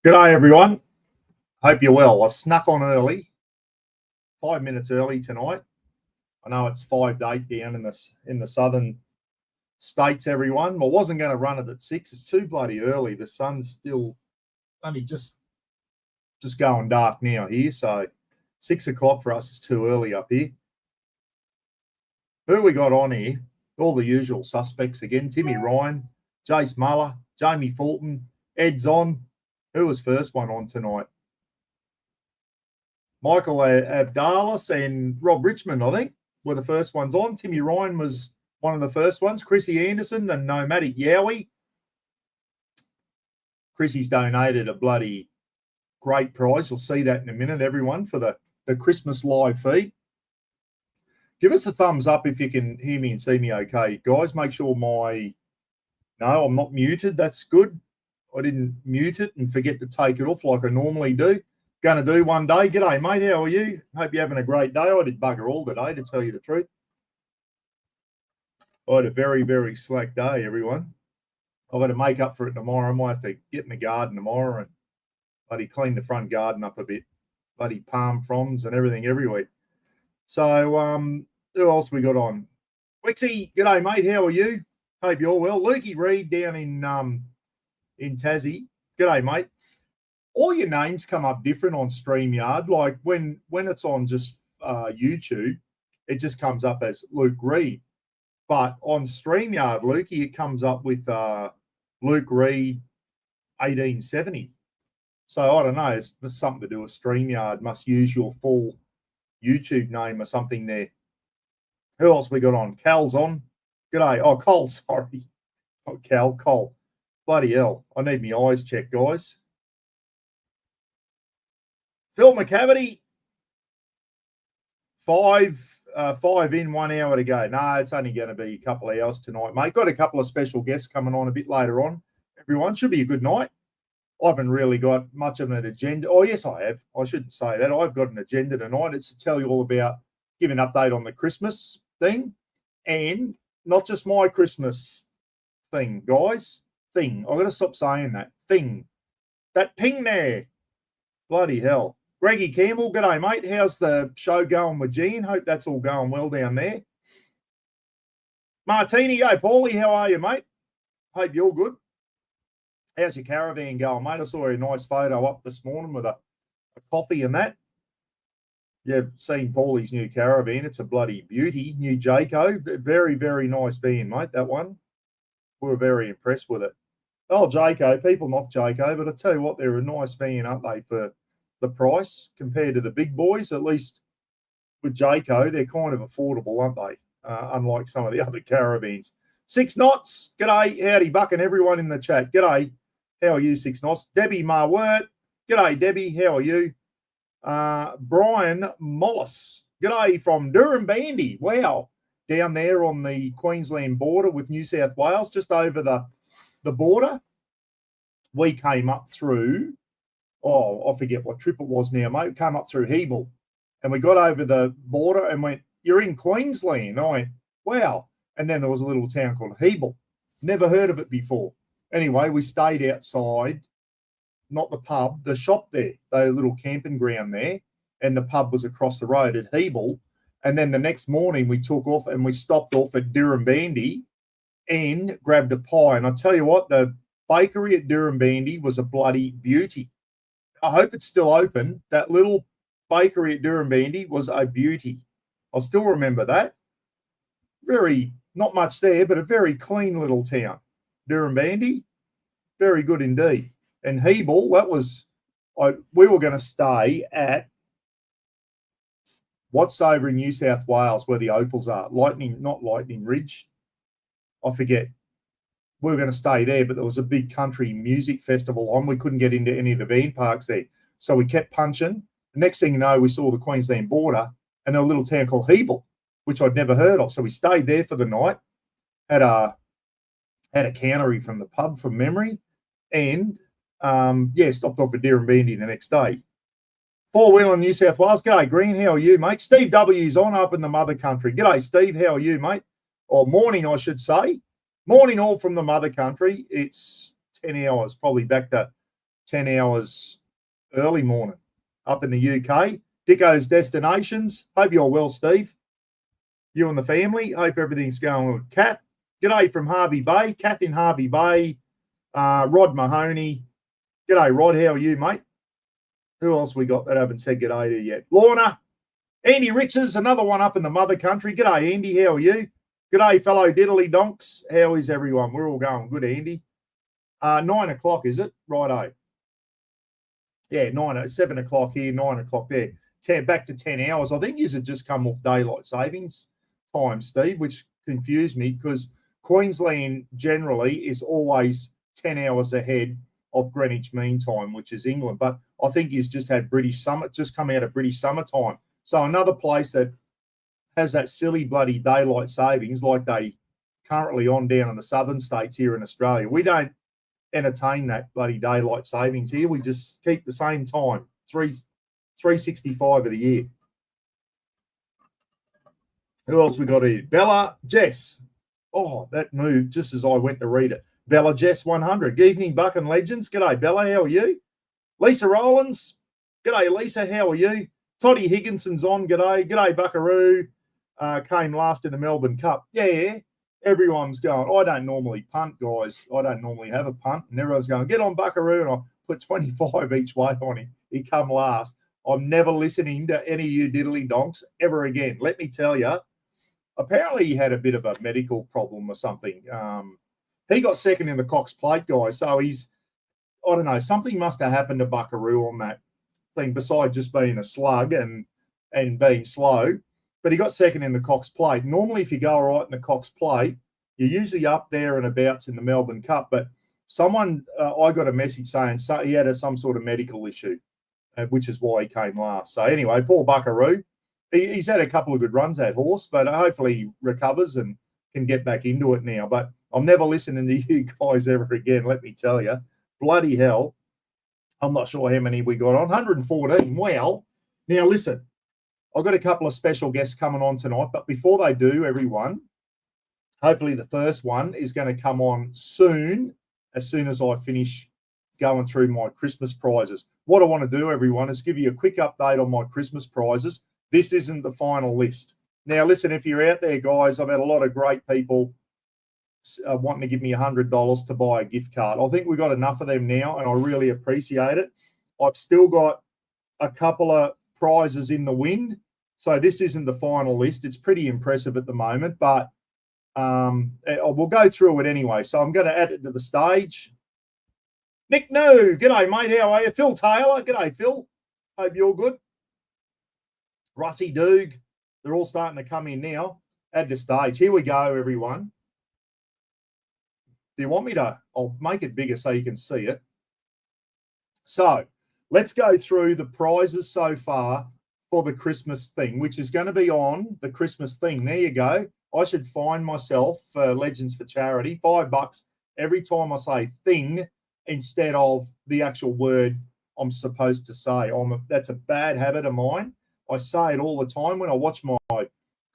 G'day everyone. Hope you're well. I've snuck on early, 5 minutes early tonight. I know it's 5 to 8 down in the southern states, everyone. I wasn't going to run it at 6. It's too bloody early. The sun's still only just going dark now here, so 6 o'clock for us is too early up here. Who we got on here? All the usual suspects again. Timmy Ryan, Jace Muller, Jamie Fulton, Ed's on. Who was first one on tonight? Michael Abdalis and Rob Richmond, I think, were the first ones on. Timmy Ryan was one of the first ones. Chrissy Anderson, the nomadic Yowie. Chrissy's donated a bloody great prize. You'll see that in a minute, everyone, for the Christmas live feed. Give us a thumbs up if you can hear me and see me okay. Guys, make sure No, I'm not muted. That's good. I didn't mute it and forget to take it off like I normally do. Going to do one day. G'day, mate. How are you? Hope you're having a great day. I did bugger all today, to tell you the truth. I had a very, very slack day, everyone. I've got to make up for it tomorrow. I might have to get in the garden tomorrow and bloody clean the front garden up a bit. Bloody palm fronds and everything everywhere. So, who else we got on? Wixie, g'day, mate. How are you? Hope you're well. Lukey Reed down in Tassie. G'day, mate. All your names come up different on StreamYard. Like when it's on just YouTube, it just comes up as Luke Reed. But on StreamYard, Lukey, it comes up with Luke Reed 1870. So I don't know. It's something to do with StreamYard. Must use your full YouTube name or something there. Who else we got on? Cal's on. G'day. Oh, Cole, sorry. Oh, Cole. Bloody hell. I need my eyes checked, guys. Phil McCavity. 5 in, 1 hour to go. No, it's only going to be a couple of hours tonight, mate. Got a couple of special guests coming on a bit later on. Everyone, should be a good night. I haven't really got much of an agenda. Oh, yes, I have. I shouldn't say that. I've got an agenda tonight. It's to tell you all about, give an update on the Christmas thing. And not just my Christmas thing, guys. Thing. I've got to stop saying that. Thing. That ping there. Bloody hell. Greggy Campbell, g'day, mate. How's the show going with Jean? Hope that's all going well down there. Martini, hey, Paulie, how are you, mate? Hope you're good. How's your caravan going, mate? I saw a nice photo up this morning with a coffee and that. You've seen Paulie's new caravan. It's a bloody beauty. New Jayco. Very, very nice van, mate, that one. We were very impressed with it. Oh, Jayco. People knock Jayco, but I tell you what, they're a nice van, aren't they, for the price compared to the big boys? At least with Jayco, they're kind of affordable, aren't they? Unlike some of the other caravans. 6 Knots. G'day. Howdy, Buck, and everyone in the chat. G'day. How are you, 6 Knots? Debbie Marwert. G'day, Debbie. How are you? Brian Mollis. G'day from Durham-Bandy. Wow. Down there on the Queensland border with New South Wales, just over the border. We came up through, I forget what trip it was now, mate. We came up through Hebel and we got over the border and went, you're in Queensland. I went, wow. And then there was a little town called Hebel. Never heard of it before. Anyway, we stayed outside, not the pub, the shop there, the little camping ground there, and the pub was across the road at Hebel. And then the next morning we took off and we stopped off at Durham-Bandy and grabbed a pie. And I tell you what, the bakery at Durham-Bandy was a bloody beauty. I hope it's still open. That little bakery at Durham-Bandy was a beauty. I'll still remember that. Very, not much there, but a very clean little town. Durham-Bandy, very good indeed. And Hebel, that was, we were going to stay at what's over in New South Wales where the Opals are. Not Lightning Ridge. I forget. We were going to stay there, but there was a big country music festival on. We couldn't get into any of the van parks there. So we kept punching. The next thing you know, we saw the Queensland border and a little town called Hebel, which I'd never heard of. So we stayed there for the night, had a cannery from the pub from memory, and stopped off at Durham-Bandy the next day. Four-wheel in New South Wales. G'day, Green. How are you, mate? Steve W's on up in the mother country. G'day, Steve. How are you, mate? Or morning, I should say. Morning all from the mother country. It's 10 hours, probably back to 10 hours early morning up in the UK. Dicko's Destinations. Hope you're well, Steve. You and the family. Hope everything's going with Kath. G'day from Harvey Bay. Kath in Harvey Bay. Rod Mahoney. G'day, Rod. How are you, mate? Who else we got that I haven't said g'day to yet? Lorna. Andy Riches, another one up in the mother country. G'day, Andy. How are you? G'day, fellow diddly donks. How is everyone? We're all going good, Andy. 9 o'clock, is it? Righto. Yeah, 7 o'clock here, 9 o'clock there. Back to 10 hours. I think you had just come off daylight savings time, Steve, which confused me because Queensland generally is always 10 hours ahead of Greenwich Mean Time, which is England. But I think he's just had British summer, just come out of British summertime. So another place that has that silly bloody daylight savings like they currently on down in the southern states here in Australia. We don't entertain that bloody daylight savings here. We just keep the same time, 365 of the year. Who else we got here? Bella Jess. Oh, that moved just as I went to read it. Bella Jess 100. Good evening, Buck and Legends. G'day, Bella. How are you? Lisa Rollins. G'day, Lisa. How are you? Toddy Higginson's on. G'day. G'day, Buckaroo. Came last in the Melbourne Cup. Yeah, everyone's going. I don't normally punt, guys. I don't normally have a punt. And everyone's going, get on Buckaroo. And I put 25 each way on him. He come last. I'm never listening to any of you diddly donks ever again. Let me tell you, apparently he had a bit of a medical problem or something. He got second in the Cox Plate, guys. So he's, I don't know, something must have happened to Buckaroo on that thing besides just being a slug and being slow. But he got second in the Cox Plate. Normally, if you go all right in the Cox Plate, you're usually up there and abouts in the Melbourne Cup. But someone, I got a message saying he had some sort of medical issue, which is why he came last. So anyway, poor Buckaroo. He's had a couple of good runs, that horse, but hopefully he recovers and can get back into it now. But I'm never listening to you guys ever again, let me tell you. Bloody hell. I'm not sure how many we got on. 114. Wow. Now, listen, I've got a couple of special guests coming on tonight, but before they do, everyone, hopefully the first one is going to come on soon as I finish going through my Christmas prizes. What I want to do, everyone, is give you a quick update on my Christmas prizes. This isn't the final list. Now, listen, if you're out there, guys, I've had a lot of great people wanting to give me $100 to buy a gift card. I think we've got enough of them now, and I really appreciate it. I've still got a couple of prizes in the wind, so this isn't the final list. It's pretty impressive at the moment, but we'll go through it anyway. So I'm going to add it to the stage. Nick No, g'day, mate. How are you? Phil Taylor, g'day, Phil. Hope you're good. Russie Doog, they're all starting to come in now. Add to stage. Here we go, everyone. Do you want me to? I'll make it bigger so you can see it. So let's go through the prizes so far for the Christmas thing, which is going to be on the Christmas thing. There you go. I should fine myself for Legends for Charity, $5 every time I say thing instead of the actual word I'm supposed to say. That's a bad habit of mine. I say it all the time when I watch my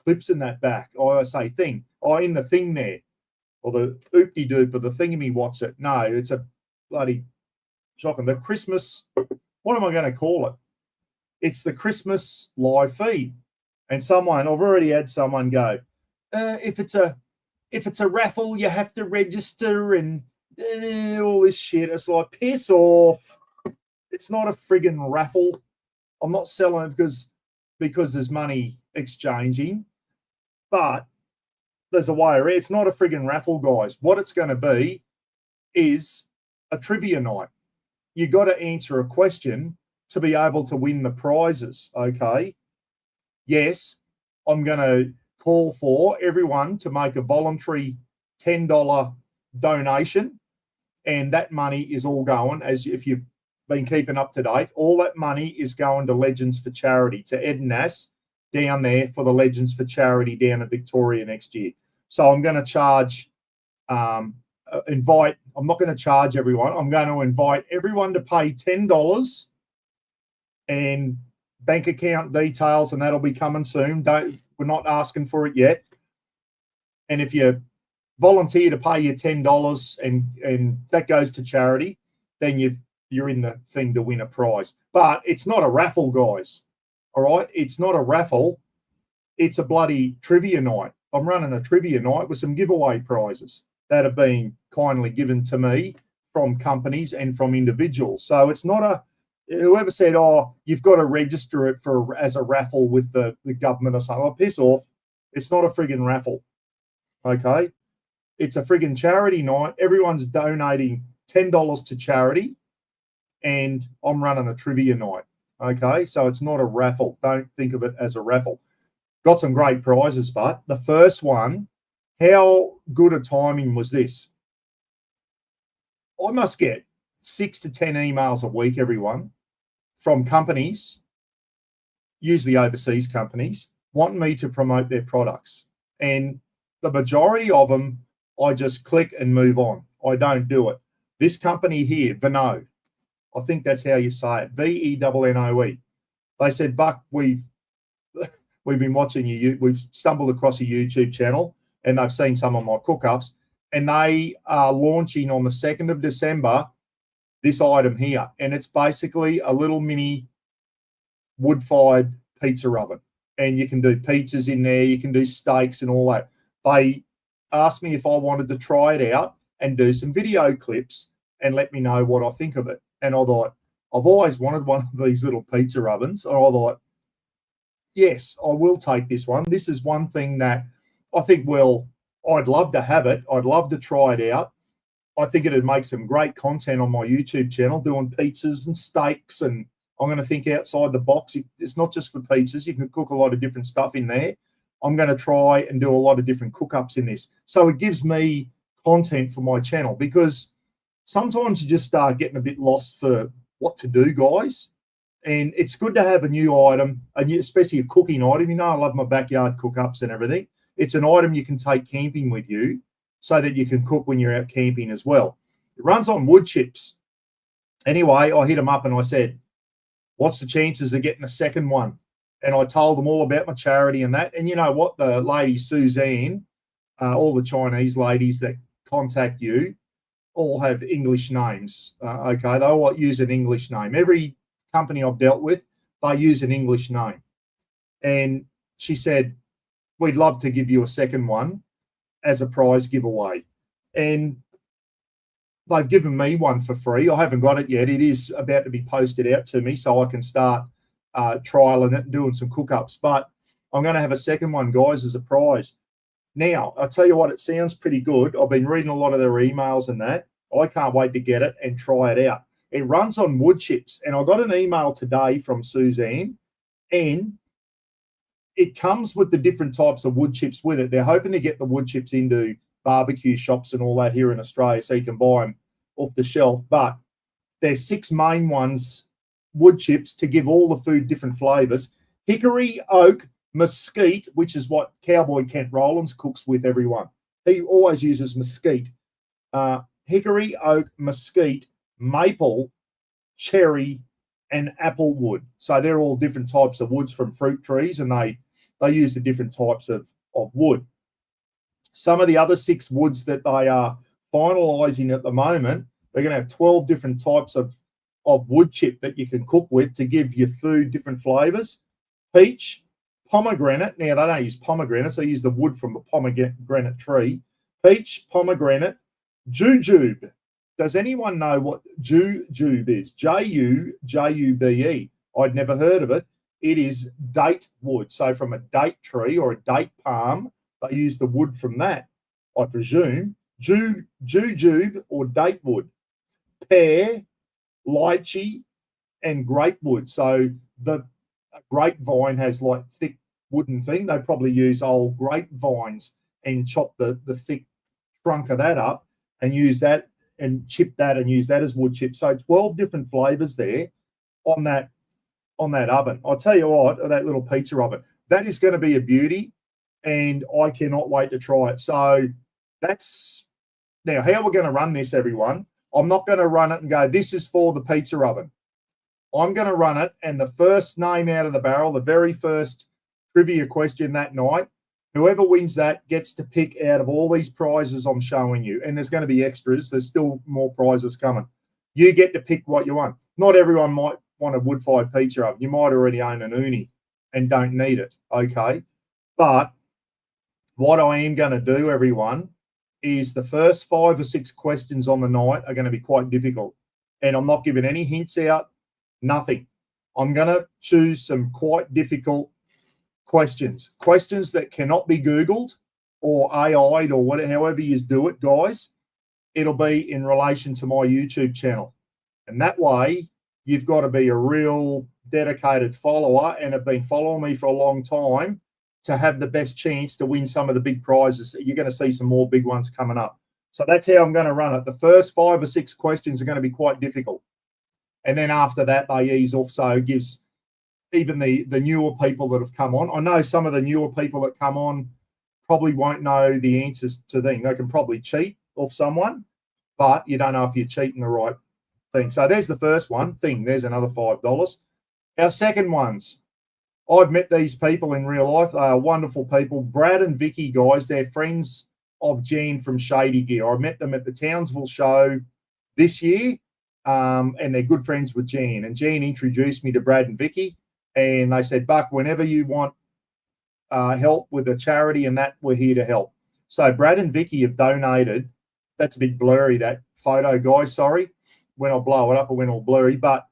clips in that back. I say thing. In the thing there. Or the oopty-doop or the thingy what's it. No, it's a bloody shocking. The Christmas, what am I going to call it? It's the Christmas live feed. And I've already had someone go, if it's a raffle, you have to register and all this shit. It's like, piss off. It's not a friggin' raffle. I'm not selling it because there's money exchanging, but there's a way around. It's not a friggin' raffle, guys. What it's going to be is a trivia night. You got to answer a question to be able to win the prizes, okay? Yes, I'm going to call for everyone to make a voluntary $10 donation, and that money is all going, as if you've been keeping up to date, all that money is going to Legends for Charity, to Ed Nass down there for the Legends for Charity down in Victoria next year. So I'm going to charge, I'm not going to charge everyone. I'm going to invite everyone to pay $10 and bank account details, and that'll be coming soon. We're not asking for it yet. And if you volunteer to pay your $10 and that goes to charity, then you've you're in the thing to win a prize. But it's not a raffle, guys. All right? It's not a raffle. It's a bloody trivia night. I'm running a trivia night with some giveaway prizes that have been kindly given to me from companies and from individuals. So it's not a, whoever said, oh, you've got to register it for as a raffle with the government or something. Well, piss off. It's not a friggin' raffle. Okay? It's a friggin' charity night. Everyone's donating $10 to charity, and I'm running a trivia night. Okay? So it's not a raffle. Don't think of it as a raffle. Got some great prizes, but the first one, how good a timing was this? I must get 6 to 10 emails a week, everyone, from companies, usually overseas companies, wanting me to promote their products. And the majority of them, I just click and move on. I don't do it. This company here, Vinode, I think that's how you say it, Venonoe. They said, Buck, we've been watching you. We've stumbled across a YouTube channel, and they've seen some of my cook-ups, and they are launching on the 2nd of December this item here, and it's basically a little mini wood-fired pizza oven, and you can do pizzas in there, you can do steaks and all that. They asked me if I wanted to try it out and do some video clips and let me know what I think of it. And I thought, I've always wanted one of these little pizza ovens, and I thought, yes, I will take this one. This is one thing that I think, well, I'd love to have it. I'd love to try it out. I think it'd make some great content on my YouTube channel, doing pizzas and steaks, and I'm going to think outside the box. It's not just for pizzas. You can cook a lot of different stuff in there. I'm going to try and do a lot of different cook-ups in this. So it gives me content for my channel, because sometimes you just start getting a bit lost for what to do, guys. And it's good to have a new item, especially a cooking item. You know, I love my backyard cook-ups and everything. It's an item you can take camping with you so that you can cook when you're out camping as well. It runs on wood chips. Anyway, I hit them up and I said, what's the chances of getting a second one? And I told them all about my charity and that. And you know what? The lady, Suzanne, all the Chinese ladies that contact you all have English names. Okay, they all use an English name. Every company I've dealt with, they use an English name. And she said, we'd love to give you a second one as a prize giveaway. And they've given me one for free. I haven't got it yet. It is about to be posted out to me so I can start trialing it and doing some cook-ups. But I'm going to have a second one, guys, as a prize. Now, I'll tell you what, it sounds pretty good. I've been reading a lot of their emails and that. I can't wait to get it and try it out. It runs on wood chips. And I got an email today from Suzanne, and it comes with the different types of wood chips with it. They're hoping to get the wood chips into barbecue shops and all that here in Australia so you can buy them off the shelf. But there's 6 main ones, wood chips, to give all the food different flavors. Hickory, oak, mesquite, which is what Cowboy Kent Rowlands cooks with, everyone. He always uses mesquite. Hickory, oak, mesquite, maple, cherry, and apple wood. So they're all different types of woods from fruit trees, and they use the different types of wood. Some of the other 6 woods that they are finalising at the moment, they're going to have 12 different types of wood chip that you can cook with to give your food different flavours. Peach, pomegranate. Now, they don't use pomegranates. They use the wood from the pomegranate tree. Peach, pomegranate, jujube. Does anyone know what jujube is? Jujube. I'd never heard of it. It is date wood. So from a date tree or a date palm, they use the wood from that, I presume. Jujube or date wood. Pear, lychee, and grape wood. So the grapevine has like thick wooden thing. They probably use old grapevines and chop the thick trunk of that up and use that and chip that and use that as wood chips. So 12 different flavors there on that oven. I'll tell you what, that little pizza oven, that is going to be a beauty, and I cannot wait to try it. So that's now how we're going to run this, everyone. I'm not going to run it and go, this is for the pizza oven. I'm going to run it, and the first name out of the barrel, the very first trivia question that night, whoever wins that gets to pick out of all these prizes I'm showing you. And there's going to be extras. There's still more prizes coming. You get to pick what you want. Not everyone might want a wood-fired pizza oven. You might already own an uni and don't need it, okay? But what I am going to do, everyone, is the first 5 or 6 questions on the night are going to be quite difficult. And I'm not giving any hints out, nothing. I'm going to choose some quite difficult questions that cannot be Googled or AI'd or whatever, however you do it, guys. It'll be in relation to my YouTube channel. And that way, you've got to be a real dedicated follower and have been following me for a long time to have the best chance to win some of the big prizes. You're going to see some more big ones coming up. So that's how I'm going to run it. The first 5 or 6 questions are going to be quite difficult. And then after that, they ease off. So it gives even the newer people that have come on. I know some of the newer people that come on probably won't know the answers to things. They can probably cheat off someone, but you don't know if you're cheating the right thing. So there's the first one thing. There's another $5. Our second ones, I've met these people in real life. They are wonderful people. Brad and Vicky, guys, they're friends of Jan from Shady Gear. I met them at the Townsville show this year, and they're good friends with Jan. And Jan introduced me to Brad and Vicky, and they said, Buck, whenever you want help with a charity and that, we're here to help. So Brad and Vicky have donated. That's a bit blurry, that photo, guys. Sorry. When I blow it up, it went all blurry. But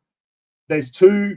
there's 2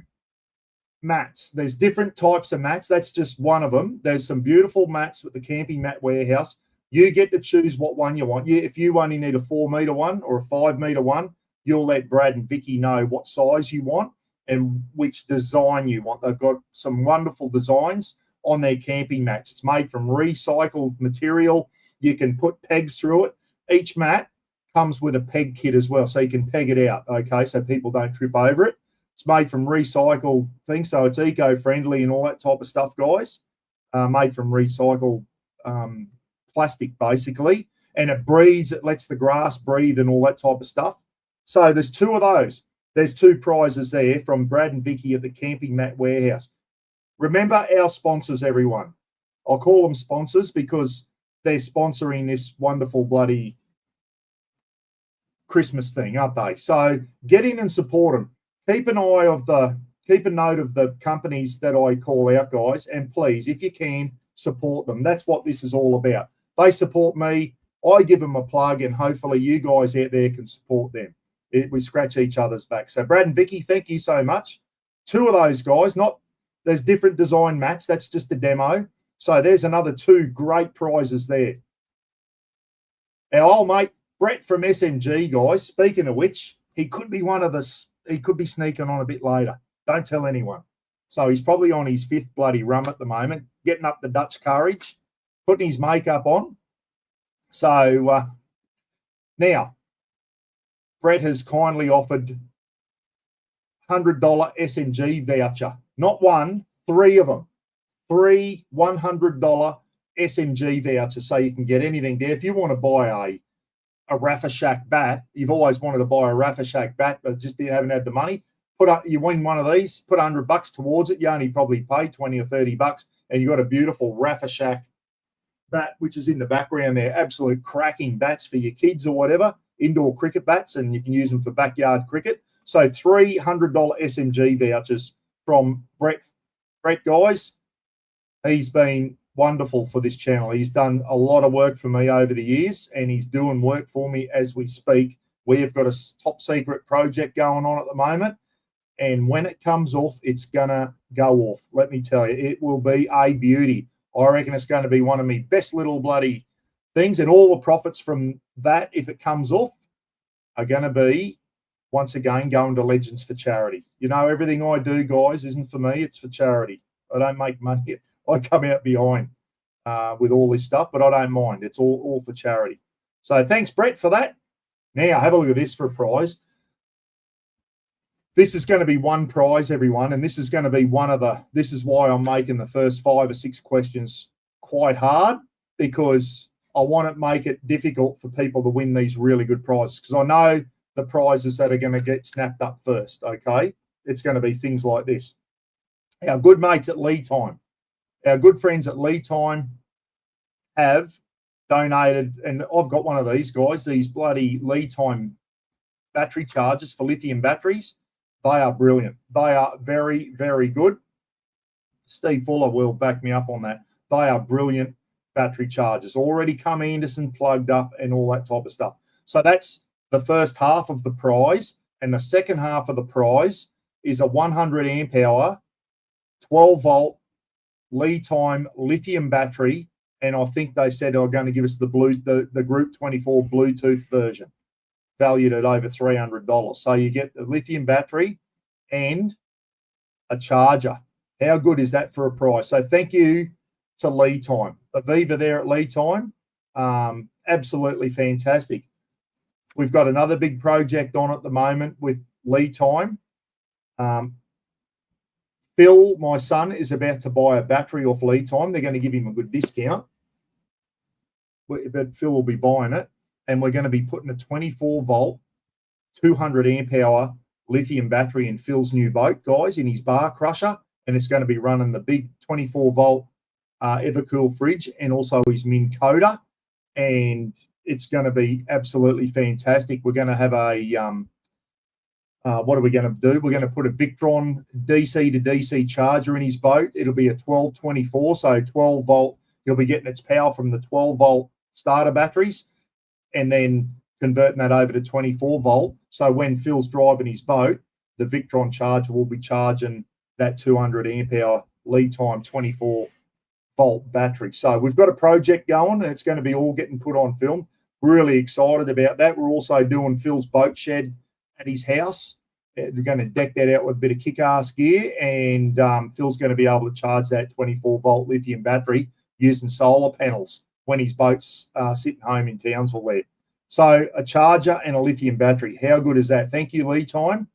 mats. There's different types of mats. That's just one of them. There's some beautiful mats with the Camping Mat Warehouse. You get to choose what one you want. If you only need a 4-meter one or a 5-meter one, you'll let Brad and Vicky know what size you want and which design you want. They've got some wonderful designs on their camping mats. It's made from recycled material. You can put pegs through it. Each mat comes with a peg kit as well, so you can peg it out, okay, so people don't trip over it. It's made from recycled things, so it's eco-friendly and all that type of stuff, guys. Made from recycled plastic, basically. And it breathes, it lets the grass breathe and all that type of stuff. So there's 2 of those. There's 2 prizes there from Brad and Vicky at the Camping Mat Warehouse. Remember our sponsors, everyone. I'll call them sponsors because they're sponsoring this wonderful bloody Christmas thing, aren't they? So get in and support them. Keep a note of the companies that I call out, guys, and please, if you can, support them. That's what this is all about. They support me, I give them a plug, and hopefully you guys out there can support them. We scratch each other's back. So Brad and Vicky, thank you so much. 2 of those guys, there's different design mats. That's just a demo. So there's another 2 great prizes there. Our old mate, Brett from SMG, guys, speaking of which, he could be one of us. He could be sneaking on a bit later. Don't tell anyone. So he's probably on his 5th bloody rum at the moment, getting up the Dutch courage, putting his makeup on. So now, Brett has kindly offered $100 SMG voucher. Not one, 3 of them. 3 $100 SMG vouchers, so you can get anything there. If you want to buy a Rafa Shack bat, you've always wanted to buy a Rafa Shack bat, but just haven't had the money, you win one of these, put $100 towards it. You only probably pay $20 or $30, and you've got a beautiful Rafa Shack bat, which is in the background there. Absolute cracking bats for your kids or whatever, indoor cricket bats, and you can use them for backyard cricket. So $300 SMG vouchers from Brett, guys. He's been wonderful for this channel. He's done a lot of work for me over the years, and he's doing work for me as we speak. We have got a top secret project going on at the moment, and when it comes off, it's going to go off. Let me tell you, it will be a beauty. I reckon it's going to be one of my best little bloody things, and all the profits from that, if it comes off, are going to be, once again, going to Legends for charity. You know, everything I do, guys, isn't for me. It's for charity. I don't make money. I come out behind with all this stuff, but I don't mind. It's all for charity. So thanks, Brett, for that. Now, have a look at this for a prize. This is going to be one prize, everyone, and this is going to be this is why I'm making the first 5 or 6 questions quite hard, because I want to make it difficult for people to win these really good prizes, because I know the prizes that are going to get snapped up first, okay? It's going to be things like this. Our good mates at Lead Time, our good friends at Lead Time have donated, and I've got one of these, guys, these bloody Lead Time battery chargers for lithium batteries. They are brilliant. They are very, very good. Steve Fuller will back me up on that. They are brilliant battery chargers. Already come Anderson plugged up and all that type of stuff. So that's the first half of the prize. And the second half of the prize is a 100 amp hour, 12 volt, lead time lithium battery. And I think they said they were going to give us the Group 24 Bluetooth version, valued at over $300. So you get the lithium battery and a charger. How good is that for a price? So thank you to Lead Time. Aviva there at Lead Time. Absolutely fantastic. We've got another big project on at the moment with Lead Time. Phil, my son, is about to buy a battery off Lead Time. They're going to give him a good discount. But Phil will be buying it. And we're going to be putting a 24 volt, 200 amp hour lithium battery in Phil's new boat, guys, in his bar crusher. And it's going to be running the big 24 volt Evercool fridge and also his Minn Coda. And it's going to be absolutely fantastic. We're going to have a, what are we going to do? We're going to put a Victron DC to DC charger in his boat. It'll be a 1224, so 12 volt. He'll be getting its power from the 12 volt starter batteries and then converting that over to 24 volt. So when Phil's driving his boat, the Victron charger will be charging that 200 amp hour lead time 24 volt battery. So we've got a project going and it's going to be all getting put on film. Really excited about that. We're also doing Phil's boat shed at his house. We're going to deck that out with a bit of Kickass gear, and Phil's going to be able to charge that 24 volt lithium battery using solar panels when his boat's sitting home in Townsville there. So a charger and a lithium battery. How good is that? Thank you, Lead Time.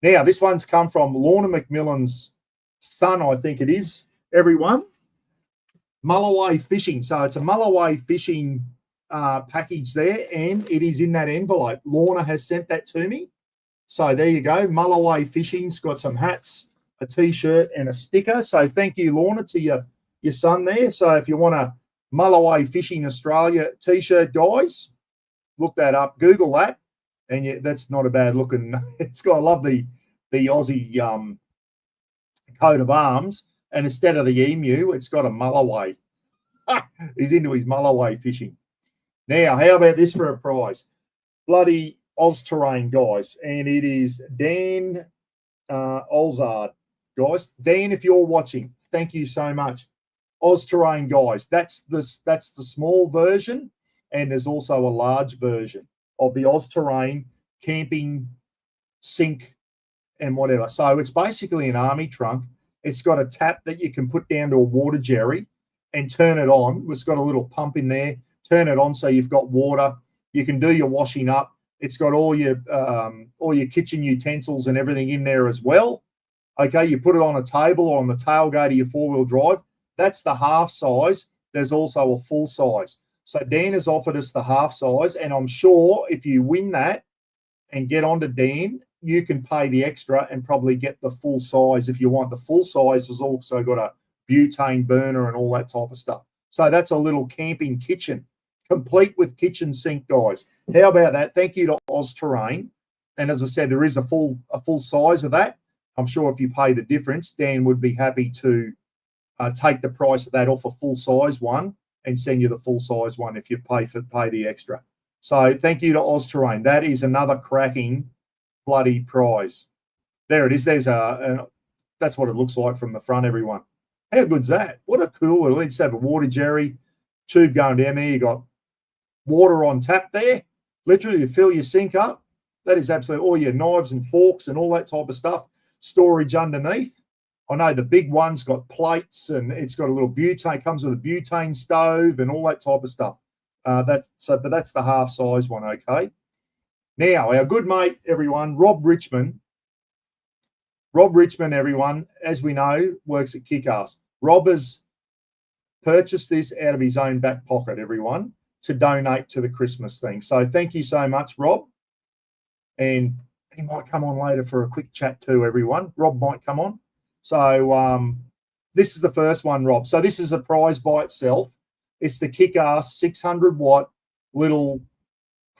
Now, this one's come from Lorna McMillan's son, I think it is, everyone. Mulloway Fishing. So it's a Mulloway Fishing package there, and it is in that envelope. Lorna has sent that to me. So there you go. Mulloway Fishing's got some hats, a T-shirt, and a sticker. So thank you, Lorna, to your son there. So if you want a Mulloway Fishing Australia T-shirt, guys, look that up. Google that. And yeah, that's not a bad looking. It's got, I love the Aussie coat of arms. And instead of the emu, it's got a Mulloway. He's into his Mulloway fishing. Now, how about this for a prize? Bloody Oz Terrain, guys. And it is Dan Olzard, guys. Dan, if you're watching, thank you so much. Oz Terrain, guys. That's the small version. And there's also a large version of the Oz Terrain camping sink and whatever. So it's basically an army trunk. It's got a tap that you can put down to a water jerry and turn it on. It's got a little pump in there. Turn it on so you've got water. You can do your washing up. It's got all your kitchen utensils and everything in there as well. Okay, you put it on a table or on the tailgate of your four-wheel drive. That's the half size. There's also a full size. So Dan has offered us the half size, and I'm sure if you win that and get onto Dan, you can pay the extra and probably get the full size if you want. The full size has also got a butane burner and all that type of stuff. So that's a little camping kitchen, complete with kitchen sink, guys. How about that? Thank you to Oz Terrain. And as I said, there is a full size of that. I'm sure if you pay the difference, Dan would be happy to take the price of that off a full size one and send you the full size one if you pay the extra. So thank you to Oz Terrain. That is another cracking bloody prize. There it is. That's what it looks like from the front, everyone. How good's that? What a cool, it'll just have a water jerry, tube going down there. You got water on tap there. Literally, you fill your sink up. That is absolutely all your knives and forks and all that type of stuff. Storage underneath. I know the big one's got plates and it's got a little butane, comes with a butane stove and all that type of stuff. But that's the half size one, okay? Now, our good mate, everyone, Rob Richmond, everyone, as we know, works at Kickass. Rob has purchased this out of his own back pocket, everyone, to donate to the Christmas thing. So thank you so much, Rob. And he might come on later for a quick chat too, everyone. Rob might come on. So this is the first one, Rob. So this is a prize by itself. It's the Kickass 600-watt little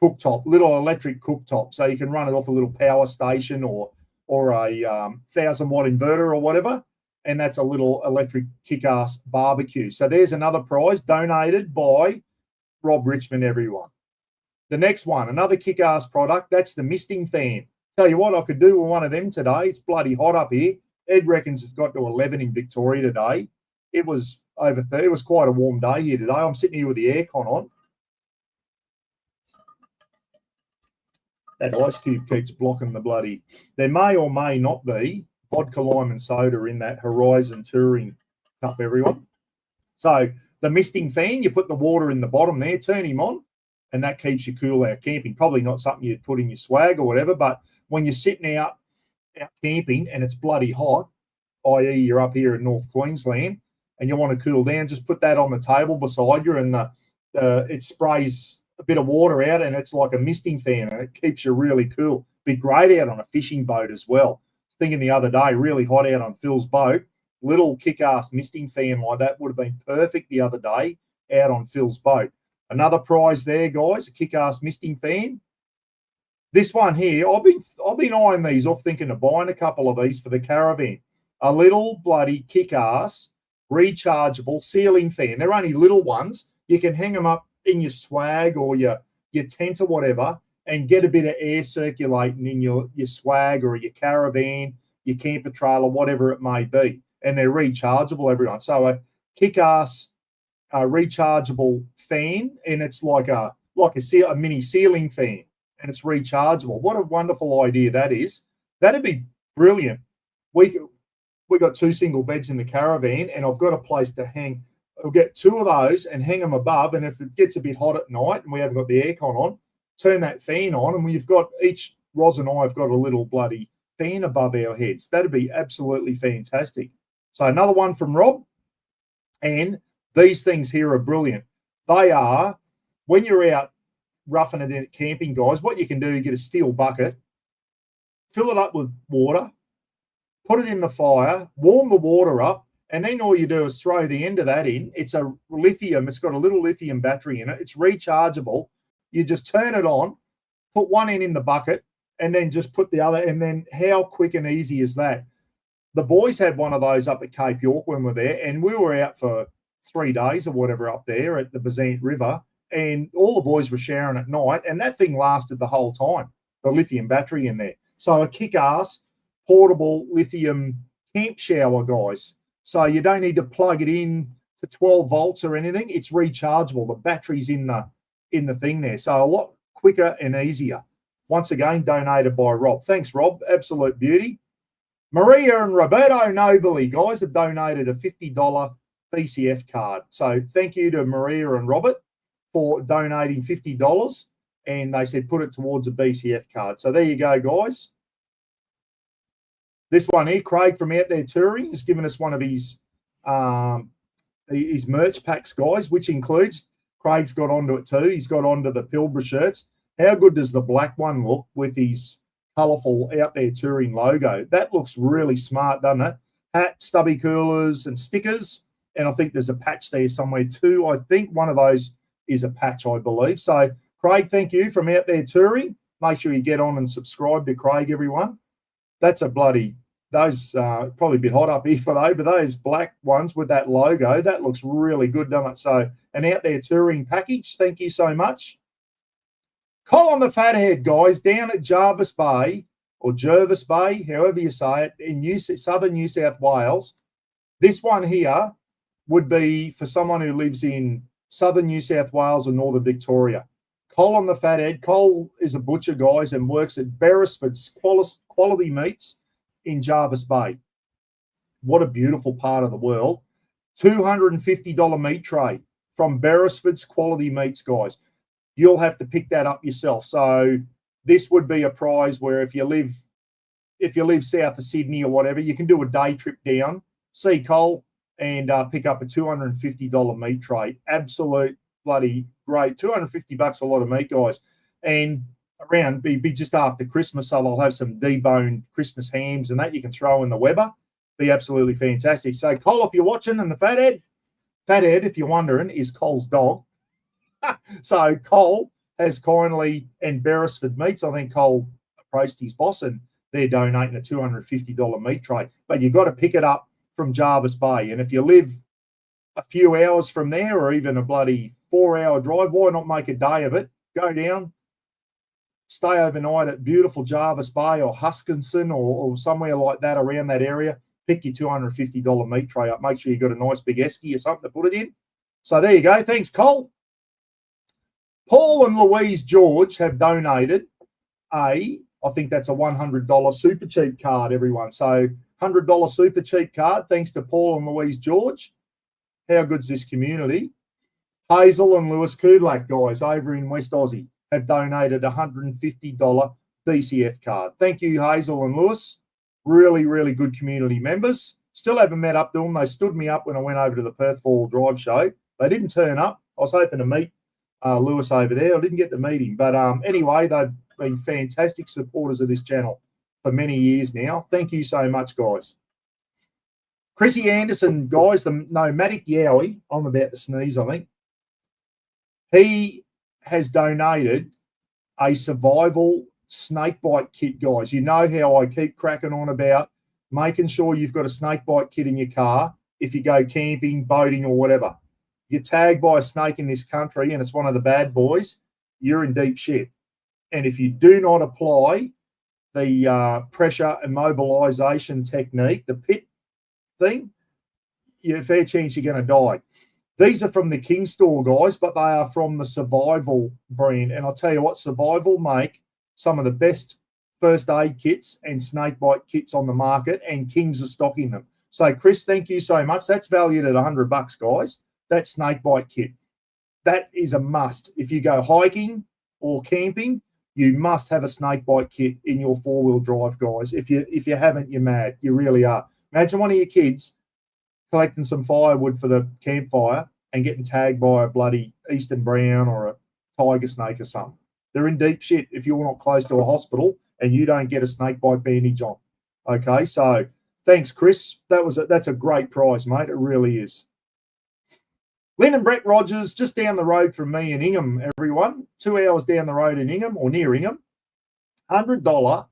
cooktop, little electric cooktop, so you can run it off a little power station or a 1,000-watt inverter or whatever, and that's a little electric Kickass barbecue. So there's another prize donated by Rob Richmond, everyone. The next one, another Kickass product, that's the misting fan. Tell you what, I could do with one of them today. It's bloody hot up here. Ed reckons it's got to 11 in Victoria today. It was over 30. It was quite a warm day here today. I'm sitting here with the aircon on. That ice cube keeps blocking the bloody. There may or may not be vodka, lime, and soda in that Horizon Touring cup, everyone. So the misting fan, you put the water in the bottom there, turn him on, and that keeps you cool out camping. Probably not something you'd put in your swag or whatever, but when you're sitting out camping and it's bloody hot, i.e. you're up here in North Queensland, and you want to cool down, just put that on the table beside you, and it sprays a bit of water out, and it's like a misting fan, and it keeps you really cool. Be great out on a fishing boat as well. Thinking the other day, really hot out on Phil's boat, little Kickass misting fan like that would have been perfect the other day out on Phil's boat. Another prize there, guys, a Kickass misting fan. This one here, I've been eyeing these off, thinking of buying a couple of these for the caravan. A little bloody Kickass rechargeable ceiling fan. They're only little ones. You can hang them up in your swag or your tent or whatever, and get a bit of air circulating in your swag or your caravan, your camper trailer, whatever it may be. And they're rechargeable, everyone. So a Kickass rechargeable fan, and it's like a mini ceiling fan, and it's rechargeable. What a wonderful idea that is. That'd be brilliant. We got 2 single beds in the caravan, and I've got a place to hang. I'll get 2 of those and hang them above, and if it gets a bit hot at night and we haven't got the aircon on, turn that fan on, and we've got Roz and I have got a little bloody fan above our heads. That'd be absolutely fantastic. So another one from Rob, and these things here are brilliant. They are, when you're out roughing it in camping, guys, what you can do, you get a steel bucket, fill it up with water, put it in the fire, warm the water up, and then all you do is throw the end of that in. It's a lithium. It's got a little lithium battery in it. It's rechargeable. You just turn it on, put one end in the bucket, and then just put the other. And then how quick and easy is that? The boys had one of those up at Cape York when we were there, and we were out for 3 days or whatever up there at the Bazant River, and all the boys were showering at night, and that thing lasted the whole time, the lithium battery in there. So a Kickass portable lithium camp shower, guys. So you don't need to plug it in to 12 volts or anything. It's rechargeable. The battery's in the thing there. So a lot quicker and easier. Once again, donated by Rob. Thanks, Rob. Absolute beauty. Maria and Roberto Nobili, guys, have donated a $50 BCF card. So thank you to Maria and Robert for donating $50. And they said put it towards a BCF card. So there you go, guys. This one here, Craig from Out There Touring, has given us one of his merch packs, guys, which includes, Craig's got onto it too. He's got onto the Pilbara shirts. How good does the black one look with his colourful Out There Touring logo? That looks really smart, doesn't it? Hat, stubby coolers, and stickers. And I think there's a patch there somewhere too. I think one of those is a patch, I believe. So, Craig, thank you from Out There Touring. Make sure you get on and subscribe to Craig, everyone. That's a bloody, those probably a bit hot up here for those, but those black ones with that logo, that looks really good, doesn't it? So an Out There Touring package, thank you so much. Colin the Fathead, guys, down at Jervis Bay, or Jervis Bay, however you say it, in southern New South Wales. This one here would be for someone who lives in southern New South Wales or northern Victoria. Colin the Fathead. Cole is a butcher, guys, and works at Beresford's Quality Meats in Jervis Bay. What a beautiful part of the world. $250 meat tray from Beresford's Quality Meats, guys. You'll have to pick that up yourself. So this would be a prize where if you live south of Sydney or whatever, you can do a day trip down, see Cole, and pick up a $250 meat tray. Absolute bloody great. $250 a lot of meat, guys. And around be just after Christmas, so they'll have some deboned Christmas hams and that you can throw in the Weber. Be absolutely fantastic. So Cole, if you're watching, and the Fathead, if you're wondering, is Cole's dog. So Cole, has kindly, and Beresford Meats, I think Cole approached his boss and they're donating a $250 meat tray. But you've got to pick it up from Jarvis Bay. And if you live a few hours from there or even a bloody 4-hour drive, why not make a day of it? Go down, stay overnight at beautiful Jarvis Bay or Huskinson or somewhere like that around that area. Pick your $250 meat tray up. Make sure you've got a nice big esky or something to put it in. So there you go. Thanks, Cole. Paul and Louise George have donated I think that's a $100 super cheap card, everyone. So $100 super cheap card, thanks to Paul and Louise George. How good's this community? Hazel and Lewis Kudlak, guys, over in West Aussie, have donated a $150 BCF card. Thank you, Hazel and Lewis. Really, really good community members. Still haven't met up to them. They stood me up when I went over to the Perth Four-Wheel Drive show. They didn't turn up. I was hoping to meet Lewis over there. I didn't get to meet him. But anyway, they've been fantastic supporters of this channel for many years now. Thank you so much, guys. Chrissy Anderson, guys, the nomadic Yowie, I'm about to sneeze, I think. He has donated a survival snakebite kit, guys. You know how I keep cracking on about making sure you've got a snakebite kit in your car if you go camping, boating, or whatever. You're tagged by a snake in this country and it's one of the bad boys, you're in deep shit. And if you do not apply the pressure immobilization technique, the pit thing, you're a fair chance you're going to die. These are from the King store, guys, but they are from the Survival brand. And I'll tell you what, Survival make some of the best first aid kits and snakebite kits on the market, and Kings are stocking them. So, Chris, thank you so much. That's valued at $100, guys. That snakebite kit. That is a must. If you go hiking or camping, you must have a snakebite kit in your four-wheel drive, guys. If you haven't, you're mad. You really are. Imagine one of your kids collecting some firewood for the campfire and getting tagged by a bloody eastern brown or a tiger snake or something. They're in deep shit if you're not close to a hospital and you don't get a snakebite bandage on. Okay, so thanks, Chris. That's a great prize, mate. It really is. Lynn and Brett Rogers, just down the road from me in Ingham, everyone. 2 hours down the road in Ingham or near Ingham. $100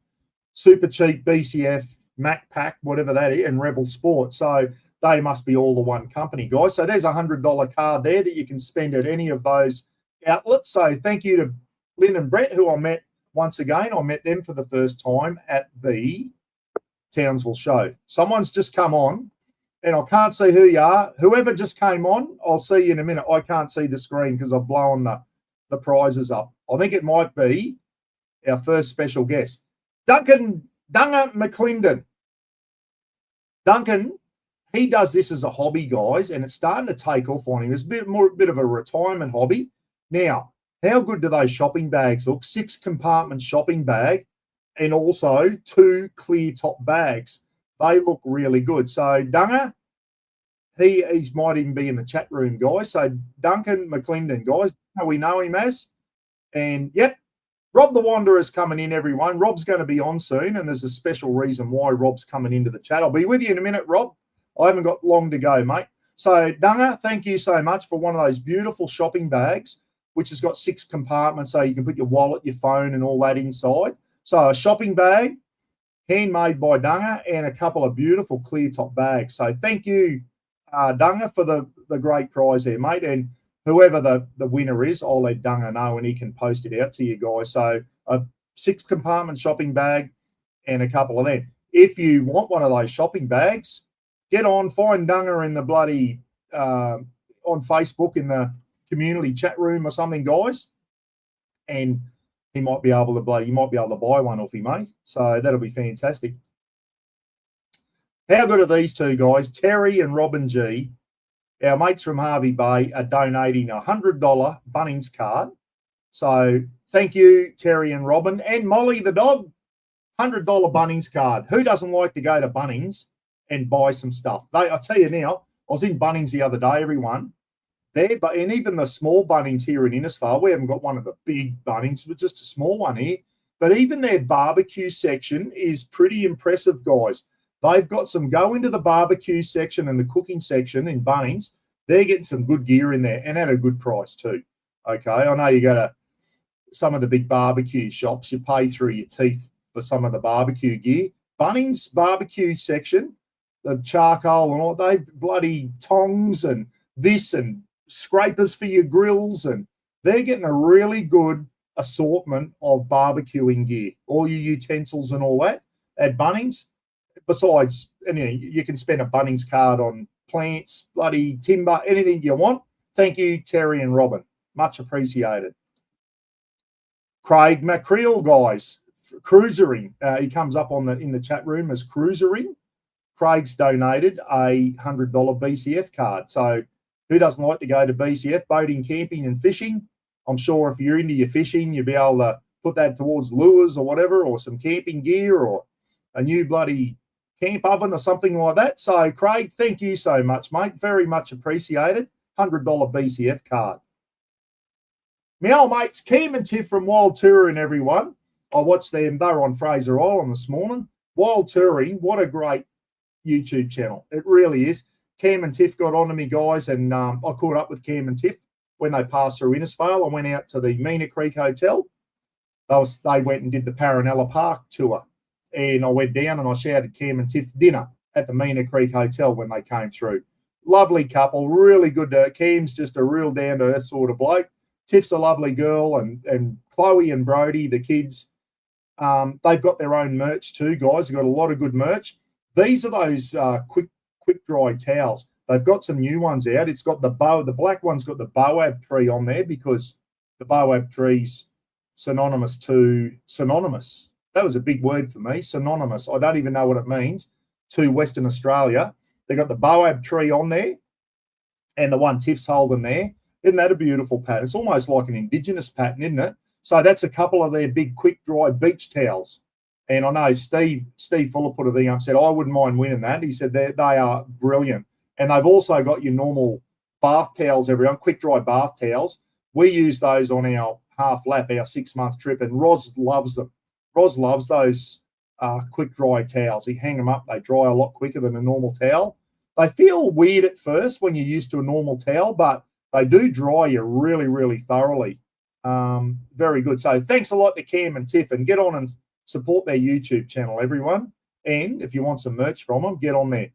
super cheap BCF, Mac Pack, whatever that is, and Rebel Sport. So they must be all the one company, guys. So there's a $100 card there that you can spend at any of those outlets. So thank you to Lynn and Brett, who I met once again. I met them for the first time at the Townsville show. Someone's just come on, and I can't see who you are. Whoever just came on, I'll see you in a minute. I can't see the screen because I've blown the prizes up. I think it might be our first special guest, Duncan McClendon. Duncan, he does this as a hobby, guys, and it's starting to take off on him. It's a bit of a retirement hobby. Now, how good do those shopping bags look? 6-compartment shopping bag and also 2 clear top bags. They look really good. So Dunga, he might even be in the chat room, guys. So Duncan McClendon, guys, we know him as. And, yep, Rob the Wanderer's coming in, everyone. Rob's going to be on soon, and there's a special reason why Rob's coming into the chat. I'll be with you in a minute, Rob. I haven't got long to go, mate. So, Dunga, thank you so much for one of those beautiful shopping bags, which has got 6 compartments so you can put your wallet, your phone, and all that inside. So, a shopping bag, handmade by Dunga, and a couple of beautiful clear top bags. So, thank you, Dunga, for the great prize there, mate. And whoever the winner is, I'll let Dunga know and he can post it out to you guys. So, a 6-compartment shopping bag and a couple of them. If you want one of those shopping bags, get on, find Dunga in the bloody, on Facebook in the community chat room or something, guys. And you might be able to buy one off him, mate. So that'll be fantastic. How good are these two guys? Terry and Robin G, our mates from Harvey Bay, are donating a $100 Bunnings card. So thank you, Terry and Robin. And Molly the dog, $100 Bunnings card. Who doesn't like to go to Bunnings and buy some stuff? I'll tell you now, I was in Bunnings the other day, everyone. And even the small Bunnings here in Innisfail, we haven't got one of the big Bunnings, but just a small one here. But even their barbecue section is pretty impressive, guys. They've got some, go into the barbecue section and the cooking section in Bunnings. They're getting some good gear in there and at a good price too. Okay, I know you got to some of the big barbecue shops, you pay through your teeth for some of the barbecue gear. Bunnings barbecue section, the charcoal and all, they bloody tongs and this and scrapers for your grills, and they're getting a really good assortment of barbecuing gear, all your utensils and all that at Bunnings. Besides, you can spend a Bunnings card on plants, bloody timber, anything you want. Thank you, Terry and Robin. Much appreciated. Craig McCreel, guys, cruisering. He comes up in the chat room as cruisering. Craig's donated a $100 BCF card. So who doesn't like to go to BCF, boating, camping and fishing? I'm sure if you're into your fishing, you'll be able to put that towards lures or whatever, or some camping gear or a new bloody camp oven or something like that. So, Craig, thank you so much, mate. Very much appreciated. $100 BCF card. My old mates, Cam and Tiff from Wild Touring, everyone. I watched them. They were on Fraser Island this morning. Wild Touring, what a great YouTube channel. It really is. Cam and Tiff got on to me, guys, and I caught up with Cam and Tiff when they passed through Innisfail. I went out to the Meena Creek Hotel. They went and did the Paranella Park tour. And I went down and I shouted Cam and Tiff dinner at the Meena Creek Hotel when they came through. Lovely couple, really good. Cam's just a real down-to-earth sort of bloke. Tiff's a lovely girl, and Chloe and Brody, the kids, they've got their own merch too, guys. They've got a lot of good merch. These are those quick dry towels. They've got some new ones out. It's got the black one's got the boab tree on there because the boab tree's synonymous. That was a big word for me, synonymous. I don't even know what it means to Western Australia. They got the boab tree on there and the one Tiff's holding there. Isn't that a beautiful pattern? It's almost like an Indigenous pattern, isn't it? So that's a couple of their big quick dry beach towels. And I know Steve Fuller put a thing up and said, I wouldn't mind winning that. He said they are brilliant. And they've also got your normal bath towels, everyone, quick dry bath towels. We use those on our half lap, our 6-month trip, and Roz loves them. Roz loves those quick dry towels. You hang them up, they dry a lot quicker than a normal towel. They feel weird at first when you're used to a normal towel, but they do dry you really, really thoroughly. Very good. So thanks a lot to Cam and Tiff, and get on and support their YouTube channel, everyone. And if you want some merch from them, get on there.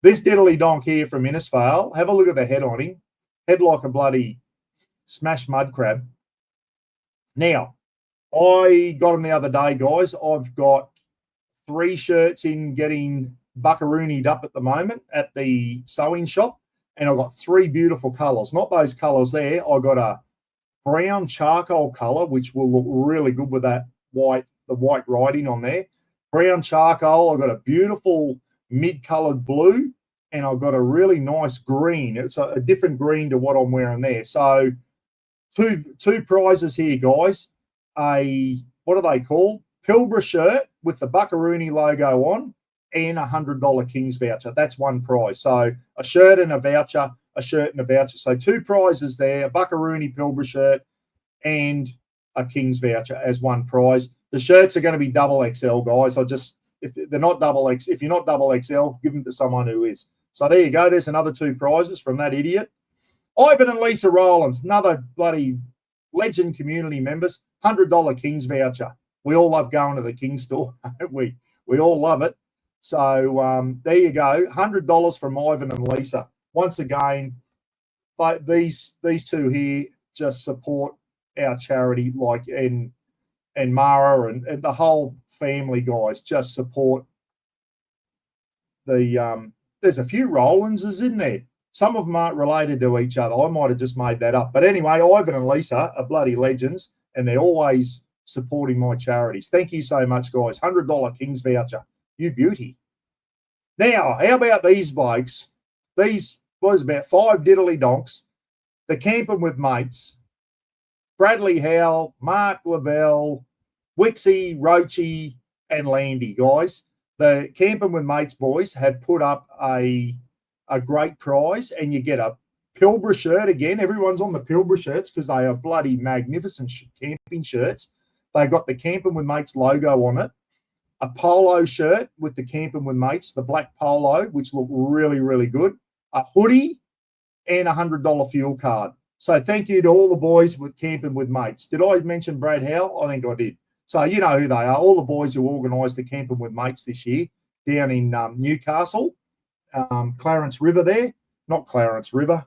This diddly donk here from Innisfail, have a look at the head on him. Head like a bloody smashed mud crab. Now, I got them the other day, guys. I've got 3 shirts in getting buckaroonied up at the moment at the sewing shop, and I've got 3 beautiful colours. Not those colours there. I got a brown charcoal colour, which will look really good with that the white writing on there. Brown charcoal. I've got a beautiful mid-coloured blue, and I've got a really nice green. It's a different green to what I'm wearing there. So two prizes here, guys. What are they called? Pilbara shirt with the Buckaroony logo on, and a $100 King's voucher. That's one prize. So a shirt and a voucher, a shirt and a voucher. So 2 prizes there, a Buckaroony Pilbara shirt and a King's voucher as one prize. The shirts are going to be double XL, guys. If they're not double X, if you're not double XL, give them to someone who is. So there you go. There's another 2 prizes from that idiot. Ivan and Lisa Rowlands, another bloody legend community members, $100 King's voucher. We all love going to the King's store, don't we? We all love it. So there you go, $100 from Ivan and Lisa. Once again, these 2 here just support our charity, like and Mara and the whole family, guys, just support the there's a few Rowlandses in there. Some of them aren't related to each other. I might have just made that up. But anyway, Ivan and Lisa are bloody legends, and they're always supporting my charities. Thank you so much, guys. $100 King's voucher. You beauty. Now, how about these blokes? These was about 5 diddly donks. The Camping with Mates. Bradley Howell, Mark Lavelle, Wixie, Roachy, and Landy, guys. The Camping with Mates boys have put up a great prize, and you get a Pilbara shirt again. Everyone's on the Pilbara shirts because they are bloody magnificent camping shirts. They got the Camping with Mates logo on it. A polo shirt with the Camping with Mates, the black polo, which look really, really good. A hoodie and a $100 fuel card. So thank you to all the boys with Camping with Mates. Did I mention Brad Howell? I think I did. So you know who they are, all the boys who organised the Camping with Mates this year down in Newcastle, Clarence River there. Not Clarence River.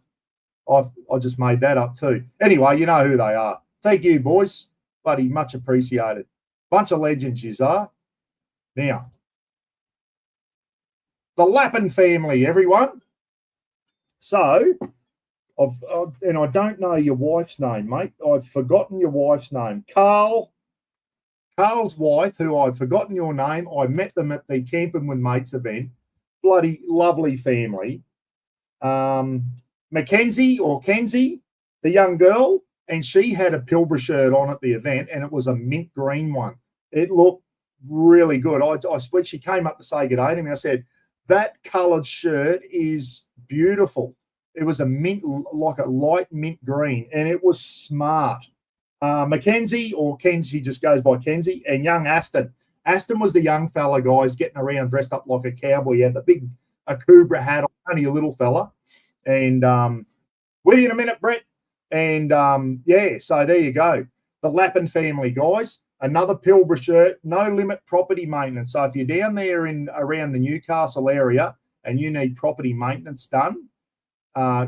I just made that up too. Anyway, you know who they are. Thank you, boys. Bloody much appreciated. Bunch of legends you are. Now, the Lappin family, everyone. So, and I don't know your wife's name, mate. I've forgotten your wife's name. Carl's wife, who I've forgotten your name. I met them at the Camping with Mates event. Bloody lovely family. Mackenzie or Kenzie, the young girl, and she had a Pilbara shirt on at the event, and it was a mint green one. It looked really good. When she came up to say good day to me, I said, that coloured shirt is beautiful. It was a mint, like a light mint green, and it was smart. Mackenzie, or Kenzie, just goes by Kenzie, and young Aston. Aston was the young fella, guys, getting around dressed up like a cowboy. He had the big Akubra hat on, only a little fella. And with you in a minute, Brett. And yeah, so there you go. The Lappin family, guys. Another Pilbara shirt, no limit property maintenance. So if you're down there in around the Newcastle area and you need property maintenance done,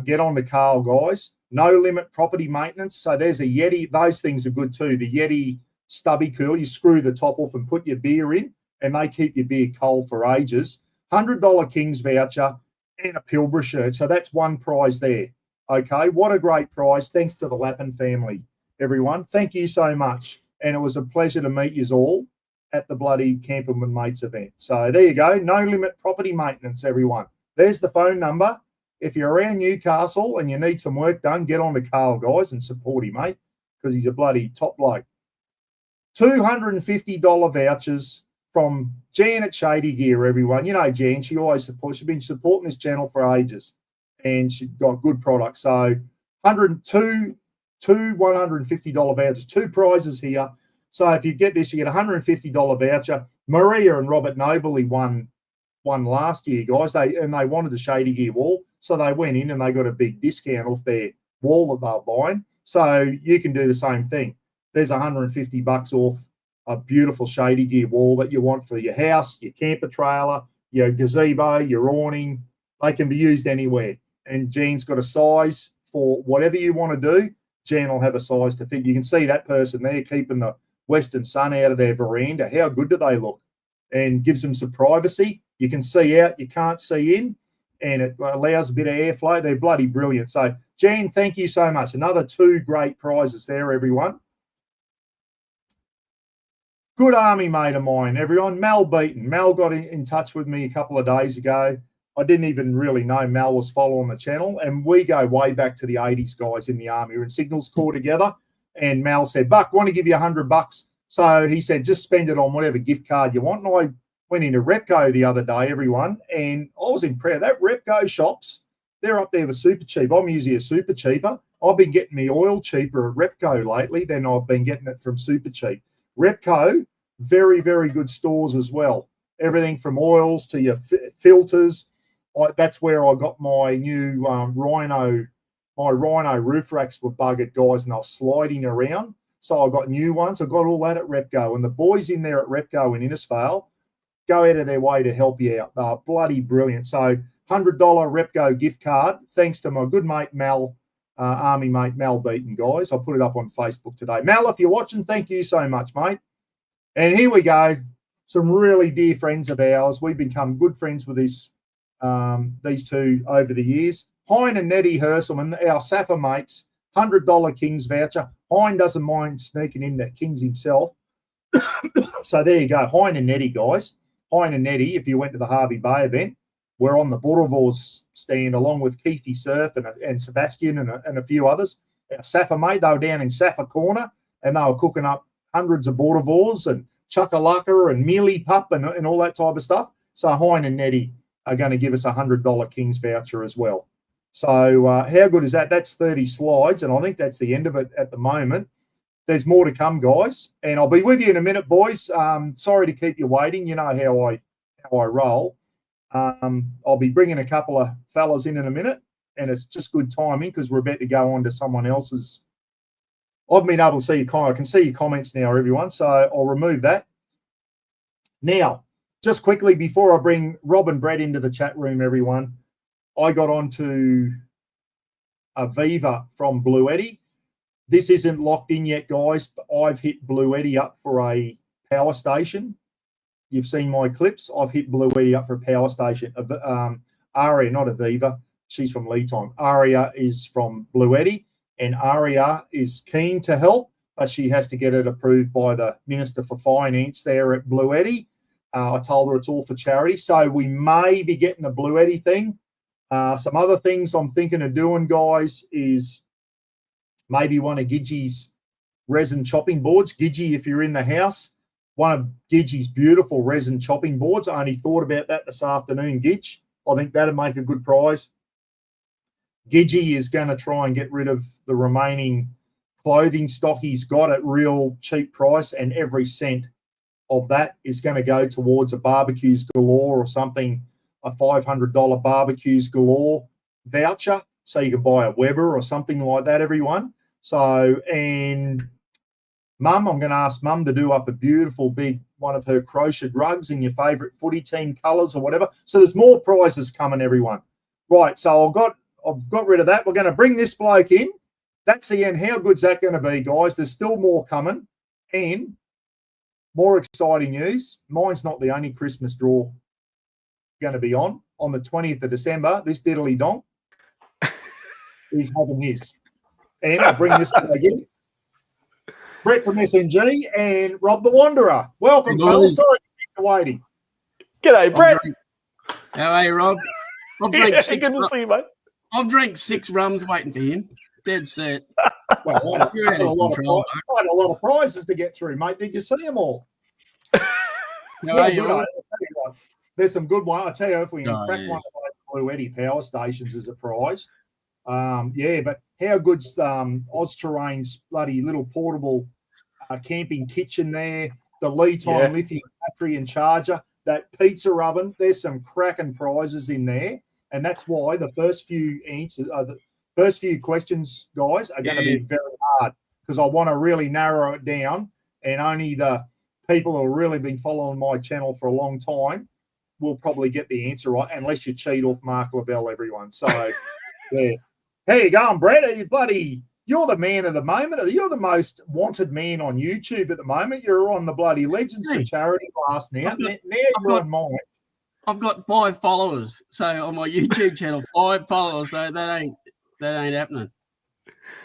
get on to Carl, guys. No limit property maintenance. So there's a Yeti. Those things are good too. The Yeti stubby cool. You screw the top off and put your beer in, and they keep your beer cold for ages. $100 Kings voucher and a Pilbara shirt. So that's one prize there. Okay, what a great prize. Thanks to the Lappin family, everyone. Thank you so much. And it was a pleasure to meet you all at the bloody Camping with Mates event. So there you go. No limit property maintenance, everyone. There's the phone number. If you're around Newcastle and you need some work done, get on to Carl, guys, and support him, mate, because he's a bloody top bloke. $250 vouchers from Jan at Shady Gear, everyone. You know Jan, she always supports. She's been supporting this channel for ages, and she's got good products. So $150 vouchers, two prizes here. So if you get this, you get a $150 voucher. Maria and Robert Nobley won last year, guys. They wanted the Shady Gear wall, so they went in and they got a big discount off their wall that they're buying. So you can do the same thing. There's $150 off a beautiful Shady Gear wall that you want for your house, your camper trailer, your gazebo, your awning. They can be used anywhere. And Jean's got a size for whatever you want to do. Jan will have a size to fit. You can see that person there keeping the western sun out of their veranda. How good do they look? And gives them some privacy. You can see out, you can't see in, and it allows a bit of airflow. They're bloody brilliant. So, Jan, thank you so much. Another two great prizes there, everyone. Good army mate of mine, everyone. Mel Beaton. Mel got in touch with me a couple of days ago. I didn't even really know Mel was following the channel, and we go way back to the 80s, guys, in the army. We're in Signals Corps together, and Mel said, Buck, want to give you $100? So he said, just spend it on whatever gift card you want. And I went into Repco the other day, everyone, and I was impressed. That Repco shops, they're up there with super cheap. I'm usually a super cheaper. I've been getting the oil cheaper at Repco lately than I've been getting it from super cheap. Repco, very, very good stores as well. Everything from oils to your filters. That's where I got my new Rhino. My Rhino roof racks were buggered, guys, and I was sliding around. So I got new ones. I got all that at Repco. And the boys in there at Repco in Innisfail go out of their way to help you out. They're bloody brilliant. So $100 Repco gift card, thanks to my good mate Mel, army mate Mel Beaton, guys. I'll put it up on Facebook today. Mel, if you're watching, thank you so much, mate. And here we go. Some really dear friends of ours. We've become good friends with these two over the years. Hein and Nettie Herselman, our Safa mates, $100 Kings voucher. Hein doesn't mind sneaking in that Kings himself. So there you go. Hein and Nettie, guys. Hein and Nettie, if you went to the Harvey Bay event, we're on the Bordervors stand along with Keithy Surf and Sebastian and a few others. Our Safa mate, they were down in Safa Corner and they were cooking up hundreds of Bordervors and Chuckalaka and Mealy Pup and all that type of stuff. So Hein and Nettie are going to give us a $100 Kings voucher as well. So how good is that? That's 30 slides, and I think that's the end of it at the moment. There's more to come, guys, and I'll be with you in a minute, boys. Sorry to keep you waiting. You know how I roll. I'll be bringing a couple of fellas in a minute, and it's just good timing because we're about to go on to someone else's. I've been able to see I can see your comments now, everyone, so I'll remove that. Now, just quickly before I bring Rob and Brett into the chat room, everyone, I got onto Aviva from Blue Eddy. This isn't locked in yet, guys, but I've hit Blue Eddy up for a power station. You've seen my clips. I've hit Blue Eddy up for a power station. Aria, not Aviva. She's from Lead Time. Aria is from Blue Eddy, and Aria is keen to help, but she has to get it approved by the Minister for Finance there at Blue Eddy. I told her it's all for charity. So we may be getting a Blue Eddy thing. Some other things I'm thinking of doing, guys, is maybe one of Gidgey's resin chopping boards. Gidgey, if you're in the house, one of Gidgey's beautiful resin chopping boards. I only thought about that this afternoon, Gidge. I think that'd make a good prize. Gidgey is going to try and get rid of the remaining clothing stock he's got at real cheap price, and every cent of that is going to go towards a Barbecues Galore or something, a $500 Barbecues Galore voucher, so you can buy a Weber or something like that, everyone. So, and Mum, I'm going to ask Mum to do up a beautiful big one of her crocheted rugs in your favourite footy team colours or whatever. So there's more prizes coming, everyone. Right, so I've got rid of that. We're going to bring this bloke in. That's the end. How good's that going to be, guys? There's still more coming. And more exciting news, mine's not the only Christmas draw going to be on the 20th of December. This diddly donk is having his. And I'll bring this one again. Brett from SNG and Rob the Wanderer. Welcome, fellas. Sorry for waiting. G'day, Brett. How are you, Rob? I've drank Yeah, six. good to see you, mate. I've drank 6 rums waiting for him. Dead set. Well, I had a lot of prizes to get through, mate. Did you see them all? There's some good ones. I tell you, if we can crack one of those Blue Eddy power stations as a prize. But how good's Oz Terrain's bloody little portable camping kitchen there, the Lead Time lithium battery and charger, that pizza oven. There's some cracking prizes in there, and that's why the first few answers, the first few questions, guys, are going to be very hard because I want to really narrow it down, and only the people who have really been following my channel for a long time will probably get the answer right, unless you cheat off Mark Lavelle, everyone. So, yeah. How you going, Brett? You're the man of the moment. You're the most wanted man on YouTube at the moment. You're on the bloody Legends for Charity last now. Now you're on mine. I've got 5 followers, so on my YouTube channel, 5 followers. So that ain't happening.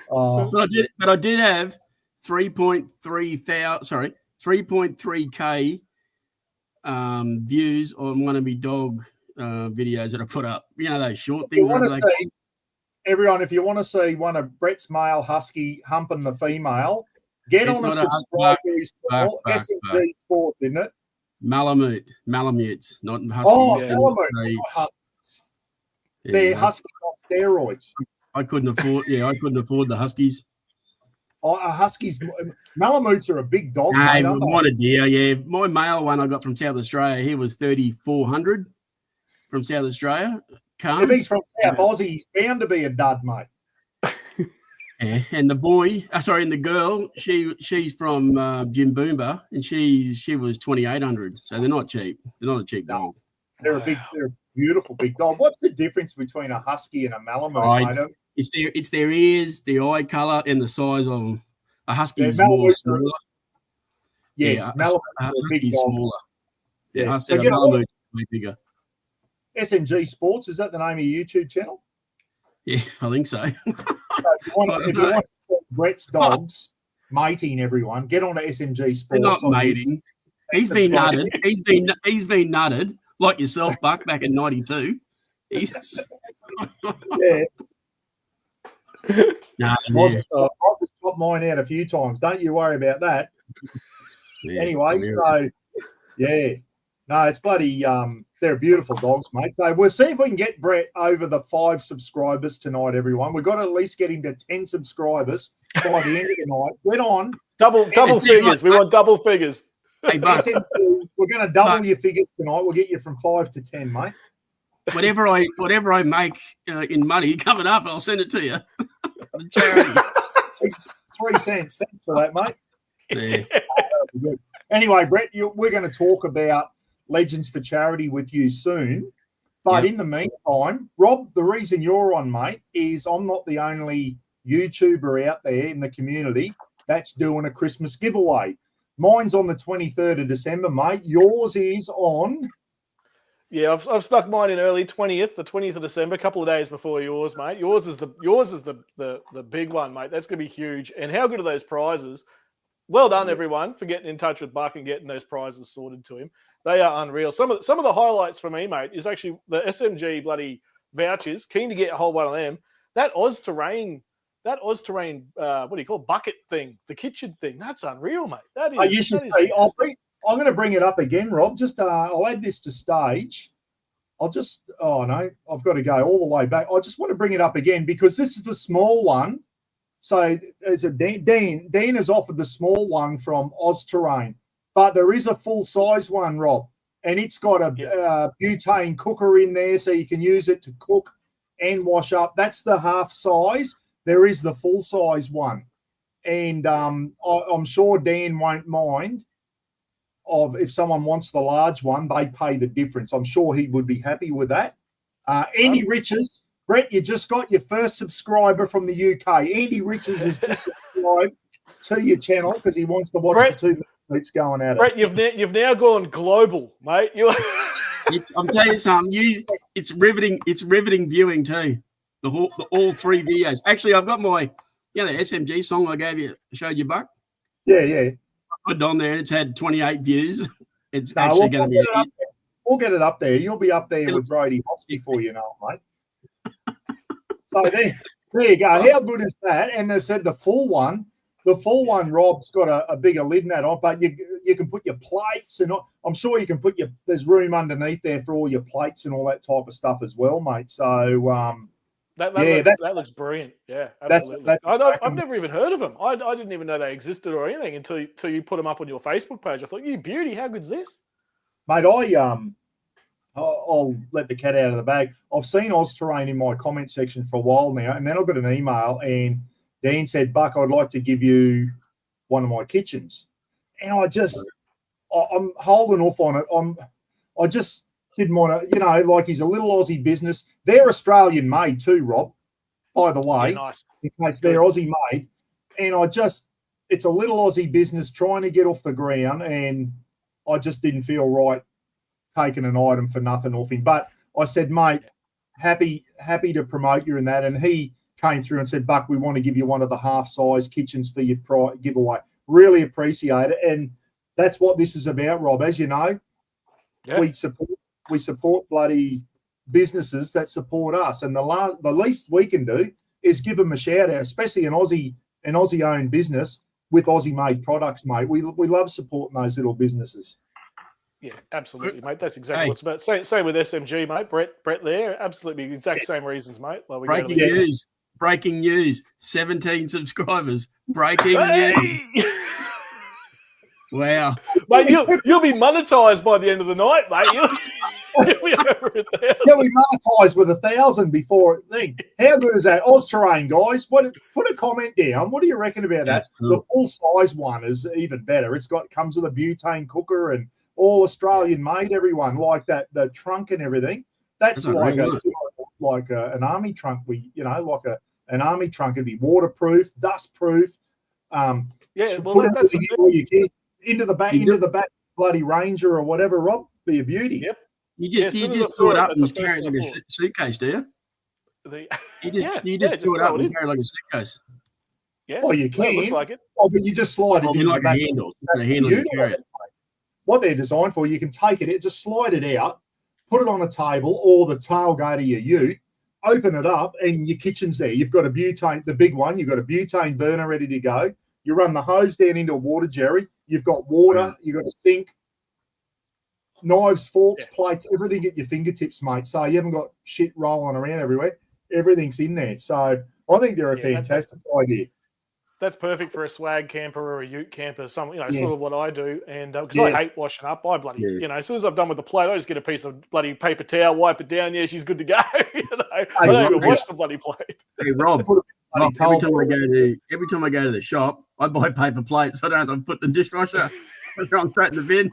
But I did have 3.3K views on one of my dog videos that I put up. You know those short things. Everyone, if you want to see one of Brett's male husky humping the female, get on and subscribe to his channel. SMG Sports, isn't it? Malamutes, not huskies. Oh, Malamutes, not huskies. They're huskies on steroids. I couldn't afford the huskies. Oh, huskies, Malamutes are a big dog. Hey, what a deer! Yeah, my male one I got from South Australia. He was 3,400 from South Australia. If he's from South Aussie, he's bound to be a dud, mate. Yeah, and the girl, she's from Jimboomba, and she was 2,800. So they're not cheap. They're not a cheap dog. They're a beautiful big dog. What's the difference between a husky and a Malamute, mate? It's their ears, the eye colour, and the size of them. A husky is more smaller. Yes, Malamute are a big dog. Smaller. Yeah, so Malamute way bigger. SMG Sports, is that the name of your YouTube channel? Yeah, I think so. If you want to see Brett's dogs mating, everyone, get on to SMG Sports. They're not mating. He's been nutted. He's been nutted like yourself, Buck, back in '92. Yeah. I've just got mine out a few times. Don't you worry about that. Yeah, anyway, so yeah. No, it's bloody they're beautiful dogs, mate. So we'll see if we can get Brett over the 5 subscribers tonight, everyone. We've got to at least get him to 10 subscribers by the end of the night. Get on. Double figures. We want double figures. Hey, Buck. We're going to double your figures tonight. We'll get you from 5 to 10, mate. whatever I make in money coming up, I'll send it to you. The charity. 3 cents. Thanks for that, mate. Yeah. Anyway, Brett, we're going to talk about Legends for Charity with you soon. But in the meantime, Rob, the reason you're on, mate, is I'm not the only YouTuber out there in the community that's doing a Christmas giveaway. Mine's on the 23rd of December, mate. Yours is on... Yeah, I've stuck mine in early, the 20th of December, a couple of days before yours, mate. Yours is the big one, mate. That's going to be huge. And how good are those prizes? Well done, everyone, for getting in touch with Buck and getting those prizes sorted to him. They are unreal. Some of the highlights for me, mate, is actually the SMG bloody vouchers. Keen to get a whole one of them. That Oz Terrain, what do you call it? Bucket thing, the kitchen thing. That's unreal, mate. That is. You should say. I'm going to bring it up again, Rob. Just I'll add this to stage. I've got to go all the way back. I just want to bring it up again because this is the small one. So as a Dean has offered the small one from Oz Terrain, but there is a full size one, Rob, and it's got a butane cooker in there, so you can use it to cook and wash up. That's the half size. There is the full size one, and I'm sure Dan won't mind. If someone wants the large one, they pay the difference. I'm sure he would be happy with that. Andy Riches, Brett, you just got your first subscriber from the UK. Andy Riches has just subscribed to your channel because he wants to watch the 2 minutes going at it. Brett, you've now gone global, mate. I'm telling you something. It's riveting. It's riveting viewing too. All 3 videos. Actually, I've got my the SMG song I showed you, Buck. Yeah. Put it on there. It's had 28 views. It's actually going to be. We'll get it up there. You'll be up there with Brody Hosky before you know it, mate. So there you go. How good is that? And they said the full one, Rob's got a bigger lid than that on, but you can put your plates and I'm sure you can there's room underneath there for all your plates and all that type of stuff as well, mate. So that looks brilliant. Yeah, absolutely. I've never even heard of them. I didn't even know they existed or anything until you put them up on your Facebook page. I thought, you beauty, how good's this? Mate, I'll let the cat out of the bag. I've seen Oz Terrain in my comment section for a while now, and then I got an email and Dan said, Buck, I'd like to give you one of my kitchens. And I'm holding off on it. I just didn't want to, like he's a little Aussie business. They're Australian made too, Rob, by the way. Yeah, nice. In case they're Aussie made. And it's a little Aussie business trying to get off the ground, and I just didn't feel right taking an item for nothing off him. But I said, mate, happy to promote you in that. And he came through and said, Buck, we want to give you one of the half-size kitchens for your giveaway. Really appreciate it. And that's what this is about, Rob. As you know, we support bloody businesses that support us. And the least we can do is give them a shout-out, especially an Aussie-owned business with Aussie-made products, mate. We love supporting those little businesses. Yeah, absolutely, mate. That's exactly what's about. Same with SMG, mate. Brett there, absolutely the exact same reasons, mate. Like Breaking news. 17 subscribers. Breaking news. Wow, mate, you'll be monetized by the end of the night, mate. You'll be over 1,000. Yeah, we monetized with 1,000 before thing. How good is that? Oz Terrain, guys. Put a comment down. What do you reckon about that? Cool. The full size one is even better. Comes with a butane cooker and all Australian made. Everyone like that. The trunk and everything. That's like an army trunk. An army trunk. It'd be waterproof, dustproof. Into the back bloody Ranger or whatever, Rob. Be a beauty. Yep. You just throw it up and carry it like a suitcase, do you? You just throw it up and carry it like a suitcase. Yeah. Oh, you can. It looks like it. Oh, but you just slide it in like the back. A handle to carry it. What they're designed for, you can take it, just slide it out, put it on a table or the tailgate of your ute, open it up, and your kitchen's there. You've got a butane, the big one. You've got a butane burner ready to go. You run the hose down into a water jerry. You've got water. You've got a sink, knives, forks, plates, everything at your fingertips, mate. So you haven't got shit rolling around everywhere. Everything's in there. So I think they're a fantastic idea. that's perfect for a swag camper or a ute camper. Some, Yeah. sort of what I do. And because Yeah. I hate washing up, I bloody, Yeah. as soon as I've done with the plate, I just get a piece of bloody paper towel, wipe it down. Yeah, she's good to go. I don't even wash the bloody plate. Hey, Rob, Put it in Rob, bloody cold every time I go to the shop, I buy paper plates. So I don't have to put the dishwasher. I throw them straight in the bin.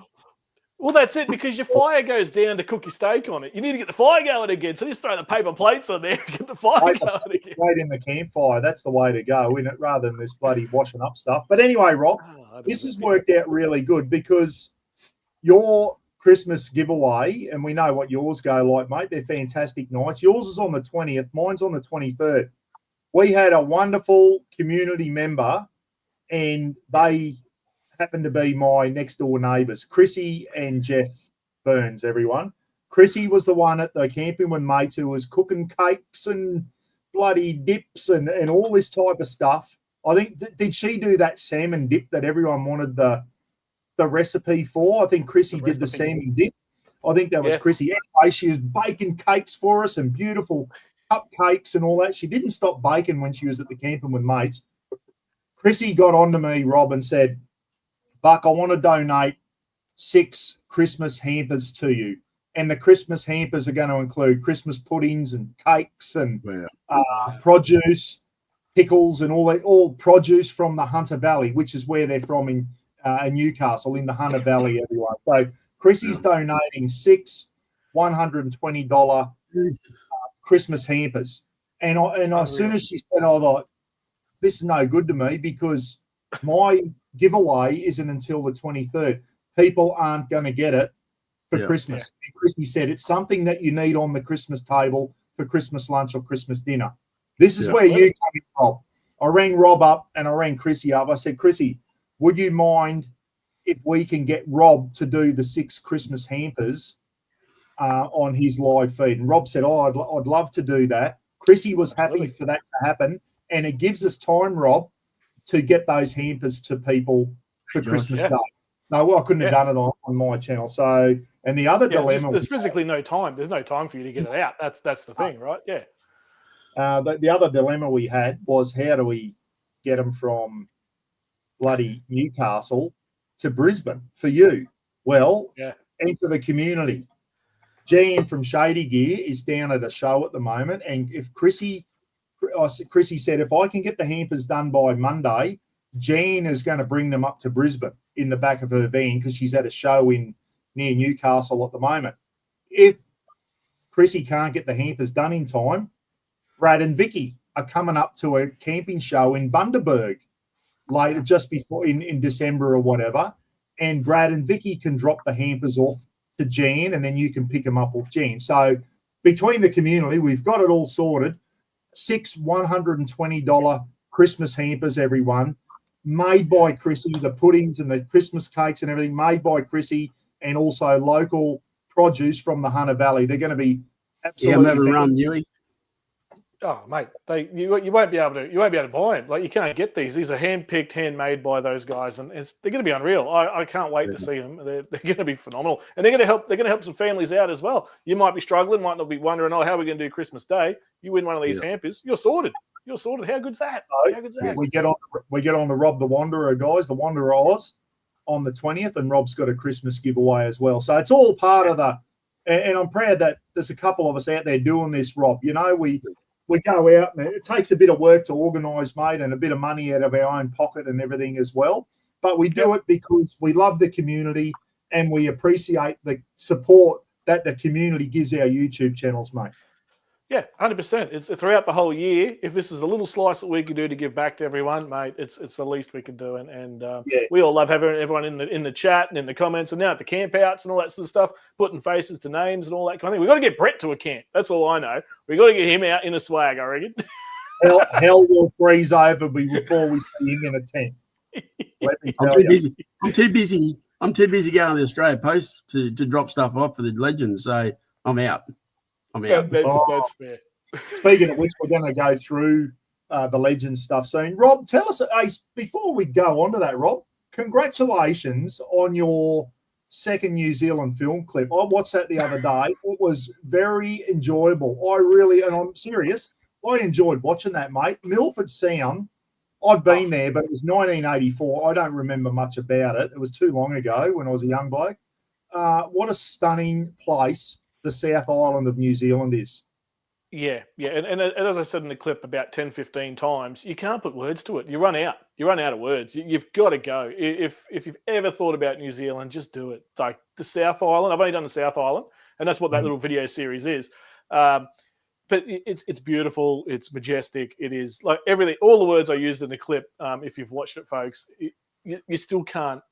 Well, that's it, because your fire goes down to cook your steak on it. You need to get the fire going again. So just throw the paper plates on there and get the fire going again. Right in the campfire. That's the way to go, isn't it? Rather than this bloody washing up stuff. But anyway, Rob, this has worked out really good because your Christmas giveaway, and we know what yours go like, mate. They're fantastic nights. Yours is on the 20th. Mine's on the 23rd. We had a wonderful community member, and they happened to be my next door neighbours, Chrissy and Jeff Burns, everyone. Chrissy was the one at the Camping with Mates who was cooking cakes and bloody dips and all this type of stuff. I think, did she do that salmon dip that everyone wanted the recipe for? I think Chrissy did the salmon dip. I think that was Chrissy. Anyway, she was baking cakes for us and beautiful cupcakes and all that. She didn't stop baking when she was at the Camping with Mates. Chrissy got onto me, Rob, and said, Buck, I want to donate 6 Christmas hampers to you. And the Christmas hampers are going to include Christmas puddings and cakes and produce, pickles and all produce from the Hunter Valley, which is where they're from in Newcastle, in the Hunter Valley, everyone. So Chrissy's donating 6 $120 Christmas hampers. And as soon as she said, I thought, this is no good to me because my giveaway isn't until the 23rd. People aren't going to get it for Christmas. And Chrissy said it's something that you need on the Christmas table for Christmas lunch or Christmas dinner. This is where you come in, Rob. I rang Rob up and I rang Chrissy up. I said, Chrissy, would you mind if we can get Rob to do the 6 Christmas hampers on his live feed? And Rob said, I'd love to do that. Chrissy was happy for that to happen. And it gives us time, Rob, to get those hampers to people for Christmas Day. No, I couldn't have done it on my channel. So, and the other dilemma... There's physically no time. There's no time for you to get it out. That's the thing, right? Yeah. The other dilemma we had was, how do we get them from bloody Newcastle to Brisbane for you? Well, enter the community. Jan from Shady Gear is down at a show at the moment, and if Chrissy said, if I can get the hampers done by Monday, Jan is going to bring them up to Brisbane in the back of her van because she's at a show near Newcastle at the moment. If Chrissy can't get the hampers done in time, Brad and Vicky are coming up to a camping show in Bundaberg later, just before in December or whatever, and Brad and Vicky can drop the hampers off to Jan, and then you can pick them up with Jan. So between the community, we've got it all sorted. 6 $120 Christmas hampers, everyone, made by Chrissy, the puddings and the Christmas cakes and everything made by Chrissy, and also local produce from the Hunter Valley. They're going to be absolutely. Yeah, I'm having a run, Huey. Oh, mate, you won't be able to buy them. Like, you can't get these. These are hand-picked, handmade by those guys, and they're going to be unreal. I can't wait to see them. They're going to be phenomenal, and they're going to help. They're going to help some families out as well. You might be struggling, might not be wondering, how are we going to do Christmas Day? You win one of these hampers, you're sorted. You're sorted. How good's that? How good's that? We get on the Rob the Wanderer, guys, the Wanderer Oz, on the 20th, and Rob's got a Christmas giveaway as well. So it's all part of the. And I'm proud that there's a couple of us out there doing this, Rob. We go out, and it takes a bit of work to organise, mate, and a bit of money out of our own pocket and everything as well. But we do it because we love the community and we appreciate the support that the community gives our YouTube channels, mate. Yeah, 100%. It's throughout the whole year. If this is a little slice that we can do to give back to everyone, mate, it's the least we can do. And we all love having everyone in the chat and in the comments, and now at the camp outs and all that sort of stuff, putting faces to names and all that kind of thing. We've got to get Brett to a camp. That's all I know. We've got to get him out in a swag, I reckon. Hell will freeze over before we see him in a tent. Let me tell you. I'm too busy going to the Australia Post to drop stuff off for the legends. So I'm out. Yeah, that's fair. Speaking of which, we're going to go through the Legends stuff soon. Rob, tell us, before we go on to that, Rob, congratulations on your second New Zealand film clip. I watched that the other day. It was very enjoyable. And I'm serious, I enjoyed watching that, mate. Milford Sound I've been there, but it was 1984. I don't remember much about it. It was too long ago when I was a young bloke. What a stunning place the South Island of New Zealand is. Yeah. And as I said in the clip about 10, 15 times, you can't put words to it. You run out. You run out of words. You've got to go. If you've ever thought about New Zealand, just do it. Like the South Island. I've only done the South Island, and that's what that little video series is. But it's beautiful. It's majestic. It is like everything. All the words I used in the clip, if you've watched it, folks, you still can't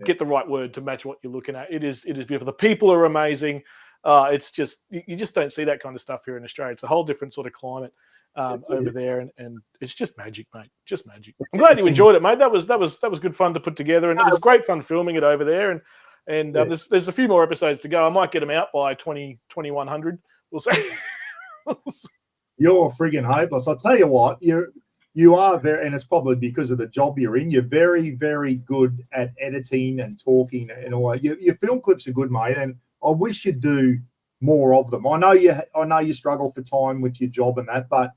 get the right word to match what you're looking at. It is beautiful. The people are amazing. It's just you just don't see that kind of stuff here in Australia. It's a whole different sort of climate over there, and it's just magic, mate. Just magic. I'm glad you enjoyed it, mate. That was good fun to put together, and it was great fun filming it over there. And there's a few more episodes to go. I might get them out by 2100. We'll see. You're friggin' hopeless. I'll tell you what, you are very, and it's probably because of the job you're in, you're very, very good at editing and talking and all that. Your film clips are good, mate, and I wish you'd do more of them. I know you struggle for time with your job and that, but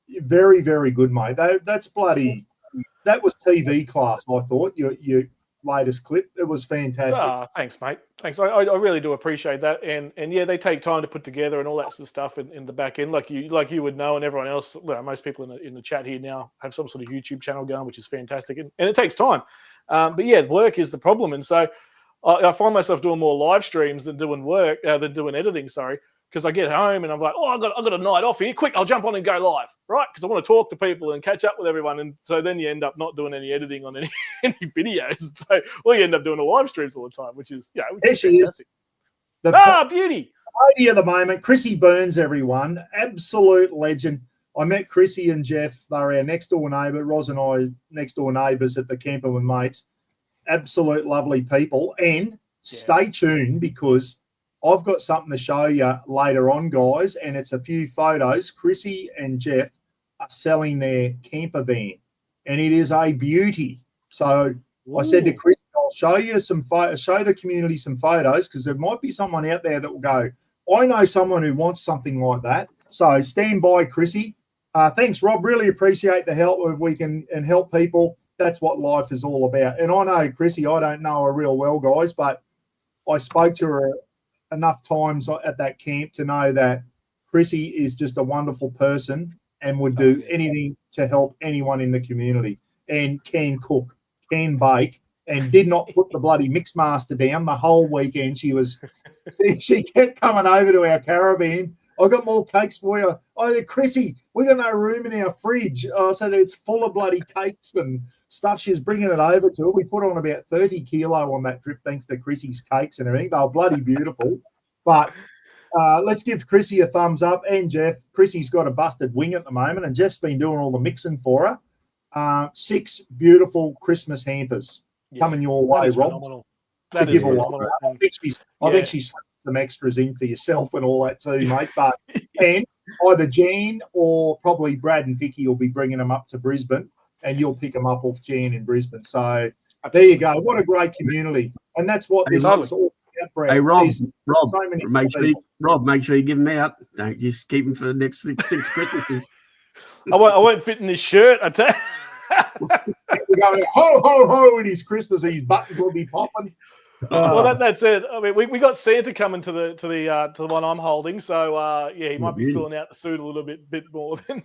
you're very, very good, mate. That was TV class, I thought, your latest clip. It was fantastic. Thanks, mate. Thanks. I really do appreciate that. And yeah, they take time to put together and all that sort of stuff in the back end, like you would know, and everyone else. Well, most people in the chat here now have some sort of YouTube channel going, which is fantastic, and it takes time. But yeah, work is the problem, and so I find myself doing more live streams than doing editing. Sorry. Because I get home and I'm like, I've got a night off here. Quick, I'll jump on and go live, right? Because I want to talk to people and catch up with everyone. And so then you end up not doing any editing on any videos. So you end up doing the live streams all the time, which is fantastic. Beauty. Lady of the moment, Chrissy Burns, everyone. Absolute legend. I met Chrissy and Jeff. They're our next door neighbour. Roz and I, next door neighbours at the Camper with Mates. Absolute lovely people. And stay tuned because I've got something to show you later on, guys, and it's a few photos. Chrissy and Jeff are selling their camper van, and it is a beauty. So I said to Chris, I'll show you show the community some photos because there might be someone out there that will go, I know someone who wants something like that. So stand by, Chrissy. Thanks, Rob. Really appreciate the help. If we can and help people, that's what life is all about. And I know Chrissy, I don't know her real well, guys, but I spoke to her enough times at that camp to know that Chrissy is just a wonderful person and would do anything to help anyone in the community, and can cook, can bake, and did not put the bloody mixmaster down the whole weekend. She kept coming over to our caravan. I got more cakes for you. Oh, Chrissy, we got no room in our fridge. So it's full of bloody cakes and stuff. She was bringing it over to her. We put on about 30 kilo on that trip thanks to Chrissy's cakes and everything. They were bloody beautiful. But let's give Chrissy a thumbs up, and Jeff. Chrissy's got a busted wing at the moment, and Jeff's been doing all the mixing for her. 6 beautiful Christmas hampers coming your way, Rob. That is phenomenal. I think she's some extras in for yourself and all that too, mate. But and either Jan or probably Brad and Vicky will be bringing them up to Brisbane, and you'll pick them up off Jan in Brisbane. So there you go. What a great community, and that's what this is all about, Brad. Hey, Rob, make sure you give them out. Don't just keep them for the next 6 Christmases. I won't fit in this shirt. I tell you. We're going ho ho ho in his Christmas. His buttons will be popping. Well, that's it. I mean, we got Santa coming to the one I'm holding, so he might be filling out the suit a little bit more than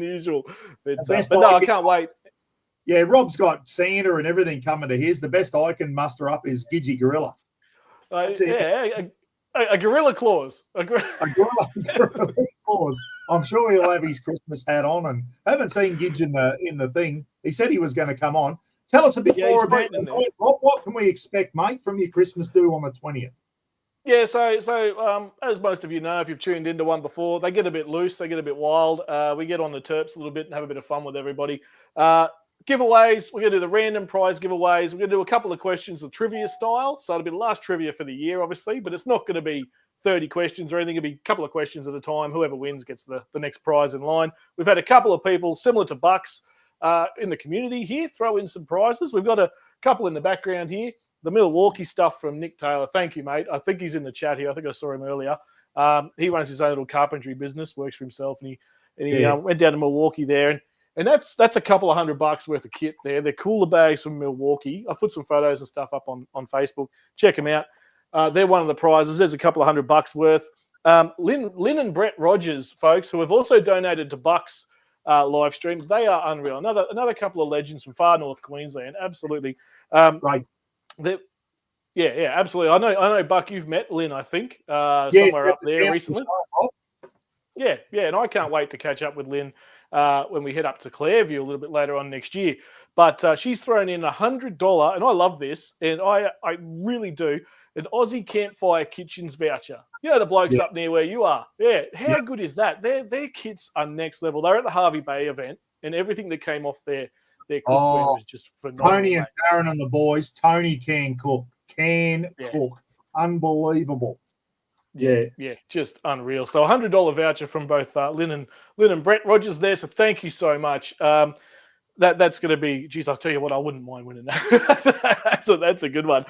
usual. But no, I can't wait. Yeah, Rob's got Santa and everything coming to his. The best I can muster up is Gidgy Gorilla. A gorilla clause. A gorilla clause. I'm sure he'll have his Christmas hat on, and I haven't seen Gidge in the thing. He said he was going to come on. Tell us a bit more about Rob. What can we expect, mate, from your Christmas do on the 20th? Yeah, so as most of you know, if you've tuned into one before, they get a bit loose, they get a bit wild. We get on the terps a little bit and have a bit of fun with everybody. Giveaways, we're going to do the random prize giveaways. We're going to do a couple of questions of trivia style. So it'll be the last trivia for the year, obviously, but it's not going to be 30 questions or anything. It'll be a couple of questions at a time. Whoever wins gets the next prize in line. We've had a couple of people, similar to Bucks, in the community here, throw in some prizes. We've got a couple in the background here. The Milwaukee stuff from Nick Taylor. Thank you, mate. I think he's in the chat here. I think I saw him earlier. He runs his own little carpentry business, works for himself, and he went down to Milwaukee there. And And that's a couple of $100 worth of kit there. They're cooler bags from Milwaukee. I've put some photos and stuff up on Facebook. Check them out. They're one of the prizes. There's a couple of $100 worth. Lynn and Brett Rogers, folks, who have also donated to Bucks live stream. They are unreal. Another couple of legends from far north Queensland. Absolutely. Right. Yeah, absolutely. I know, Buck, you've met Lynn, I think, somewhere up there recently. Yeah, and I can't wait to catch up with Lynn when we head up to Clairview a little bit later on next year. But she's thrown in $100, and I love this, and I really do, an Aussie Campfire Kitchens voucher. You know, the blokes up near where you are. Yeah, how good is that? Their kits are next level. They're at the Harvey Bay event, and everything that came off their cookware was just phenomenal. Tony and Darren and the boys. Tony can cook. Cook. Unbelievable. Yeah, just unreal. So $100 voucher from both Lynn and Brett Rogers there. So thank you so much. That's going to be, geez, I'll tell you what, I wouldn't mind winning that. that's a good one.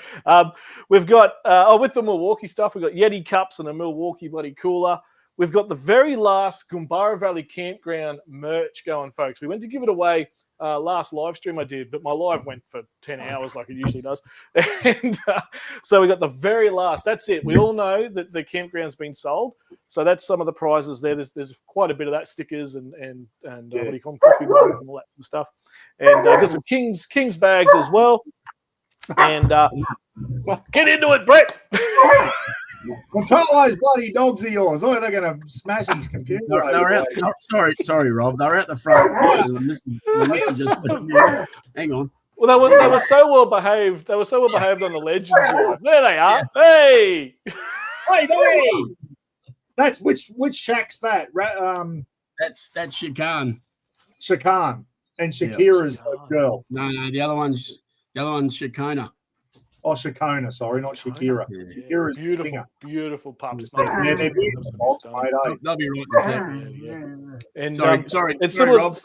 We've got, with the Milwaukee stuff, we've got Yeti cups and a Milwaukee bloody cooler. We've got the very last Goombara Valley Campground merch going, folks. We went to give it away last live stream I did, but my live went for 10 hours like it usually does. And so we got the very last. That's it. We all know that the campground's been sold. So that's some of the prizes there. There's quite a bit of that, stickers and what do you call them, coffee mugs and all that sort of stuff. And there's some King's bags as well. And get into it, Brett. Control those bloody dogs of yours. Oh, they're going to smash his computer. They're out. Sorry, Rob. They're out the front. The missus just hang on. Well, they were so well behaved. They were so well behaved on the Legends live. There they are. Yeah. Hey, that's which shack's that? That's Shakan. Shakan and Shakira's girl. No, the other one's Shakona. Oh, Shakona, sorry, not Shakira. Shakira's beautiful pups, mate. mate. Yeah, they're beautiful. They'll be right in a And sorry, it's sorry, Rob.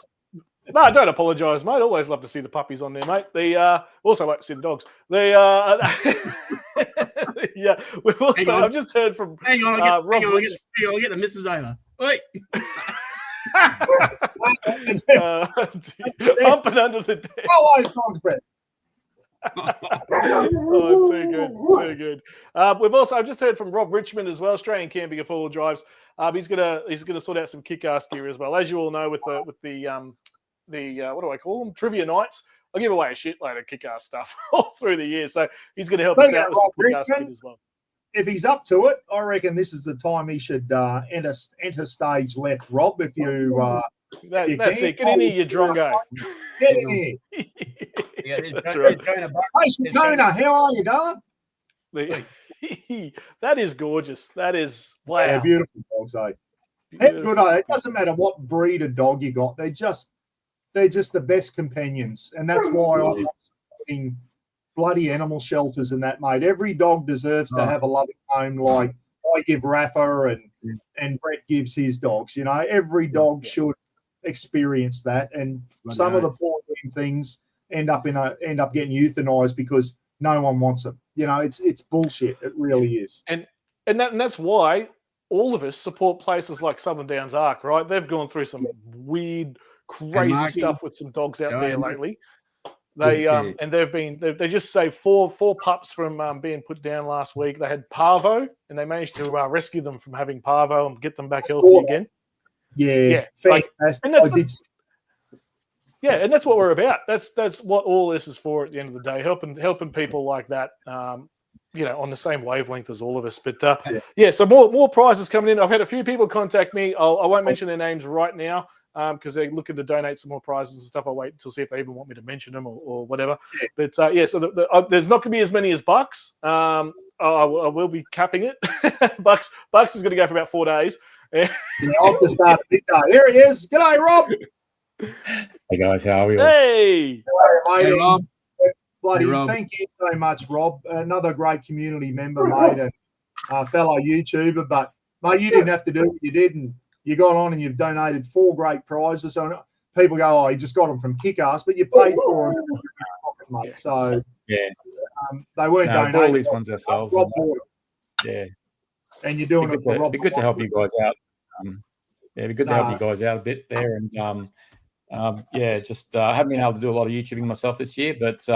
No, don't apologise, mate. Always love to see the puppies on there, mate. They also like to see the dogs. They yeah. We've also I've just heard from Hang on, I'll get the missus over. Wait. Up and under the deck. Oh, those dogs, Brett. Oh, too good. I've just heard from Rob Richmond as well, Australian Camping and Four-Wheel Drives. He's gonna sort out some Kickass gear as well. As you all know, with the what do I call them? Trivia nights. I give away a shitload of Kickass stuff all through the year, so he's going to help us out with some Kickass kit as well. If he's up to it, I reckon this is the time he should enter stage left. Rob, if you that's it. Get in here, you drongo. Get in here. That's right. Hey, Shakona, how are you, darling? That is gorgeous. That is wow. Yeah, beautiful dogs, eh? They're good, eh? It doesn't matter what breed of dog you got. They're just the best companions, and that's why I'm supporting bloody animal shelters and that, mate. Every dog deserves to have a loving home, like I give Rafa and Brett gives his dogs. You know, every dog should experience that, and some of the poor things end up getting euthanized because no one wants them. You know, it's bullshit. It really is. And that's why all of us support places like Southern Downs Arc, right? They've gone through some weird, crazy stuff with some dogs out there lately. And they just saved four pups from being put down last week. They had parvo, and they managed to rescue them from having parvo and get them back healthy again. Yeah, fantastic. And that's what we're about. That's what all this is for at the end of the day, helping people like that. On the same wavelength as all of us. But so more prizes coming in. I've had a few people contact me. I won't mention their names right now because they're looking to donate some more prizes and stuff. I'll wait until see if they even want me to mention them or whatever. But so there's not going to be as many as Bucks. I will be capping it. Bucks is going to go for about 4 days. I'll have to start a big day. Here he is. G'day, Rob. Hey guys, how are we all? Hey. Hey, Rob. Bloody, thank you so much, Rob. Another great community member, mate, and fellow YouTuber. But, mate, you didn't have to do what you did, and you got on and you've donated 4 great prizes. So people go, oh, you just got them from Kickass, but you paid for them, mate. So, they weren't donated. All these ones ourselves. Rob and you're doing it for Rob. It'd be good to help you guys out. It'd be good to help you guys out a bit there. And Just I haven't been able to do a lot of YouTubing myself this year, but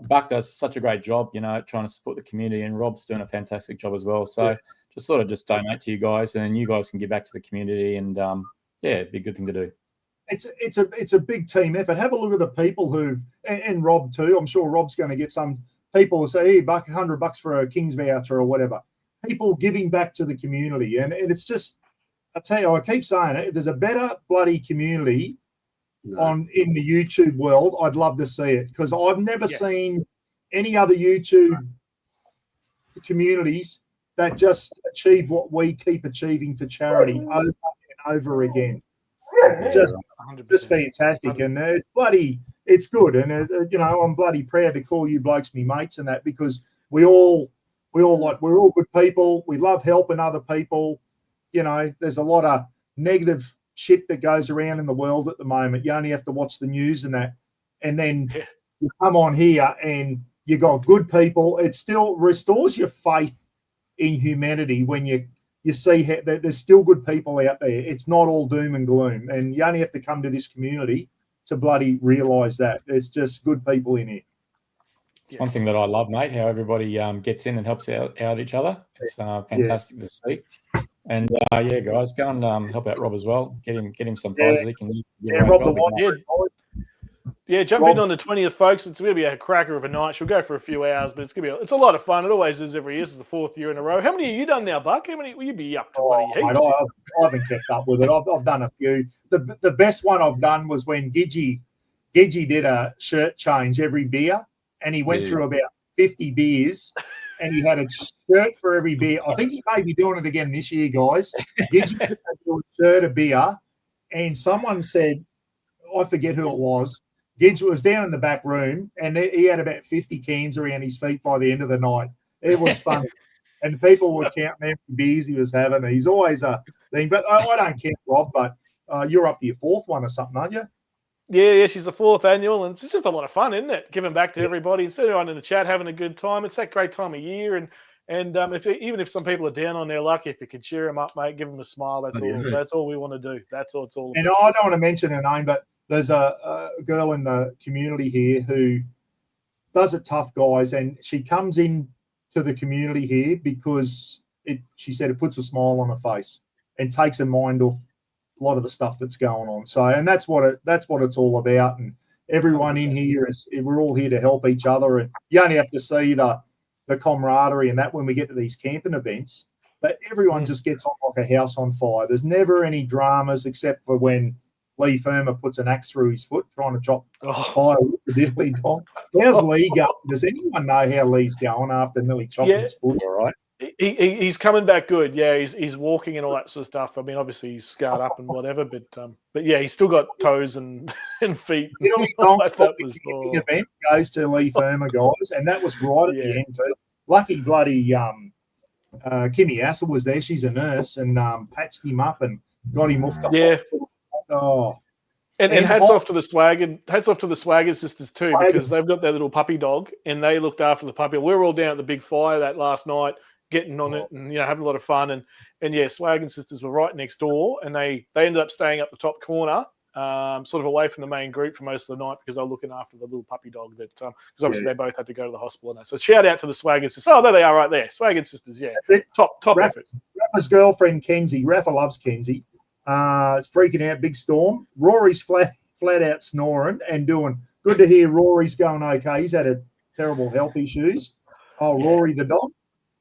Buck does such a great job, trying to support the community, and Rob's doing a fantastic job as well. So just thought I'd just donate to you guys, and then you guys can give back to the community, and it'd be a good thing to do. It's a big team effort. Have a look at the people and Rob too. I'm sure Rob's going to get some people who say, "Hey, Buck, $100 for a King's voucher or whatever." People giving back to the community, and it's just, I tell you, I keep saying it. If there's a better bloody community in the YouTube world, I'd love to see it, because I've never seen any other YouTube communities that just achieve what we keep achieving for charity over and over again. Just fantastic, and it's good, and I'm bloody proud to call you blokes me mates and that, because we're all good people. We love helping other people. There's a lot of negative shit that goes around in the world at the moment. You only have to watch the news and that, and then you come on here and you got good people. It still restores your faith in humanity when you see that there's still good people out there. It's not all doom and gloom, and you only have to come to this community to bloody realise that there's just good people in here. It's one thing that I love, mate, how everybody gets in and helps out each other. It's fantastic to see. And guys, go and help out Rob as well. Get him some prizes he can use. Rob jump in on the 20th, folks. It's going to be a cracker of a night. She'll go for a few hours, but it's a lot of fun. It always is every year. This is the 4th year in a row. How many have you done now, Buck? How many will you be up to? Bloody heaps? Mate, I haven't kept up with it. I've done a few. The best one I've done was when Gidgy did a shirt change every beer, and he went through about 50 beers, and he had a shirt for every beer. I think he may be doing it again this year, guys. Gidgy had a shirt of beer, and someone said, I forget who it was, Gidge was down in the back room, and he had about 50 cans around his feet by the end of the night. It was funny. And people were counting how many beers he was having. He's always a thing. But I don't count Rob, but you're up to your 4th one or something, aren't you? Yeah, she's the 4th annual, and it's just a lot of fun, isn't it? Giving back to everybody, instead of everyone in the chat having a good time. It's that great time of year, and even if some people are down on their luck, if you can cheer them up, mate, give them a smile. That's all we want to do. That's all it's all about. And I don't want to mention her name, but there's a girl in the community here who does it tough, guys, and she comes in to the community here because she said it puts a smile on her face and takes her mind off a lot of the stuff that's going on. So, and that's what it's all about. And everyone in here we're all here to help each other. And you only have to see the camaraderie and that when we get to these camping events, but everyone just gets on like a house on fire. There's never any dramas except for when Lee Firma puts an axe through his foot trying to chop fire with the diddly dog. How's Lee going? Does anyone know how Lee's going after nearly chopping his foot? All right. He's coming back good. Yeah, he's walking and all that sort of stuff. I mean, obviously he's scarred up and whatever, but yeah, he's still got toes and feet. The event goes to Lee Firma, guys, and that was right at the end too. Lucky bloody Kimmy Assel was there. She's a nurse and patched him up and got him off the hospital. Oh. And hats off to the Swagger sisters too, because they've got their little puppy dog and they looked after the puppy. We were all down at the big fire that last night, getting on it and having a lot of fun. And Swagger sisters were right next door, and they ended up staying up the top corner, sort of away from the main group for most of the night because they were looking after the little puppy dog that because obviously they both had to go to the hosptal. And so shout out to the Swagger sisters. Oh, there they are right there. Swagger sisters, top effort. Rafa's girlfriend Kenzie, Rafa loves Kenzie. It's freaking out, big storm. Rory's flat out snoring and doing good to hear Rory's going okay. He's had a terrible health issues. Rory the dog.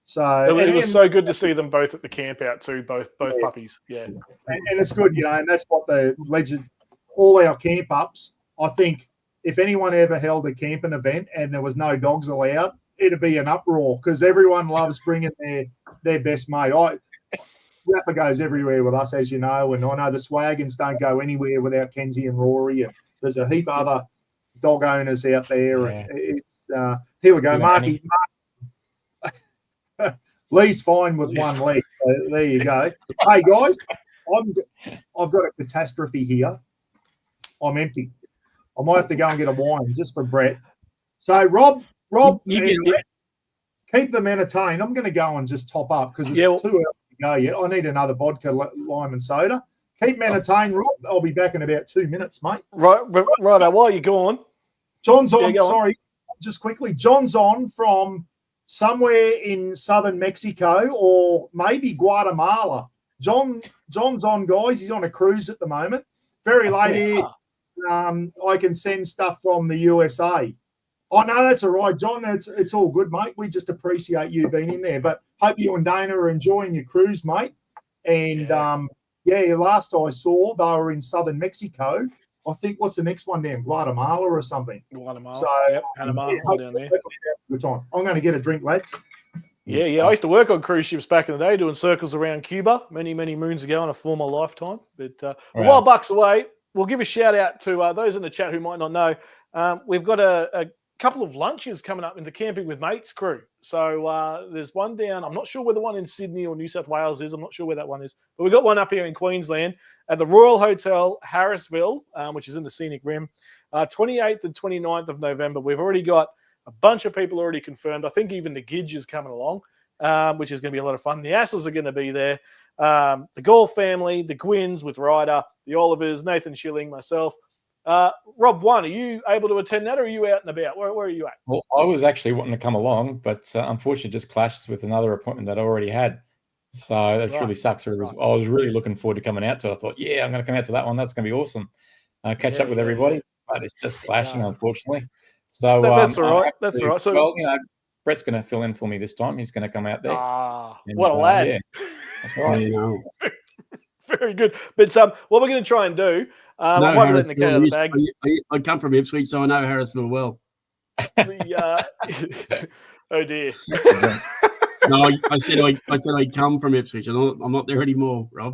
So it was so good to see them both at the camp out too, both puppies. Yeah. And it's good, and that's what the legend, all our camp ups, I think if anyone ever held a camping event and there was no dogs allowed, it'd be an uproar because everyone loves bringing their best mate. Rafa goes everywhere with us, as you know, and I know the Swagans don't go anywhere without Kenzie and Rory, and there's a heap of other dog owners out there. Yeah. And it's here we go, Marky. Lee's fine with one leg. So there you go. Hey guys, I've got a catastrophe here. I'm empty. I might have to go and get a wine just for Brett. So Rob, keep them entertained. I'm going to go and just top up because it's too early to go yet. I need another vodka, lime and soda. Keep me entertained, Rob. I'll be back in about 2 minutes, mate. Right. While you're gone, John's on. Yeah, go on. Sorry, just quickly. John's on from somewhere in southern Mexico or maybe Guatemala. John's on, guys. He's on a cruise at the moment. Very late here. I can send stuff from the USA. Oh, no, that's all right, John. It's all good, mate. We just appreciate you being in there. But hope you and Dana are enjoying your cruise, mate. And, last I saw, they were in southern Mexico. I think, what's the next one down? Guatemala or something. Guatemala. So, Yep, Panama, all down there. Good time. I'm going to get a drink, lads. Yeah. I used to work on cruise ships back in the day, doing circles around Cuba many, many moons ago in a former lifetime. But while Buck's away, we'll give a shout out to those in the chat who might not know. We've got a couple of lunches coming up in the Camping with Mates crew. So there's one down. I'm not sure where the one in Sydney or New South Wales is. I'm not sure where that one is. But we've got one up here in Queensland at the Royal Hotel, Harrisville, which is in the Scenic Rim, 28th and 29th of November. We've already got a bunch of people already confirmed. I think even the Gidge is coming along, which is going to be a lot of fun. The Asses are going to be there. The Gall family, the Gwynns with Ryder, the Olivers, Nathan Schilling, myself. Rob, are you able to attend that, or are you out and about? Where are you at? Well, I was actually wanting to come along, but unfortunately just clashes with another appointment that I already had. So that really sucks. I was really looking forward to coming out to it. I thought, I'm going to come out to that one. That's going to be awesome. Catch up with everybody, but it's just clashing, unfortunately. So that's all right. That's all right. So, well, Brett's going to fill in for me this time. He's going to come out there. What a lad! Yeah, that's right. Very good. But what we're going to try and do, I might be letting the cat out of the bag. I come from Ipswich, so I know Harrisville well. Oh dear. No, I said I come from Ipswich. I'm not there anymore, Rob.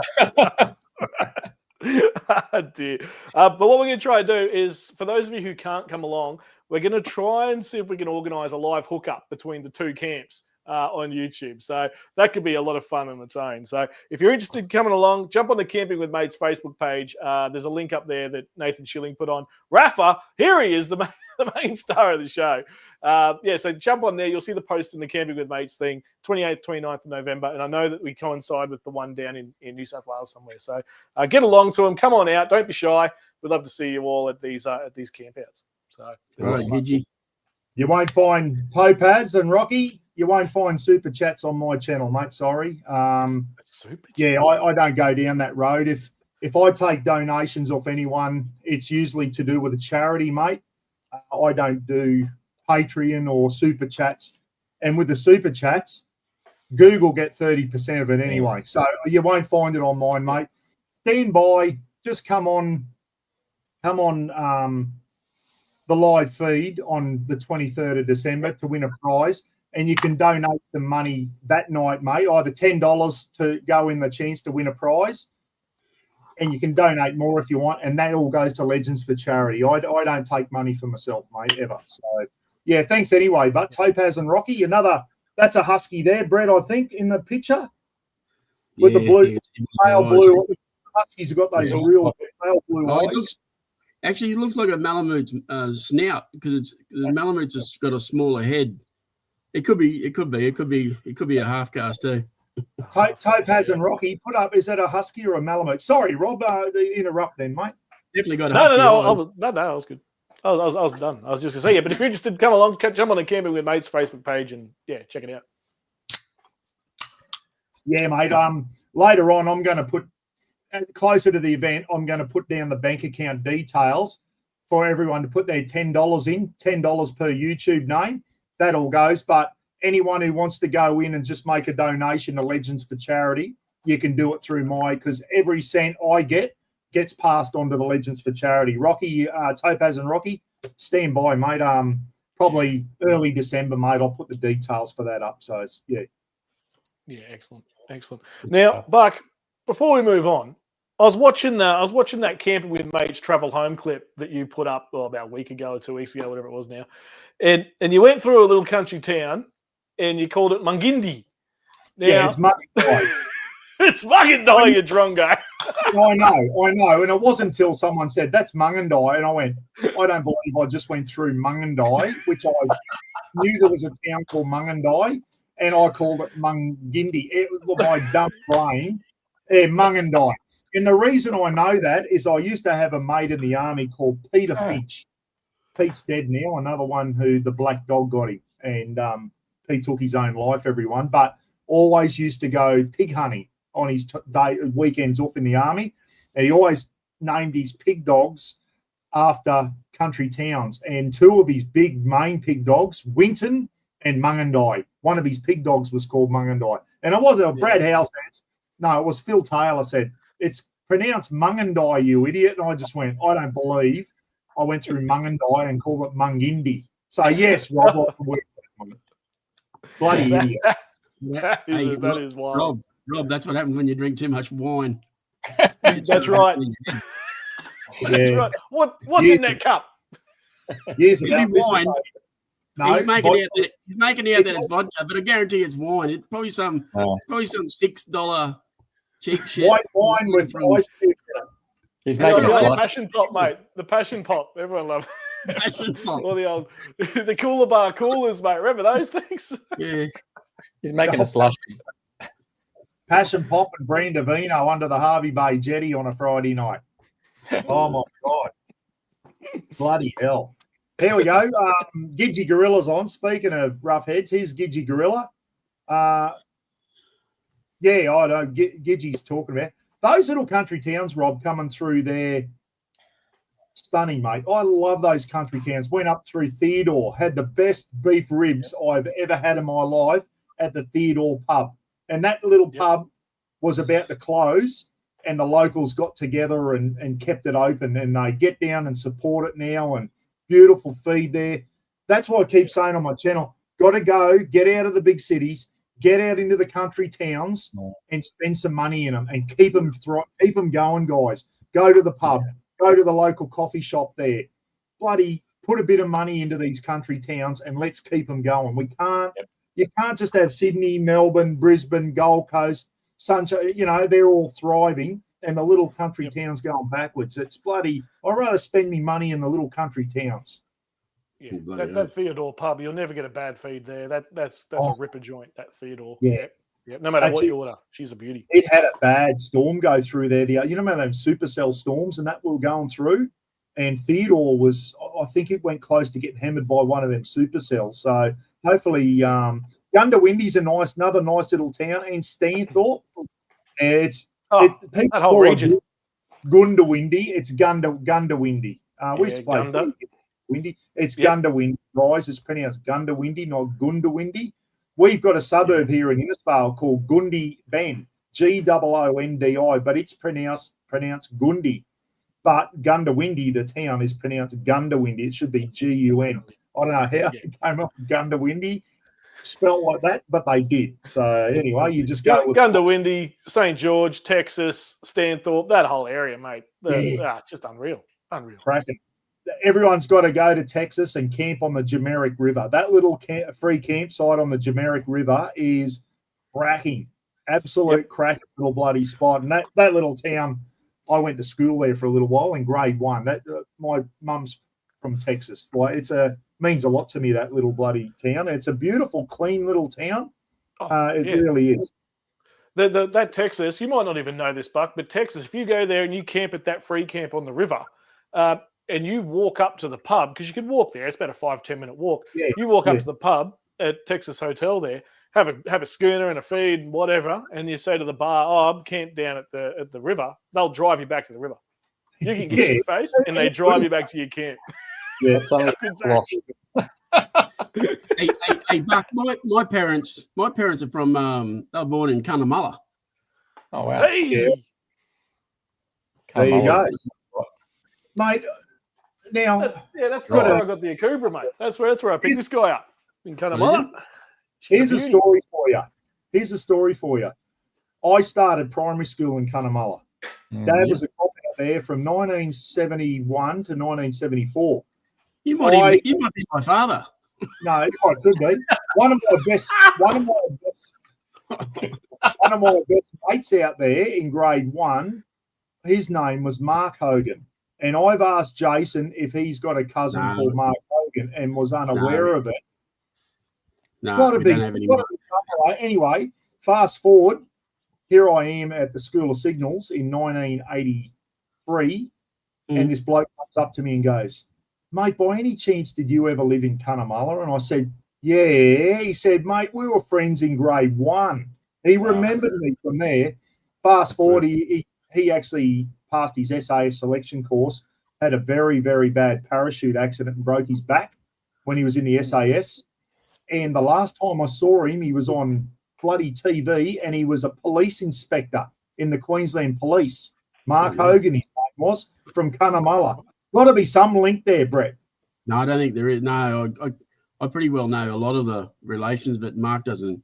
Oh dear. But what we're going to try and do is, for those of you who can't come along, we're going to try and see if we can organise a live hookup between the two camps on YouTube. So that could be a lot of fun on its own. So if you're interested in coming along, jump on the Camping with Mates Facebook page. There's a link up there that Nathan Schilling put on. Rafa, here he is, the main star of the show. So jump on there. You'll see the post in the Camping with Mates thing, 28th, 29th of November. And I know that we coincide with the one down in New South Wales somewhere. So get along to them. Come on out. Don't be shy. We'd love to see you all at these campouts. So you won't find Topaz and Rocky. You won't find super chats on my channel, mate. Sorry. I don't go down that road. If I take donations off anyone, it's usually to do with a charity, mate. I don't do Patreon or super chats. And with the super chats, Google get 30% of it anyway. So you won't find it on mine, mate. Stand by. Just come on the live feed on the 23rd of December to win a prize. And you can donate some money that night, mate, either $10 to go in the chance to win a prize, and you can donate more if you want, and that all goes to Legends for Charity. I don't take money for myself, mate, ever. So, thanks anyway. But Topaz and Rocky, that's a husky there, Brett, I think, in the picture with the blue, pale blue. Huskies have got those real pale blue eyes. He looks like a Malamute snout because the Malamute's has got a smaller head. It could be a half cast too. Topaz and Rocky, put up. Is that a husky or a Malamute? Sorry, Rob, interrupt then, mate. Definitely got a husky. I was good. I was done. I was just gonna say, but if you're interested, come along, jump on the Camping with Mates Facebook page and check it out. Yeah, mate. Later on, I'm going to put closer to the event. I'm going to put down the bank account details for everyone to put their $10 in, $10 per YouTube name. That all goes, but anyone who wants to go in and just make a donation to Legends for Charity, you can do it through because every cent I get gets passed on to the Legends for Charity. Rocky, Topaz and Rocky, stand by, mate. Probably early December, mate. I'll put the details for that up. So yeah, excellent. Now, Buck, before we move on, I was watching that Camping with Mates travel home clip that you put up about a week ago or 2 weeks ago, whatever it was now. And you went through a little country town and you called it Mungindi. Now, it's Mungindi. It's Mungindi, you drongo. I know. And it wasn't until someone said, that's Mungindi. And I went, I don't believe I just went through Mungindi, which I knew there was a town called Mungindi, and I called it Mungindi. It was my dumb brain. Mungindi. And the reason I know that is I used to have a mate in the army called Peter Finch. Pete's dead now, another one who the black dog got him. And Pete took his own life, everyone, but always used to go pig hunting on his weekends off in the army. And he always named his pig dogs after country towns. And two of his big main pig dogs, Winton and Mungandai. One of his pig dogs was called Mungandai. And it wasn't Brad Howell said, no, it was Phil Taylor said, it's pronounced Mungandai, you idiot. And I just went, I don't believe. I went through Mungandai and called it Mungindi. So, yes, Rob, bloody idiot. That is wild. Rob, that's what happens when you drink too much wine. That's right. That's right. What's in that cup? Years ago, wine. No, he's making out that it's vodka, but I guarantee it's wine. It's probably some $6 cheap shit. White wine with ice cubes. He's making a the slush. passion pop, mate. The passion pop. Everyone loves Passion pop. all the old the cooler bar coolers, mate. Remember those things? Yeah. He's making a slush. Passion pop and Brandavino under the Harvey Bay jetty on a Friday night. Oh my God. Bloody hell. Here we go. Gidgy Gorilla's on. Speaking of rough heads, here's Gidgy Gorilla. Yeah, I know. Gidgy's talking about those little country towns, Rob, coming through there. Stunning, mate. I love those country towns. Went up through Theodore, had the best beef ribs I've ever had in my life at the Theodore pub. And that little pub was about to close, and the locals got together and kept it open, and they get down and support it now, and beautiful feed there. That's why I keep saying on my channel, got to go, get out of the big cities, get out into the country towns and spend some money in them and keep them going, guys. Go to the pub, go to the local coffee shop there. Bloody put a bit of money into these country towns and let's keep them going. We can't. You can't just have Sydney, Melbourne, Brisbane, Gold Coast, Sunshine. You know, they're all thriving and the little country towns going backwards. It's bloody. I'd rather spend me money in the little country towns. Yeah, that Theodore pub, you'll never get a bad feed there. That's a ripper joint, that Theodore. Yeah. Yeah. No matter what you order, she's a beauty. It had a bad storm go through there. You know those supercell storms and that were going through? And Theodore was, I think it went close to getting hammered by one of them supercells. So hopefully, Gundawindi's another nice little town, and Stanthorpe. That whole region. Gundawindi. It's Gundawindi. We used to play Gundawindi. It's Gundawindi, guys. It's pronounced Gundawindi, not Gundawindi. We've got a suburb here in Innisfail called Gundi Ben, Goondi, but it's pronounced Gundi. But Gundawindi, the town, is pronounced Gundawindi. It should be Gun. I don't know how it came up with Gundawindi, spelled like that, but they did. So anyway, you just go with Gundawindi, St. George, Texas, Stanthorpe, that whole area, mate. Just unreal. Cracking. Everyone's got to go to Texas and camp on the Jimerick River. That little free campsite on the Jimerick River is cracking. Absolute cracking little bloody spot. And that little town, I went to school there for a little while in grade 1. That my mum's from Texas. Like means a lot to me, that little bloody town. It's a beautiful, clean little town. It really is. That Texas, you might not even know this, Buck, but Texas, if you go there and you camp at that free camp on the river, and you walk up to the pub, because you can walk there, it's about a 5-10 minute walk. Yeah, you walk up to the pub at Texas Hotel there, have a schooner and a feed and whatever, and you say to the bar, I'm camped down at the river. They'll drive you back to the river. You can get your face, and they drive you back to your camp. Yeah, hey, Buck, my parents are from they were born in Cunnamulla. Oh wow! Hey, yeah. There you go, mate. Now, that's where I got the Akubra, mate. That's where I picked this guy up in Cunnamulla. Here's a story for you. I started primary school in Cunnamulla. Dad was a cop out there from 1971 to 1974. You might be my father. No, I could be. One of my best mates out there in grade 1, his name was Mark Hogan. And I've asked Jason if he's got a cousin called Mark Hogan and was unaware of it. No, Gotta be. Anyway, fast forward. here I am at the School of Signals in 1983, and this bloke comes up to me and goes, "Mate, by any chance did you ever live in Cunnamulla?" And I said, "Yeah." He said, "Mate, we were friends in grade 1." He remembered me from there. Fast forward, he actually passed his SAS selection course, had a very, very bad parachute accident and broke his back when he was in the SAS. And the last time I saw him, he was on bloody TV, and he was a police inspector in the Queensland Police. Mark Hogan, his name was, from Cunnamulla. Got to be some link there, Brett. No, I don't think there is. No, I pretty well know a lot of the relations, but Mark doesn't.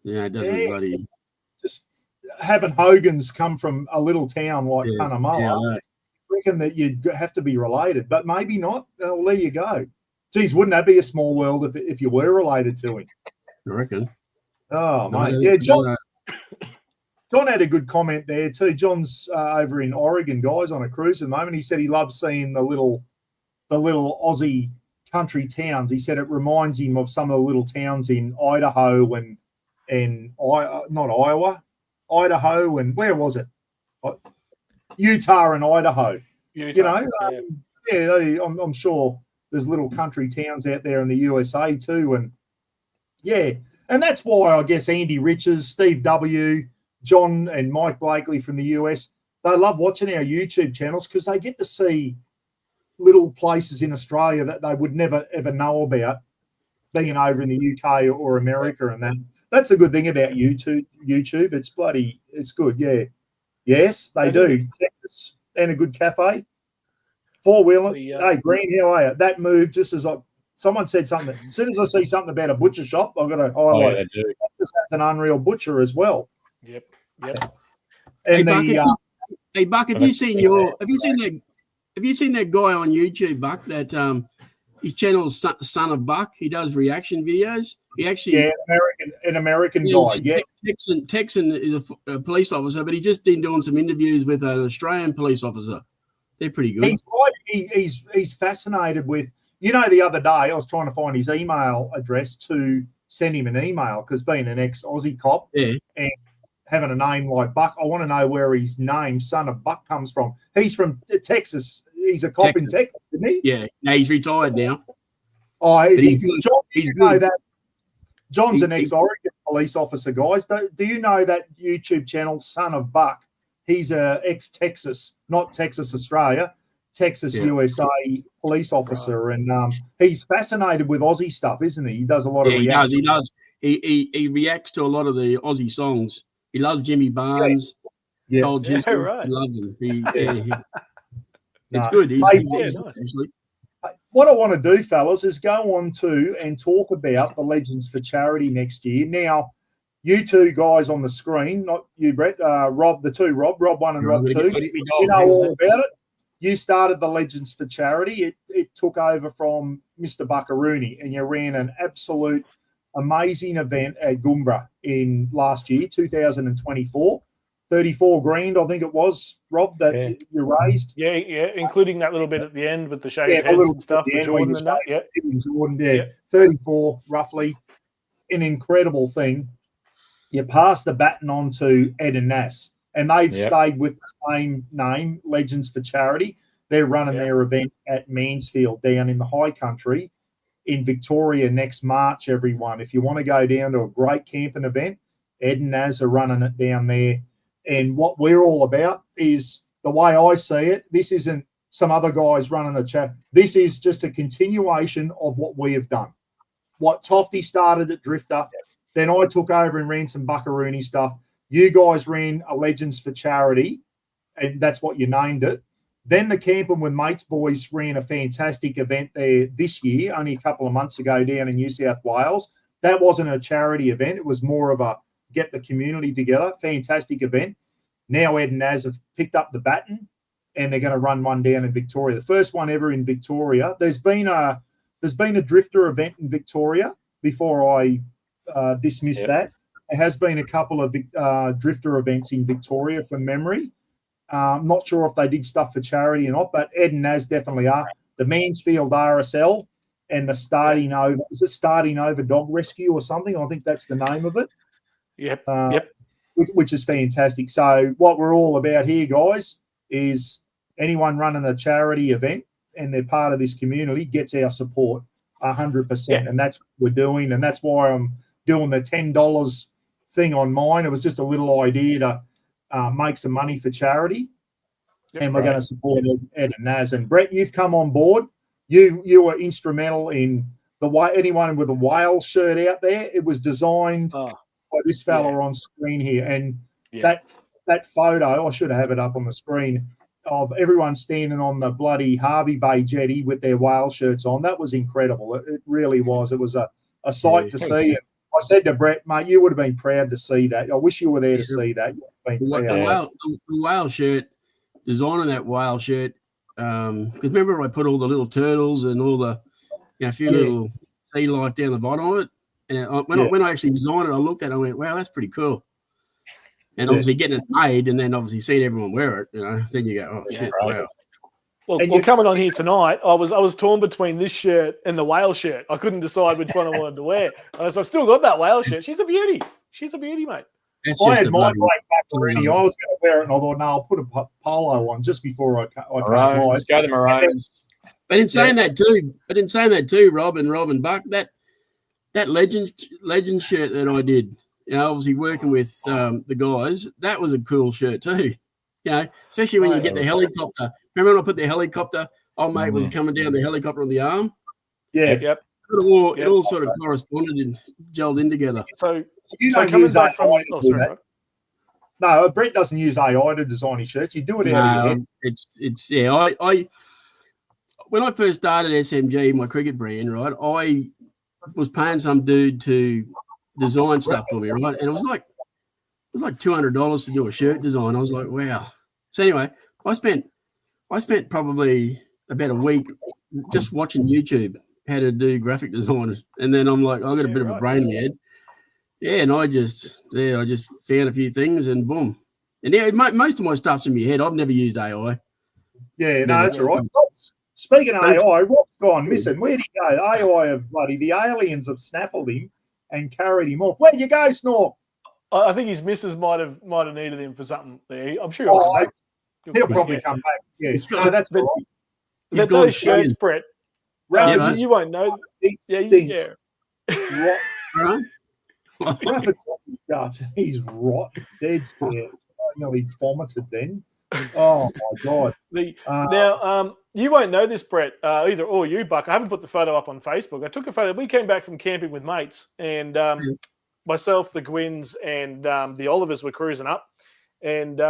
Yeah, doesn't bloody. Just having Hogan's come from a little town like Cunnamulla, I reckon that you'd have to be related, but maybe not. Well, there you go. Geez, wouldn't that be a small world if you were related to him? I reckon. Oh, mate. Yeah, John had a good comment there too. John's over in Oregon, guys, on a cruise at the moment. He said he loves seeing the little Aussie country towns. He said it reminds him of some of the little towns in Idaho and not Iowa, Idaho, and where was it? Utah and Idaho. Utah, I'm sure there's little country towns out there in the USA too, and and that's why I guess Andy Riches, Steve W, John and Mike Blakely from the US, they love watching our YouTube channels because they get to see little places in Australia that they would never ever know about being over in the UK or America, and that's the good thing about YouTube. It's good. Yeah. Yes, they do. Texas and a good cafe. Four-wheeler. Hey, Green, how are you? That move, just as someone said something. As soon as I see something about a butcher shop, I've got to highlight it. Texas has an unreal butcher as well. Yep. And hey, Buck, have you seen that guy on YouTube, Buck? That his channel's Son of Buck. He does reaction videos. He actually an American guy. Yes, Texan is a police officer, but he's just been doing some interviews with an Australian police officer. They're pretty good. He's fascinated with. The other day I was trying to find his email address to send him an email because being an ex-Aussie cop and having a name like Buck, I want to know where his name, Son of Buck, comes from. He's from Texas. He's a cop in Texas, isn't he? Yeah. No, he's retired now. Oh, is he? John, he's you know that John's an ex-Oregon police officer, guys. Do you know that YouTube channel, Son of Buck? He's a ex-Texas, not Texas, Australia, Texas, USA police officer, and he's fascinated with Aussie stuff, isn't he? He does a lot of reactions. He does. He reacts to a lot of the Aussie songs. He loves Jimmy Barnes. Yeah, right. He loves him. It's good. He's nice. What I want to do, fellas, is go on to and talk about the Legends for Charity next year. Now, you two guys on the screen, not you, Brett, Rob 1 and Rob 2, you know all about it. You started the Legends for Charity. It took over from Mr. Buckaroony, and you ran an absolute amazing event at Goombra in last year, 2024. 34 grand, I think it was, Rob, that you raised. Yeah, including that little bit at the end with the shaved heads and stuff for Jordan and that. Jordan, 34 roughly. An incredible thing. You pass the baton on to Ed and Nas, and they've stayed with the same name, Legends for Charity. They're running their event at Mansfield down in the high country in Victoria next March, everyone. If you want to go down to a great camping event, Ed and Nas are running it down there. And what we're all about is, the way I see it, this isn't some other guys running the chat. This is just a continuation of what we have done. What Tofty started at Drifter, then I took over and ran some Buckaroony stuff. You guys ran a Legends for Charity, and that's what you named it. Then the Camping with Mates boys ran a fantastic event there this year, only a couple of months ago down in New South Wales. That wasn't a charity event. It was more of a get the community together. Fantastic event. Now Ed and Naz have picked up the baton, and they're going to run one down in Victoria. The first one ever in Victoria. There's been a drifter event in Victoria before I dismiss that. There has been a couple of drifter events in Victoria from memory. I'm not sure if they did stuff for charity or not, but Ed and Naz definitely are. The Mansfield RSL and the Starting Over. Is it Starting Over Dog Rescue or something? I think that's the name of it. Yep. which is fantastic. So what we're all about here, guys, is anyone running a charity event and they're part of this community gets our support 100%. And that's what we're doing. And that's why I'm doing the $10 thing on mine. It was just a little idea to make some money for charity. That's we're going to support Ed and Naz. And Brett, you've come on board. You were instrumental in the way anyone with a whale shirt out there. It was designed by this fella on screen here. And that photo, I should have it up on the screen, of everyone standing on the bloody Harvey Bay jetty with their whale shirts on. That was incredible. It really was. It was a sight to see. I said to Brett, mate, you would have been proud to see that. I wish you were there to see that. The whale shirt, designing that whale shirt, because remember I put all the little turtles and all the, a few little sea life down the bottom of it. And when I actually designed it, I looked at it and I went, wow, that's pretty cool. And obviously getting it made and then obviously seeing everyone wear it, then you go, oh, shit, wow. Well, coming on here tonight, I was torn between this shirt and the whale shirt. I couldn't decide which one I wanted to wear. So I've still got that whale shirt. She's a beauty. She's a beauty, mate. I had mine right back already. I was going to wear it, and I thought, no, I'll put a polo on just before I came live. Let's go the Maroons. But in saying that too, Rob and Buck, that legend shirt that I did, obviously working with the guys, that was a cool shirt too. Especially when you get the helicopter. Remember when I put the helicopter? Old mate was coming down the helicopter on the arm. Yeah. Yep. It all sort of corresponded and gelled in together. So you don't use AI to do that. No, Brett doesn't use AI to design his shirts. You do it out of your head. I when I first started SMG, my cricket brand, right, I was paying some dude to design stuff for me, right? And it was like $200 to do a shirt design. I was like, wow. So anyway, I spent probably about a week just watching YouTube how to do graphic design, and then I'm like, I got a bit of a brain in my head. Yeah, and I just found a few things, and boom. And most of my stuff's in my head. I've never used AI. Yeah, no, that's all right. Speaking of AI, Rob's gone missing. Where'd he go? AI have the aliens have snaffled him and carried him off. Where'd you go, Snore? I think his missus might have needed him for something there. I'm sure he'll probably come back. Yeah, so that's but those shirts, Brett. You won't know. Yeah. He's rot. Dead scared. I nearly vomited then. Oh my god. Now, you won't know this, Brett, either or you, Buck. I haven't put the photo up on Facebook. I took a photo. We came back from camping with mates, and myself, the Gwynns, and the Olivers were cruising up, and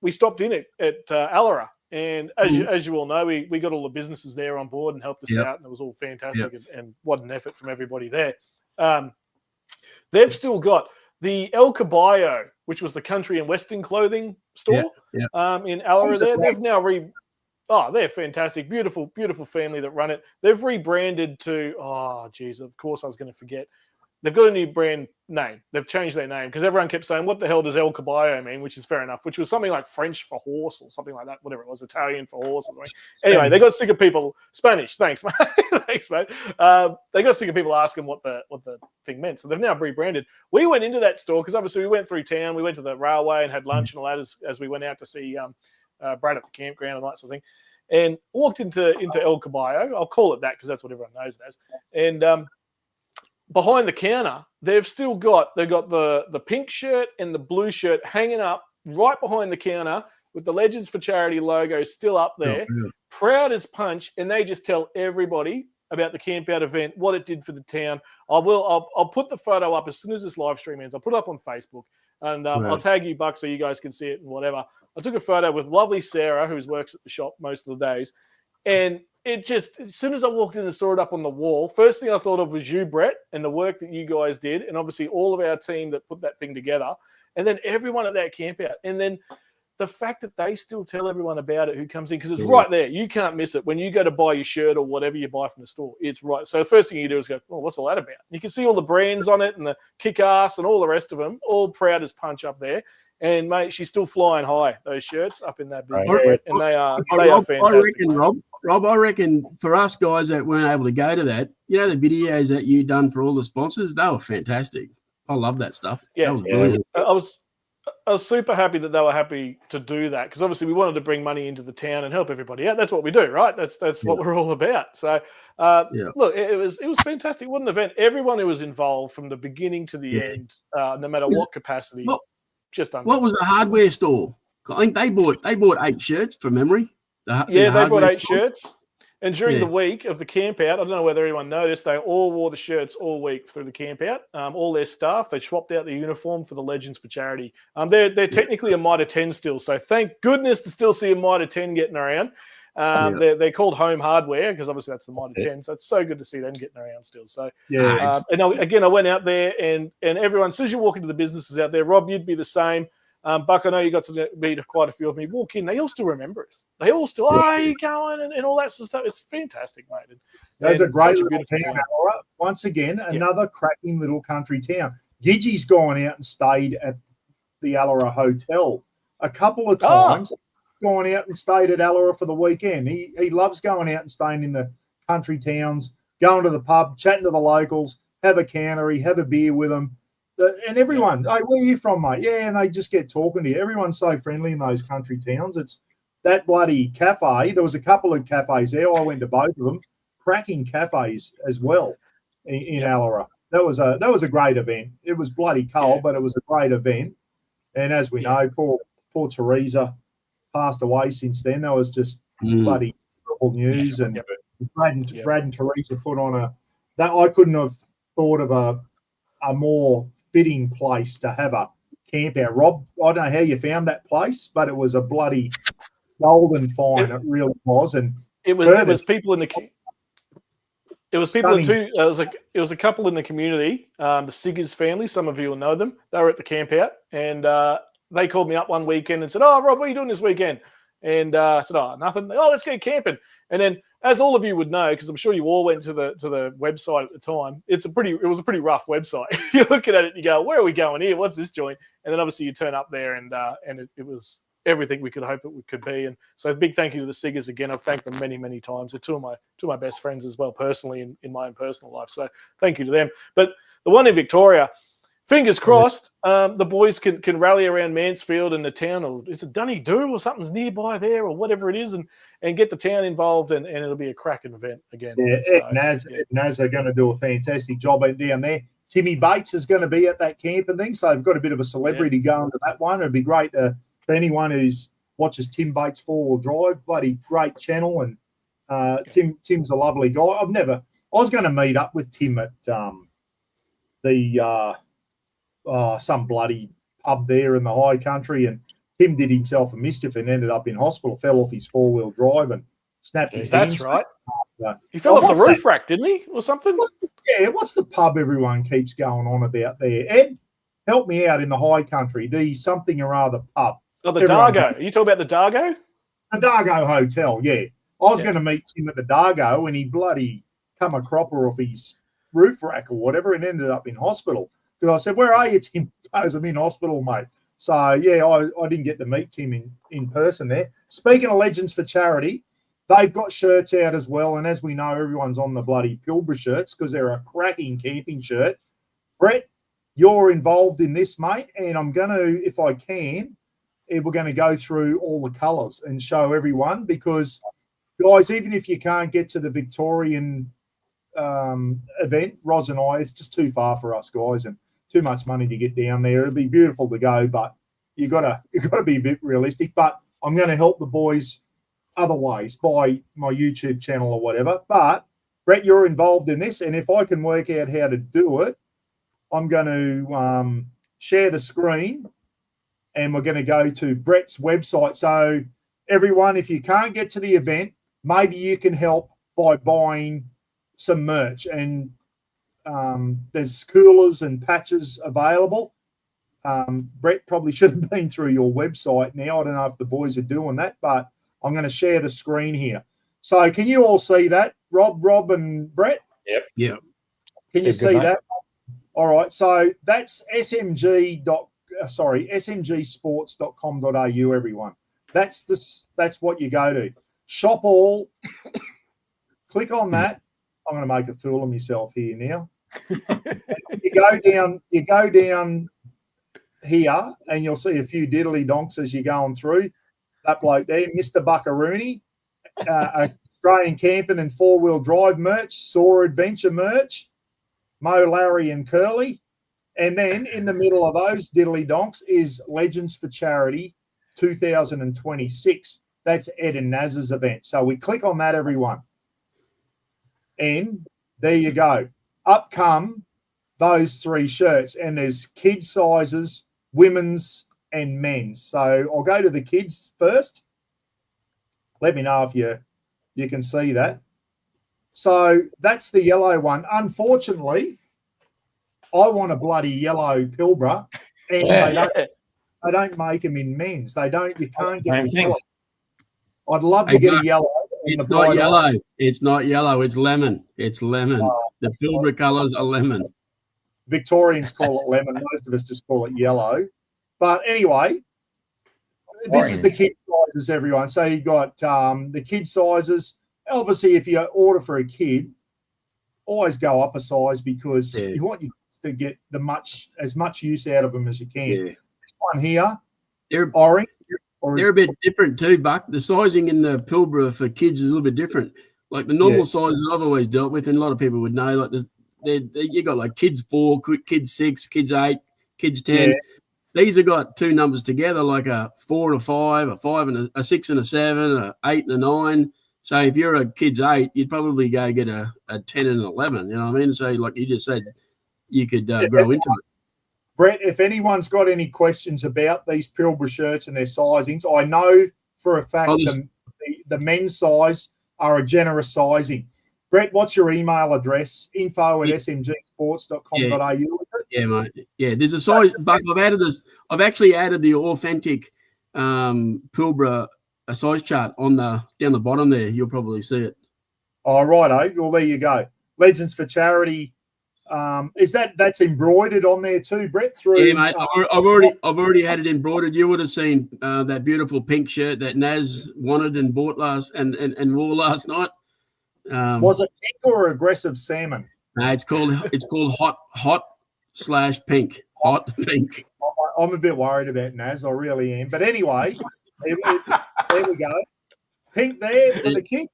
we stopped in at Allara. And as you all know, we got all the businesses there on board and helped us out, and it was all fantastic. And what an effort from everybody there. They've still got the El Caballo, which was the country and western clothing store in Allara. They've now they're fantastic, beautiful family that run it. They've rebranded to of course I was going to forget. They've got a new brand name. They've changed their name because everyone kept saying, what the hell does El Caballo mean? Which is fair enough, which was something like French for horse or something like that, whatever it was, Italian for horse or something. Anyway, they got sick of people, Spanish, thanks, mate. Thanks, mate. They got sick of people asking what the thing meant. So they've now rebranded. We went into that store because obviously we went through town. We went to the railway and had lunch and all that as we went out to see Brad at the campground and that sort of thing. And walked into El Caballo. I'll call it that because that's what everyone knows it as. And behind the counter, they've got the pink shirt and the blue shirt hanging up right behind the counter with the Legends for Charity logo still up there, proud as punch, and they just tell everybody about the camp out event, what it did for the town. I'll put the photo up as soon as this live stream ends. I'll put it up on Facebook, and I'll tag you, Buck, so you guys can see it and whatever. I took a photo with lovely Sarah, who works at the shop most of the days, and it just, as soon as I walked in and saw it up on the wall, first thing I thought of was you, Brett, and the work that you guys did, and obviously all of our team that put that thing together, and then everyone at that camp out. And then the fact that they still tell everyone about it who comes in, because it's right there. You can't miss it. When you go to buy your shirt or whatever you buy from the store, it's right. So the first thing you do is go, oh, what's all that about? You can see all the brands on it and the Kickass and all the rest of them, all proud as punch up there. And, mate, she's still flying high, those shirts up in that business. Right. And they are fantastic. I reckon for us guys that weren't able to go to that, the videos that you done for all the sponsors, they were fantastic. I love that stuff. Yeah, that was brilliant. I was super happy that they were happy to do that, because obviously we wanted to bring money into the town and help everybody out. That's what we do, right? That's what we're all about. So, look, it was fantastic. What an event! Everyone who was involved from the beginning to the end, no matter what capacity, just unreal. What was the hardware store? I think they bought 8 shirts from memory. They bought 8 shirts. And during the week of the camp out, I don't know whether everyone noticed, they all wore the shirts all week through the camp out. All their staff, they swapped out the uniform for the Legends for Charity. They're technically a Mitre 10 still, so thank goodness to still see a Mitre 10 getting around. They're called Home Hardware, because obviously that's the Mitre 10, so it's so good to see them getting around still. So and I went out there, and everyone, as soon as you walk into the businesses out there, Rob, you'd be the same. Buck, I know you got to meet quite a few of them. You walk in, they all still remember us. They all still, how you going, and all that sort of stuff. It's fantastic, mate. That's a great little town. Once again, another cracking little country town. Gidgey's gone out and stayed at the Allora Hotel a couple of times. Gone out and stayed at Allora for the weekend. He loves going out and staying in the country towns, going to the pub, chatting to the locals, have a cannery, have a beer with them. And everyone, hey, where are you from, mate? Yeah, and they just get talking to you. Everyone's so friendly in those country towns. It's that bloody cafe. There was a couple of cafes there. I went to both of them. Cracking cafes as well in Allora. That was a great event. It was bloody cold, but it was a great event. And as we know, poor Teresa passed away since then. That was just bloody terrible news. And Brad and Teresa put on that. I couldn't have thought of a more fitting place to have a camp out. Rob, I don't know how you found that place, but it was a bloody golden find. It really was. And it was people in the it was people it was a couple in the community, the Siggers family. Some of you will know them. They were at the camp out, and they called me up one weekend and said, "Oh, Rob, what are you doing this weekend?" And I said, "Oh, nothing." "Oh, let's go camping." And then, as all of you would know, because I'm sure you all went to the website at the time, it was a pretty rough website. You're looking at it and you go, "Where are we going here? What's this joint?" And then obviously you turn up there, and it was everything we could hope it could be. And so a big thank you to the Siggers again. I've thanked them many, many times. They're two of my best friends as well, personally, in my own personal life. So thank you to them. But the one in Victoria, fingers crossed, the boys can rally around Mansfield and the town, or is it Dunedoo or something's nearby there, or whatever it is, and get the town involved, and it'll be a cracking event again. Yeah, Naz are going to do a fantastic job down there. Timmy Bates is going to be at that camp and things, so they've got a bit of a celebrity going to that one. It'd be great for anyone who watches Tim Bates 4-wheel drive. Bloody great channel, and Tim's a lovely guy. I was going to meet up with Tim at some bloody pub there in the high country, and Tim did himself a mischief and ended up in hospital, fell off his 4-wheel drive and snapped his hand. That's right. He fell off the roof rack, didn't he, or something? What's the pub everyone keeps going on about there? Ed, help me out in the high country. The something or other pub. Oh, the Dargo. Are you talking about the Dargo? The Dargo Hotel, yeah. I was going to meet Tim at the Dargo, and he bloody come a cropper off his roof rack or whatever and ended up in hospital. Because I said, "Where are you, Tim?" He goes, "I'm in hospital, mate." So, yeah, I didn't get to meet Tim in person there. Speaking of Legends for Charity, they've got shirts out as well. And as we know, everyone's on the bloody Pilbara shirts because they're a cracking camping shirt. Brett, you're involved in this, mate. And I'm going to, if I can, we're going to go through all the colours and show everyone because, guys, even if you can't get to the Victorian event, Roz and I, it's just too far for us, guys, and too much money to get down there. It'd be beautiful to go, but you gotta be a bit realistic. But I'm going to help the boys other ways by my YouTube channel or whatever. But Brett, you're involved in this, and if I can work out how to do it, I'm going to share the screen, and we're going to go to Brett's website. So everyone, if you can't get to the event, maybe you can help by buying some merch, and there's coolers and patches available. Brett probably should have been through your website now. I don't know if the boys are doing that, but I'm going to share the screen here. So can you all see that, Rob and Brett? Yep. Can you see that? All right. So that's smgsports.com.au, everyone. That's what you go to. Shop all. Click on that. I'm going to make a fool of myself here now. You go down here, and you'll see a few diddly donks as you're going through. That bloke there, Mr. Buckaroony, Australian camping and four-wheel drive merch, Soar Adventure merch, Mo, Larry, and Curly. And then in the middle of those diddly donks is Legends for Charity 2026. That's Ed and Naz's event. So we click on that, everyone. And there you go. Up come those three shirts. And there's kids sizes, women's, and men's. So I'll go to the kids first. Let me know if you can see that. So that's the yellow one. Unfortunately, I want a bloody yellow Pilbara, and they don't make them in men's. They don't. You can't get them. Thing. I'd love to get a yellow. It's not yellow. It's not yellow. It's lemon. It's lemon. The Pilbara colours are lemon. Victorians call it lemon. Most of us just call it yellow. But anyway, this is the kid sizes, everyone. So you got the kid sizes. Obviously, if you order for a kid, always go up a size because you want your kids to get as much use out of them as you can. Yeah. This one here, They're orange. They're a bit different too, Buck. The sizing in the Pilbara for kids is a little bit different. Like the normal sizes I've always dealt with, and a lot of people would know, like you got like kids 4, kids 6, kids 8, kids 10. Yeah. These have got two numbers together, like a 4 and a 5, a 5 and a 6 and a 7, a 8 and a 9. So if you're a kid's 8, you'd probably go get a 10 and an 11. You know what I mean? So like you just said, you could grow into it. Brett, if anyone's got any questions about these Pilbara shirts and their sizings, I know for a fact the men's size are a generous sizing. Brett, what's your email address? info@smgsports.com.au. Yeah, mate. Yeah, there's a size, Buck. I've actually added the authentic Pilbara size chart down the bottom there. You'll probably see it. Oh, righto. Well, there you go. Legends for Charity. That's embroidered on there too, Brett? Yeah, mate. I've already had it embroidered. You would have seen that beautiful pink shirt that Naz wanted and bought and wore last night. Was it pink or aggressive salmon? No, it's called hot/pink. Hot pink. I'm a bit worried about Naz. I really am. But anyway, there we go. Pink there for the kids.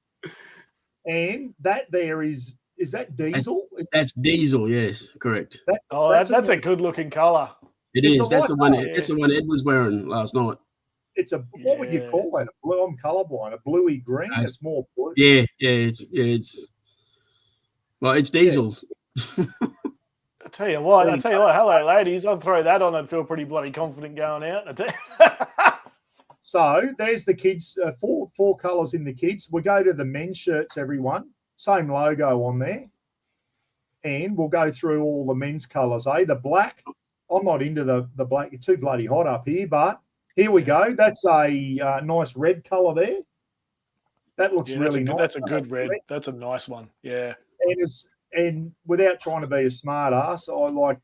And that there is that diesel? That's diesel, yes, correct. That's a good looking colour. It is. That's the one. That's the one Ed was wearing last night. It's what would you call that? I'm colourblind. A bluey green. It's more blue. Yeah. It's diesel. I tell you what. Hello, ladies. I'll throw that on and feel pretty bloody confident going out. I tell you. So there's the kids. Four colours in the kids. We go to the men's shirts. Everyone. Same logo on there. And we'll go through all the men's colours, The black, I'm not into the black. It's too bloody hot up here, but here we go. That's a nice red colour there. That looks really nice. That's a good red. That's a nice one, yeah. And without trying to be a smart ass, I don't like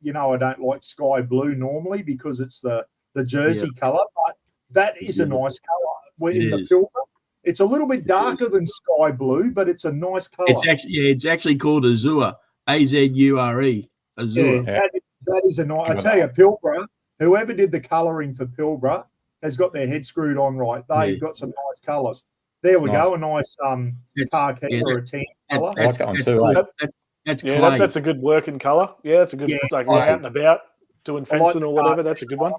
sky blue normally because it's the jersey colour, but that is a nice colour. In the Pilbara. It's a little bit darker than sky blue, but it's a nice colour. It's actually called Azure, Azure. Azure. Yeah, that is a nice. I tell you, Pilbara. Whoever did the colouring for Pilbara has got their head screwed on right. They've got some nice colours. There we go. A nice khaki or a tan colour. I like that one too. That's clay. That's a good working colour. Yeah, it's a good. It's like out and about doing fencing or whatever. That's a good one.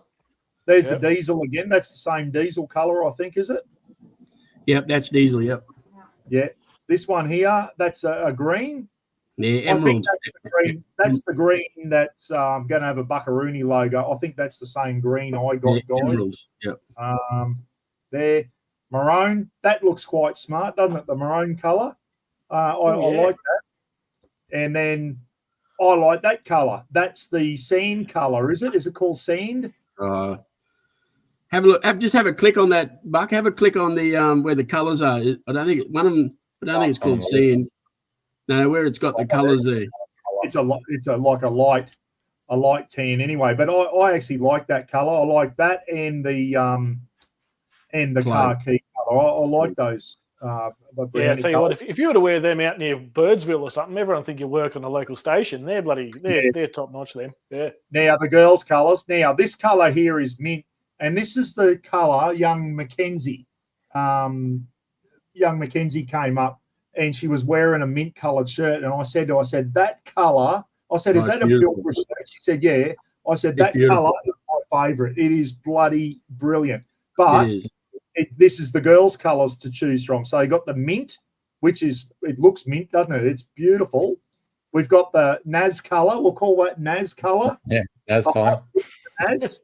There's the diesel again. That's the same diesel colour, I think, is it? Yep, that's diesel. Yep. Yeah. This one here, that's a green. Yeah, emerald. That's the green that's going to have a Buckaroony logo. I think that's the same green I got, guys. Emerald. Yep. There, maroon. That looks quite smart, doesn't it? The maroon colour. I like that. And then I like that colour. That's the sand colour, is it? Is it called sand? Have a look. Just have a click on that, Buck. Have a click on the where the colours are. I don't think one of them. I don't think it's called sand. No, where it's got the colours there. It's like a light tan anyway. But I actually like that colour. I like that and the khaki colour. I like those The Yeah, I brownie tell you what, colours. if you were to wear them out near Birdsville or something, everyone think you work on the local station. They're top notch. Them, yeah. Now the girls' colours. Now this colour here is mint, and this is the colour young Mackenzie. Young Mackenzie came up, and she was wearing a mint coloured shirt, and I said to her, I said, that colour. I said, is that a Pilbara shirt? She said, yeah. I said, that colour is my favourite. It is bloody brilliant. But this is the girls' colours to choose from. So you got the mint, which is, it looks mint, doesn't it? It's beautiful. We've got the Naz colour. We'll call that Naz colour. Yeah, Naz time. Naz.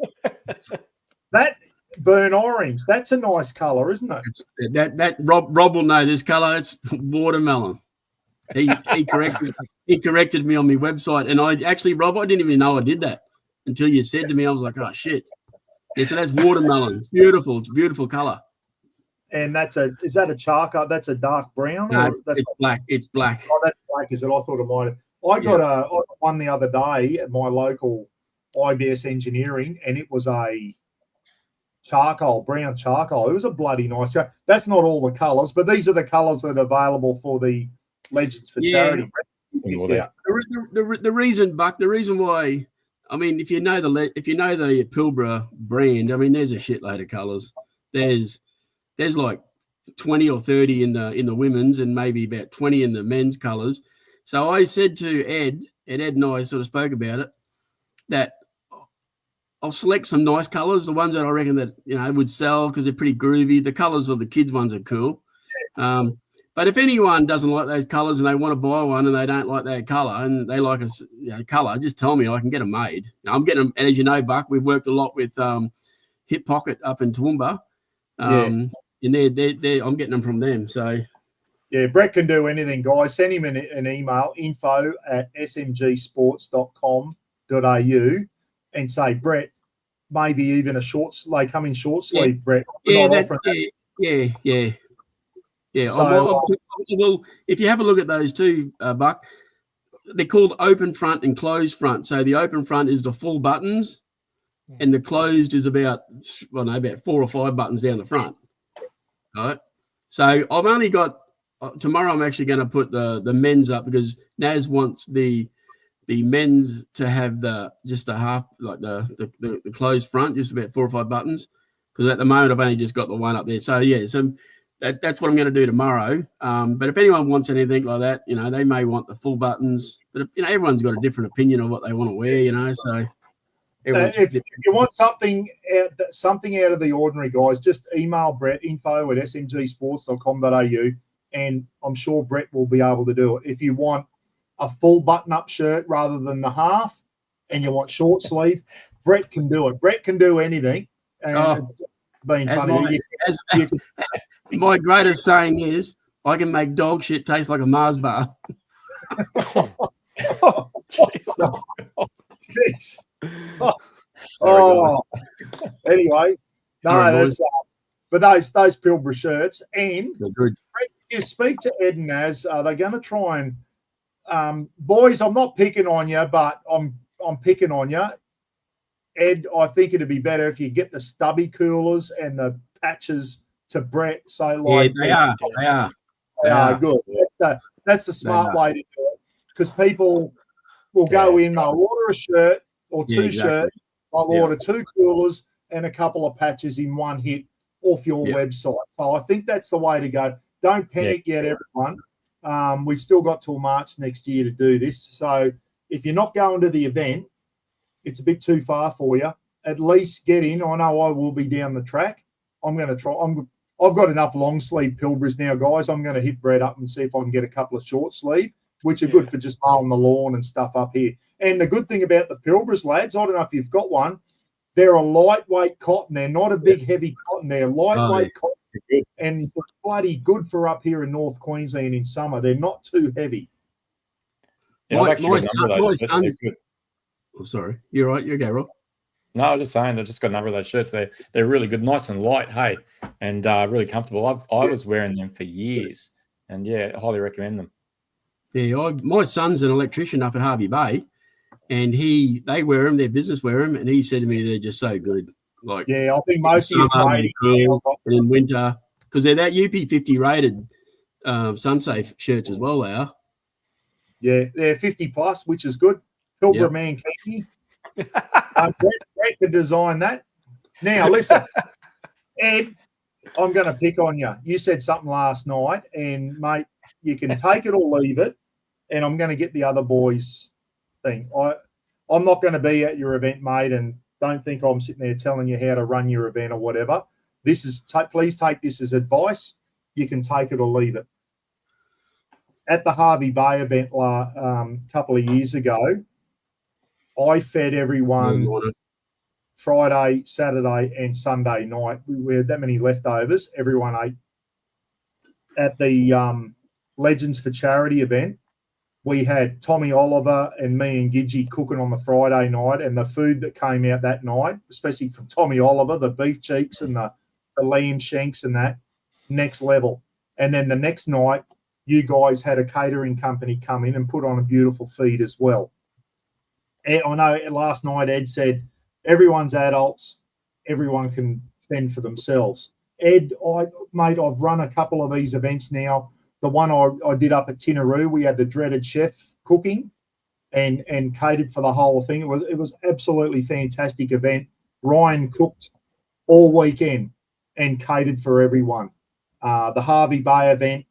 That burnt orange, that's a nice colour, isn't it? That Rob will know this colour. It's watermelon. He corrected me on my website, and I didn't even know I did that until you said to me. I was like, oh shit. Yeah, so that's watermelon. It's beautiful. It's a beautiful colour. And is that a charcoal? That's a dark brown? No, or that's it's black. It's black. Oh, that's black, is it? I thought it might have. I got one the other day at my local IBS engineering, and it was a brown charcoal. It was a bloody nice colour. That's not all the colours, but these are the colours that are available for the Legends for Charity. Yeah. The reason, Buck, the reason why, I mean, if you know the Pilbara brand, I mean, there's a shitload of colours. There's like 20 or 30 in the women's, and maybe about 20 in the men's colours. So I said to Ed, and Ed and I sort of spoke about it, that I'll select some nice colours, the ones that I reckon that would sell because they're pretty groovy. The colours of the kids' ones are cool. But if anyone doesn't like those colours and they want to buy one and they don't like that colour and they like a colour, just tell me. I can get them made. I'm getting them, and as you know, Buck, we've worked a lot with Hip Pocket up in Toowoomba. And I'm getting them from them. So yeah, Brett can do anything, guys. Send him an email, info@smgsports.com.au, and say, Brett, maybe even they come in short sleeve, Brett. Yeah. So, well, if you have a look at those two, Buck, they're called open front and closed front. So the open front is the full buttons, and the closed is about 4 or 5 buttons down the front. All right. So I've only got tomorrow. I'm actually going to put the men's up because Naz wants the men's to have just the half, like the closed front, just about 4 or 5 buttons. Because at the moment I've only just got the one up there. So yeah, that's what I'm going to do tomorrow. But if anyone wants anything like that, they may want the full buttons. But everyone's got a different opinion of what they want to wear. So if you want something out of the ordinary, guys, just email Brett, info@smgsports.com.au, and I'm sure Brett will be able to do it. If you want a full button-up shirt rather than the half, and you want short sleeve, Brett can do it. Brett can do anything. And being funny, my greatest saying is, I can make dog shit taste like a Mars bar. Jeez. Sorry, Anyway, that's but those Pilbara shirts, and you speak to Ed and Naz. Are they going to try and boys? I'm not picking on you, but I'm picking on you, Ed. I think it'd be better if you get the stubby coolers and the patches to Brett. So like, they are good. That's the smart way to do it, because people will go in, they'll order a shirt or two shirts, they'll order 2 coolers and a couple of patches in one hit off your website. So I think that's the way to go. Don't panic yet, everyone. We've still got till March next year to do this. So if you're not going to the event, it's a bit too far for you. At least get in. I know I will be down the track. I'm going to try. I've got enough long sleeve Pilbaras now, guys. I'm going to hit Brett up and see if I can get a couple of short sleeve, which are good for just mowing the lawn and stuff up here. And the good thing about the Pilbaras, lads, I don't know if you've got one, they're a lightweight cotton. They're not a big, heavy cotton. They're lightweight cotton. And it's bloody good for up here in North Queensland in summer. They're not too heavy. Yeah, I've actually got a number of those shirts. They're good. Oh, sorry. You're right. You go, Rob. No, I was just saying, I've just got a number of those shirts. They're really good, nice and light, hey, and really comfortable. I was wearing them for years, and I highly recommend them. Yeah, my son's an electrician up at Harvey Bay, and they wear them. Their business wear them, and he said to me they're just so good. Like, I think most of you cool, and in winter because they're that UP50 rated Sunsafe shirts as well. They are. Yeah, they're 50 plus, which is good. Pilbara Mankini. Brett could design that. Now, listen, Ed, I'm going to pick on you. You said something last night, and, mate, you can take it or leave it, and I'm going to get the other boys thing. I'm not going to be at your event, mate, and don't think I'm sitting there telling you how to run your event or whatever. This is please take this as advice. You can take it or leave it. At the Harvey Bay event a couple of years ago, I fed everyone Friday, Saturday, and Sunday night. We had that many leftovers. Everyone ate. At the Legends for Charity event, we had Tommy Oliver and me and Gidgey cooking on the Friday night, and the food that came out that night, especially from Tommy Oliver, the beef cheeks and the lamb shanks and that, next level. And then the next night, you guys had a catering company come in and put on a beautiful feed as well. And I know last night Ed said, everyone's adults, everyone can fend for themselves. Ed, mate, I've run a couple of these events now. The one I did up at Tinaroo, we had the dreaded chef cooking and catered for the whole thing. It was absolutely fantastic event. Ryan cooked all weekend and catered for everyone. The Harvey Bay event,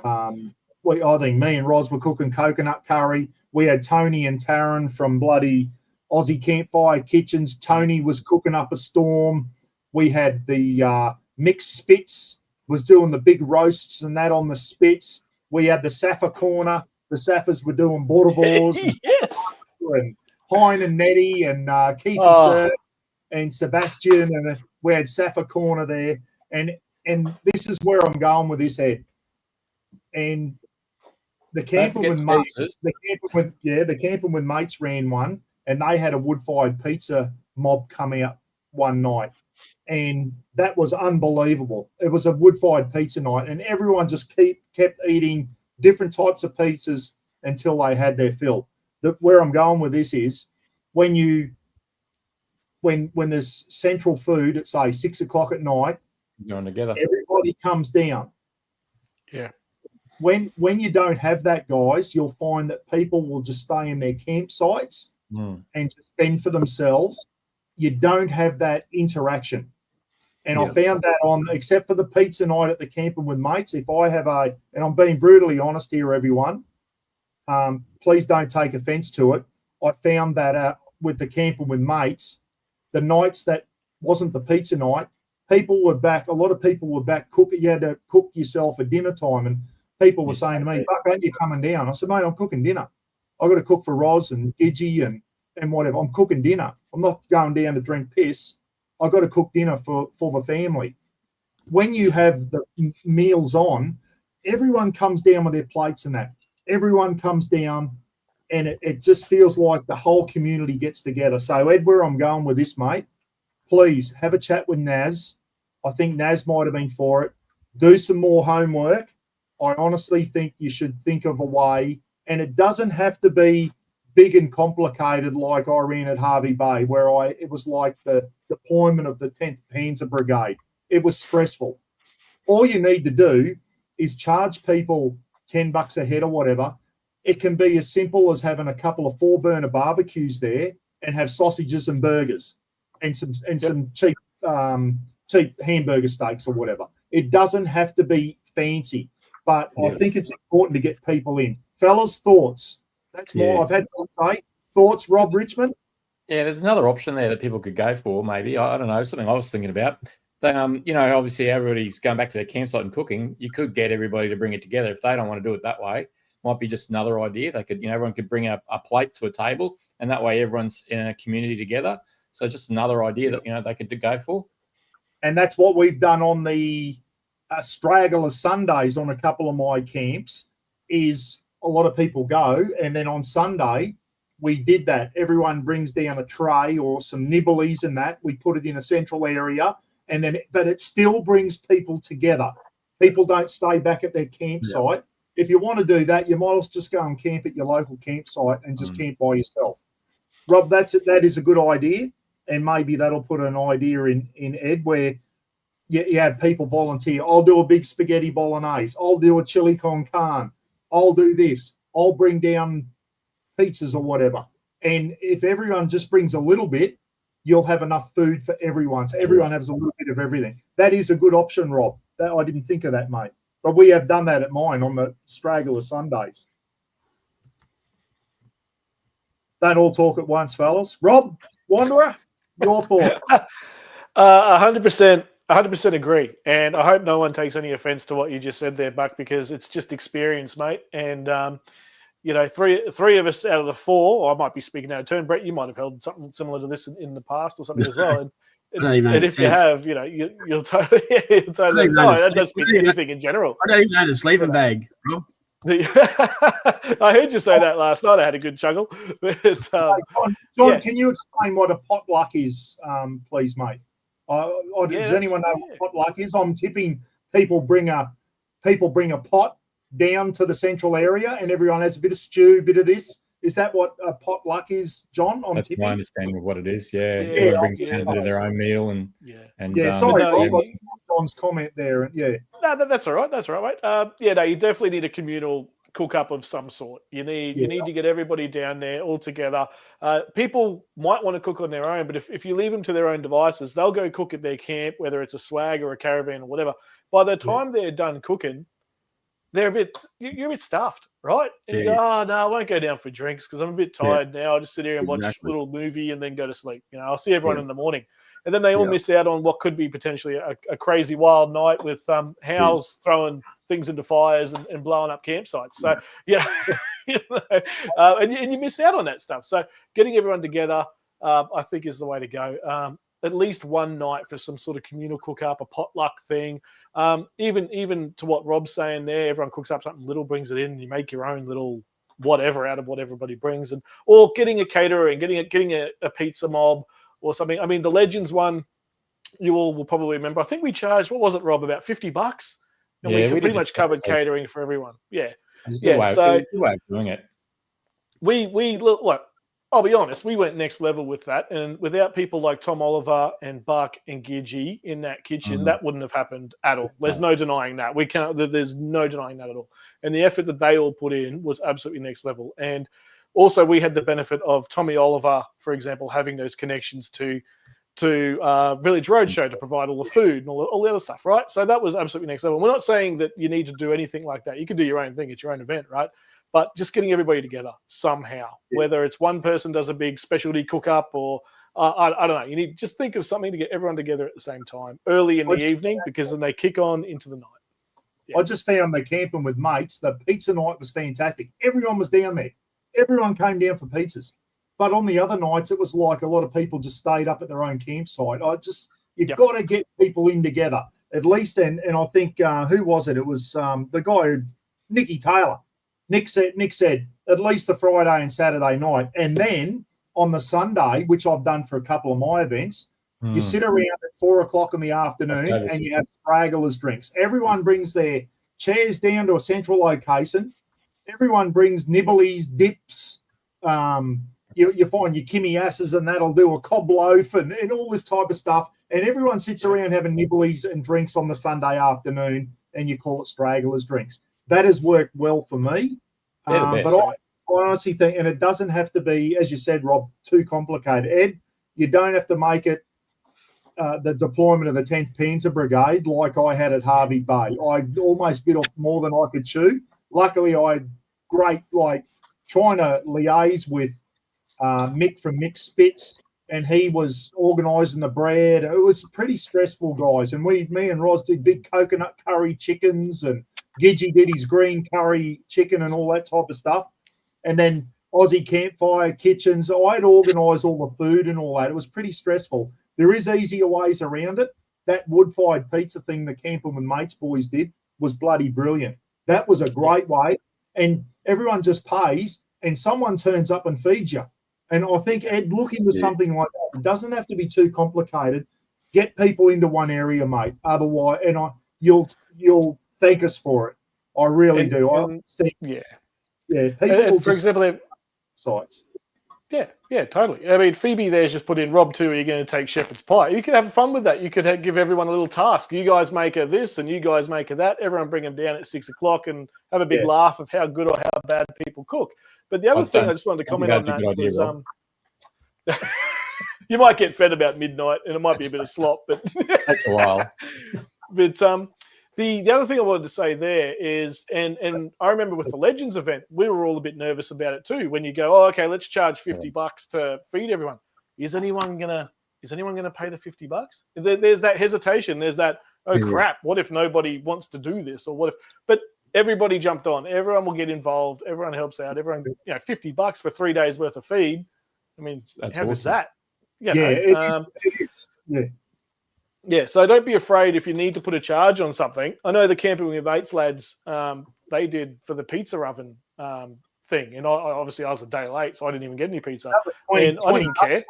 I think me and Roz were cooking coconut curry. We had Tony and Taryn from bloody Aussie Campfire Kitchens. Tony was cooking up a storm. We had the mixed spits, was doing the big roasts and that on the spits. We had the Safa corner. The Safas were doing Bordervors. Yes. And Hein and Nettie and Keith Sir and Sebastian. And we had Safa corner there. And this is where I'm going with this, Ed. And the camping with mates, the camping with mates ran one, and they had a wood-fired pizza mob come out one night, and that was unbelievable. It was a wood-fired pizza night, and everyone just kept eating different types of pizzas until they had their fill. Where I'm going with this is when there's central food at say 6 o'clock at night, going together, everybody comes down. Yeah. When you don't have that, guys, you'll find that people will just stay in their campsites and just fend for themselves. You don't have that interaction. And I found that except for the pizza night at the camping with mates, if I have and I'm being brutally honest here, everyone, please don't take offense to it. I found that with the camping with mates, the nights that wasn't the pizza night, people were back. A lot of people were back cooking. You had to cook yourself at dinner time, and people were saying to me, "Fuck, aren't you coming down?" I said, "Mate, I'm cooking dinner. I've got to cook for Roz and Gidgey and whatever. I'm cooking dinner. I'm not going down to drink piss. I've got to cook dinner for the family." When you have the meals on, everyone comes down with their plates and that. Everyone comes down, and it just feels like the whole community gets together. So, Ed, where I'm going with this, mate, please have a chat with Naz. I think Naz might have been for it. Do some more homework. I honestly think you should think of a way, and it doesn't have to be big and complicated like I ran at Harvey Bay, where it was like the deployment of the 10th Panzer Brigade. It was stressful. All you need to do is charge people $10 a head or whatever. It can be as simple as having a couple of 4-burner barbecues there and have sausages and burgers and some cheap hamburger steaks or whatever. It doesn't have to be fancy, but I think it's important to get people in. Fellas, thoughts? That's more I've had to say. Thoughts, Rob Richmond? Yeah, there's another option there that people could go for, maybe. I don't know, something I was thinking about. Obviously everybody's going back to their campsite and cooking. You could get everybody to bring it together. If they don't want to do it that way, might be just another idea. They could, everyone could bring a plate to a table, and that way everyone's in a community together. So just another idea that, they could go for. And that's what we've done on the straggler Sundays on a couple of my camps is a lot of people go, and then on Sunday we did that. Everyone brings down a tray or some nibblies and that. We put it in a central area, but it still brings people together. People don't stay back at their campsite. Yeah. If you want to do that, you might as well just go and camp at your local campsite and just camp by yourself. Rob, that is a good idea, and maybe that'll put an idea in Ed where you have people volunteer. I'll do a big spaghetti bolognese. I'll do a chili con carne. I'll do this. I'll bring down pizzas or whatever. And if everyone just brings a little bit, you'll have enough food for everyone. So everyone has a little bit of everything. That is a good option, Rob. I didn't think of that, mate. But we have done that at mine on the straggler Sundays. Don't all talk at once, fellas. Rob, Wanderer, your thought? 100% agree. And I hope no one takes any offense to what you just said there, Buck, because it's just experience, mate. And, three of us out of the four, I might be speaking out of turn. Brett, you might have held something similar to this in the past or something as well. And if you have, you'll totally, that doesn't speak to anything in general. I don't even know the sleeping bag, Rob. I heard you say that last night. I had a good chuckle. But, John, can you explain what a potluck is, please, mate? Does anyone know what potluck is? I'm tipping people bring a pot down to the central area and everyone has a bit of stew, bit of this. Is that what a potluck is, John? That's my understanding of what it is. Yeah, everyone brings a bit of their own meal and sorry, John's comment there. No, that's all right. That's all right, mate. You definitely need a communal cook up of some sort. You need to get everybody down there all together. People might want to cook on their own, but if you leave them to their own devices, they'll go cook at their camp, whether it's a swag or a caravan or whatever. By the time they're done cooking, you're a bit stuffed, right? And you go, oh, no, I won't go down for drinks because I'm a bit tired now. I'll just sit here and watch a little movie and then go to sleep. I'll see everyone in the morning. And then they all miss out on what could be potentially a crazy wild night with howls throwing things into fires and blowing up campsites. So, and you miss out on that stuff. So getting everyone together, I think, is the way to go. At least one night for some sort of communal cook-up, a potluck thing. Even to what Rob's saying there, everyone cooks up something little, brings it in, and you make your own little whatever out of what everybody brings. Or getting a caterer and getting a pizza mob or something. I mean, the Legends one, you all will probably remember. I think we charged, what was it, Rob, about $50? And we pretty much covered catering for everyone. Yeah. It's a good way of doing it. We look, I'll be honest, we went next level with that. And without people like Tom Oliver and Buck and Gidgey in that kitchen, that wouldn't have happened at all. There's no denying that. There's no denying that at all. And the effort that they all put in was absolutely next level. And also we had the benefit of Tommy Oliver, for example, having those connections to Village Roadshow to provide all the food and all the other stuff, right? So that was absolutely next level. We're not saying that you need to do anything like that. You can do your own thing. It's your own event, right? But just getting everybody together somehow, whether it's one person does a big specialty cook-up or I don't know. You need just think of something to get everyone together at the same time, early in the evening, because then they kick on into the night. Yeah. I just found the camping with mates. The pizza night was fantastic. Everyone was down there. Everyone came down for pizzas. But on the other nights, it was like a lot of people just stayed up at their own campsite. You've got to get people in together at least. And I think who was it? It was the guy, Nicky Taylor. Nick said at least the Friday and Saturday night, and then on the Sunday, which I've done for a couple of my events, you sit around at 4:00 in the afternoon and you have stragglers drinks. Everyone brings their chairs down to a central location. Everyone brings nibblies, dips. You find your Kimmy asses and that'll do a cob loaf and all this type of stuff. And everyone sits around having nibblies and drinks on the Sunday afternoon, and you call it stragglers drinks. That has worked well for me. But I honestly think, and it doesn't have to be, as you said, Rob, too complicated. Ed, you don't have to make it the deployment of the 10th Panzer Brigade like I had at Harvey Bay. I almost bit off more than I could chew. Luckily, I had great, trying to liaise with Mick from Mick Spitz, and he was organising the bread. It was pretty stressful, guys. And me and Roz did big coconut curry chickens, and Gidgey did his green curry chicken and all that type of stuff. And then Aussie Campfire kitchens. I had organised all the food and all that. It was pretty stressful. There is easier ways around it. That wood-fired pizza thing the Camping with Mates boys did was bloody brilliant. That was a great way. And everyone just pays, and someone turns up and feeds you. And I think, Ed, look into something like that. It doesn't have to be too complicated. Get people into one area, mate. Otherwise, you'll thank us for it. I really do. People, for example, sites. Yeah, totally. I mean, Phoebe there's just put in, Rob too, are you going to take shepherd's pie? You could have fun with that. You could give everyone a little task. You guys make a this and you guys make a that. Everyone bring them down at 6 o'clock and have a big laugh of how good or how bad people cook. But the other thing I just wanted to comment on that was you might get fed about midnight and it might be a bit of slop, but that's a while. But the other thing I wanted to say there is, and I remember with the Legends event, we were all a bit nervous about it too. When you go, oh, okay, let's charge $50 to feed everyone. Is anyone gonna pay the $50? There's that hesitation. There's that, oh crap, what if nobody wants to do this, or what if? But everybody jumped on. Everyone will get involved. Everyone helps out. Everyone, $50 for 3 days worth of feed. I mean, that's how awesome. is that? It is. Yeah. Yeah, so don't be afraid if you need to put a charge on something. I know the Camping with Mates lads, they did for the pizza oven thing. And obviously I was a day late, so I didn't even get any pizza. And I didn't care.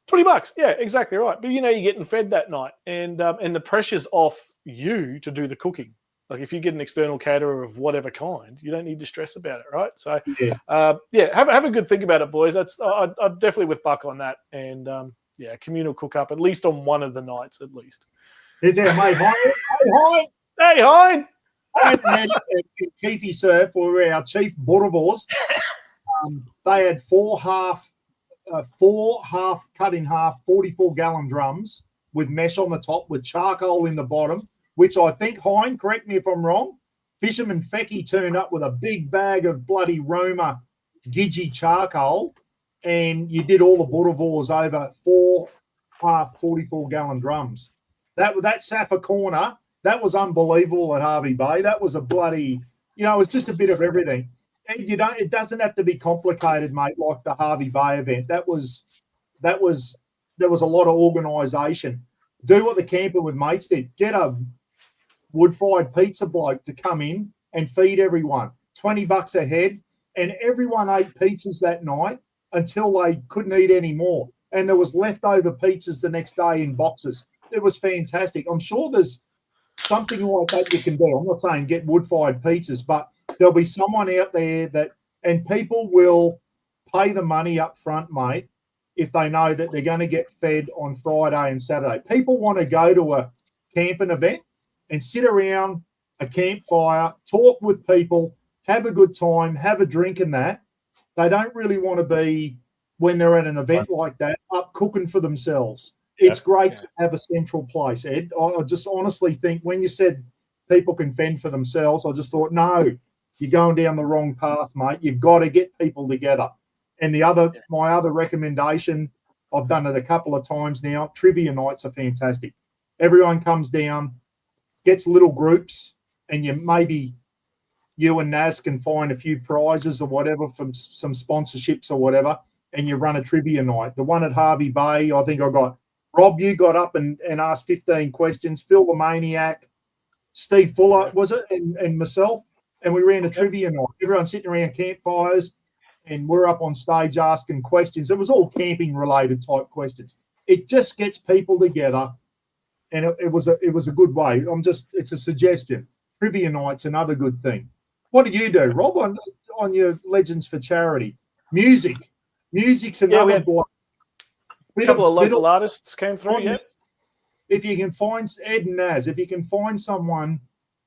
$20. Yeah, exactly right. But, you're getting fed that night. And the pressure's off you to do the cooking. Like if you get an external caterer of whatever kind, you don't need to stress about it, right? So, have a good think about it, boys. I'm definitely with Buck on that. And, communal cook up at least on one of the nights at least. Is there, mate? Hi. Hey, Hein. Keefy Surf, who were our chief boerewors. They had four half cut in half 44-gallon drums with mesh on the top with charcoal in the bottom, which I think, Hein, correct me if I'm wrong, Fisherman Fecky turned up with a big bag of bloody Roma Gidgee charcoal, and you did all the boerewors over four half 44-gallon drums. That Safford corner, that was unbelievable at Harvey Bay. That was a bloody, it was just a bit of everything. And it doesn't have to be complicated, mate, like the Harvey Bay event. There was a lot of organisation. Do what the Camper with Mates did. Get a wood-fired pizza bloke to come in and feed everyone. $20 a head, and everyone ate pizzas that night until they couldn't eat any more. And there was leftover pizzas the next day in boxes. It was fantastic. I'm sure there's something like that you can do. I'm not saying get wood-fired pizzas, but there'll be someone out there and people will pay the money up front, mate, if they know that they're going to get fed on Friday and Saturday. People want to go to a camping event and sit around a campfire, talk with people, have a good time, have a drink and that. They don't really want to be, when they're at an event like that, up cooking for themselves. It's great to have a central place, Ed. I just honestly think when you said people can fend for themselves, I just thought, no, you're going down the wrong path, mate. You've got to get people together. And my other recommendation, I've done it a couple of times now, trivia nights are fantastic. Everyone comes down, gets little groups, and you and Naz can find a few prizes or whatever from some sponsorships or whatever, and you run a trivia night. The one at Harvey Bay, I think I got Rob, you got up and asked 15 questions. Phil the Maniac, Steve Fuller, was it, and myself, and we ran a trivia night. Everyone sitting around campfires, and we're up on stage asking questions. It was all camping-related type questions. It just gets people together, and it was a good way. It's a suggestion. Trivia night's another good thing. What do you do, Rob, on your Legends for Charity? Music's another block. A couple of local artists came through, yeah. If you can find Ed and Naz, if you can find someone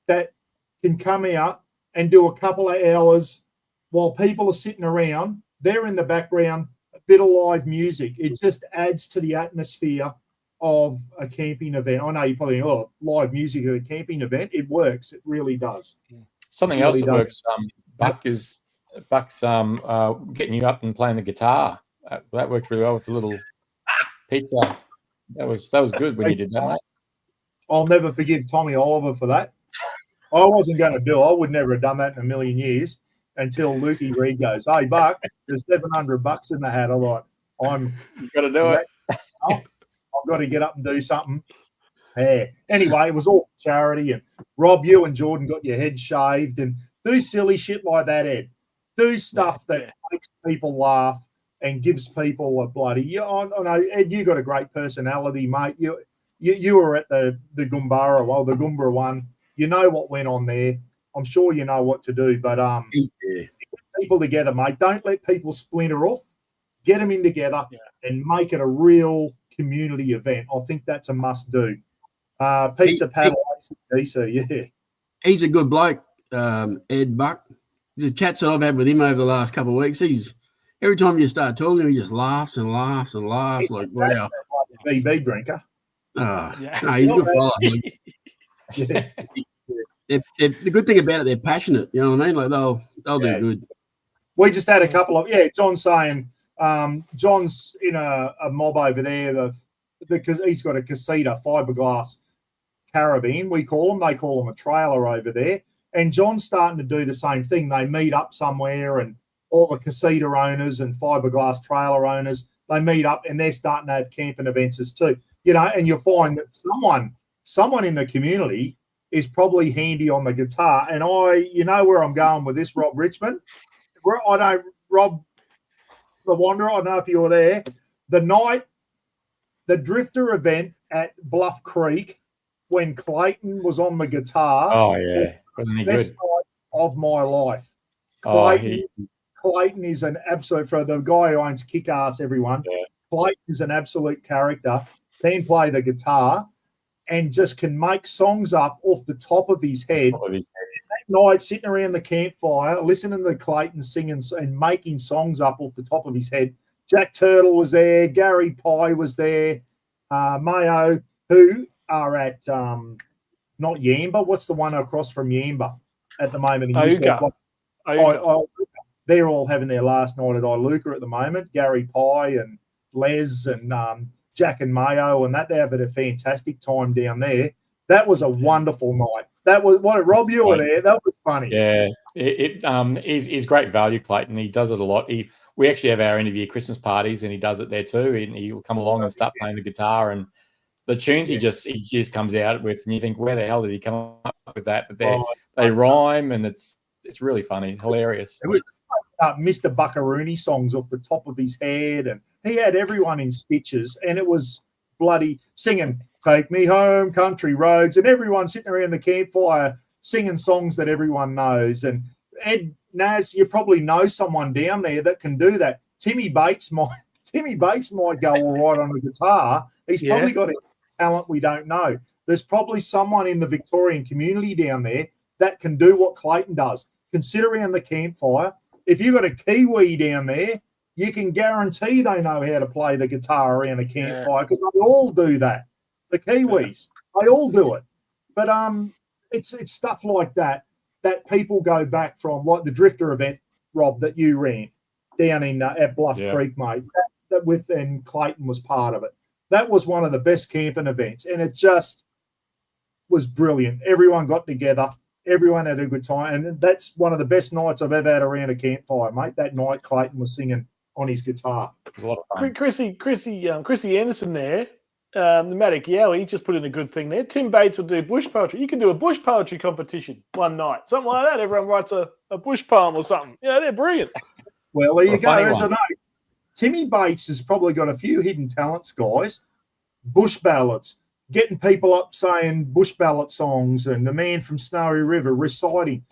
that can come out and do a couple of hours while people are sitting around, they're in the background, a bit of live music. It just adds to the atmosphere of a camping event. I know you're probably live music at a camping event. It works. It really does. Something else that works, Buck's getting you up and playing the guitar. That worked really well with the little pizza. That was good when you did that, mate. I'll never forgive Tommy Oliver for that. I wasn't going to do it. I would never have done that in a million years until Lukey Reed goes, hey, Buck, there's $700 in the hat. I'm like, you've got to do it. I've got to get up and do something. Yeah. Anyway, it was all for charity. And Rob, you and Jordan got your head shaved, and do silly shit like that, Ed. Do stuff that makes people laugh and gives people a bloody. I know, Ed, you got a great personality, mate. You were at the Goombara, the Goombara one. You know what went on there. I'm sure you know what to do, but get people together, mate. Don't let people splinter off. get them in together and make it a real community event. I think that's a must do. Pizza Paddle ACDC, yeah. He's a good bloke, Ed Buck. The chats that I've had with him over the last couple of weeks, every time you start talking, he just laughs and laughs and laughs. Like, wow. BB drinker. No, he's a good fella. The good thing about it, they're passionate. You know what I mean? Like they'll do good. We just had a couple of John's saying John's in a mob over there because he's got a casita fiberglass caravan. We call them. They call them a trailer over there. And John's starting to do the same thing. They meet up somewhere, and all the casita owners and fiberglass trailer owners, they meet up, and they're starting to have camping events as too. You know, and you'll find that someone in the community is probably handy on the guitar. And you know where I'm going with this, Rob Richmond. Rob the Wanderer, I don't know if you were there. The Drifter event at Bluff Creek when Clayton was on the guitar. Oh, yeah. Wasn't he good? Best night of my life. Clayton is an absolute, for the guy who owns Kickass, everyone. Yeah. Clayton is an absolute character. Can play the guitar and just can make songs up off the top of his head. That night, sitting around the campfire, listening to Clayton singing and making songs up off the top of his head. Jack Turtle was there. Gary Pye was there. Mayo, who are at not Yamba. What's the one across from Yamba at the moment? They're all having their last night at Iluka at the moment. Gary Pye and Les and Jack and Mayo and that. They're having a fantastic time down there. That was a wonderful night. That was what Rob, you were there. That was funny. Yeah, he's great value, Clayton. He does it a lot. We actually have our interview Christmas parties, and he does it there too. And he'll come along and start playing the guitar, and the tunes he just comes out with, and you think, where the hell did he come up with that? But they rhyme, and it's really funny, hilarious. It was Mr. Buckaroony songs off the top of his head, and he had everyone in stitches, and it was bloody singing "Take Me Home, Country Roads," and everyone sitting around the campfire singing songs that everyone knows. And Ed, Naz, you probably know someone down there that can do that. Timmy Bates might go all right on the guitar. He's probably got a talent we don't know. There's probably someone in the Victorian community down there that can do what Clayton does. Can sit around the campfire. If you've got a Kiwi down there, you can guarantee they know how to play the guitar around a campfire because they all do that. The Kiwis, they all do it. But it's stuff like that people go back from, like the Drifter event, Rob, that you ran down in at Bluff Creek, mate. And Clayton was part of it. That was one of the best camping events, and it just was brilliant. Everyone got together. Everyone had a good time, and that's one of the best nights I've ever had around a campfire, mate. That night Clayton was singing on his guitar. It was a lot of fun. Chrissy Anderson there, the Matic Yowie, he just put in a good thing there. Tim Bates will do bush poetry. You can do a bush poetry competition one night, something like that. Everyone writes a bush poem or something. Yeah, they're brilliant. Well, there you go. As I know, Timmy Bates has probably got a few hidden talents, guys. Bush ballads. Getting people up saying bush ballad songs, and the man from Snowy River reciting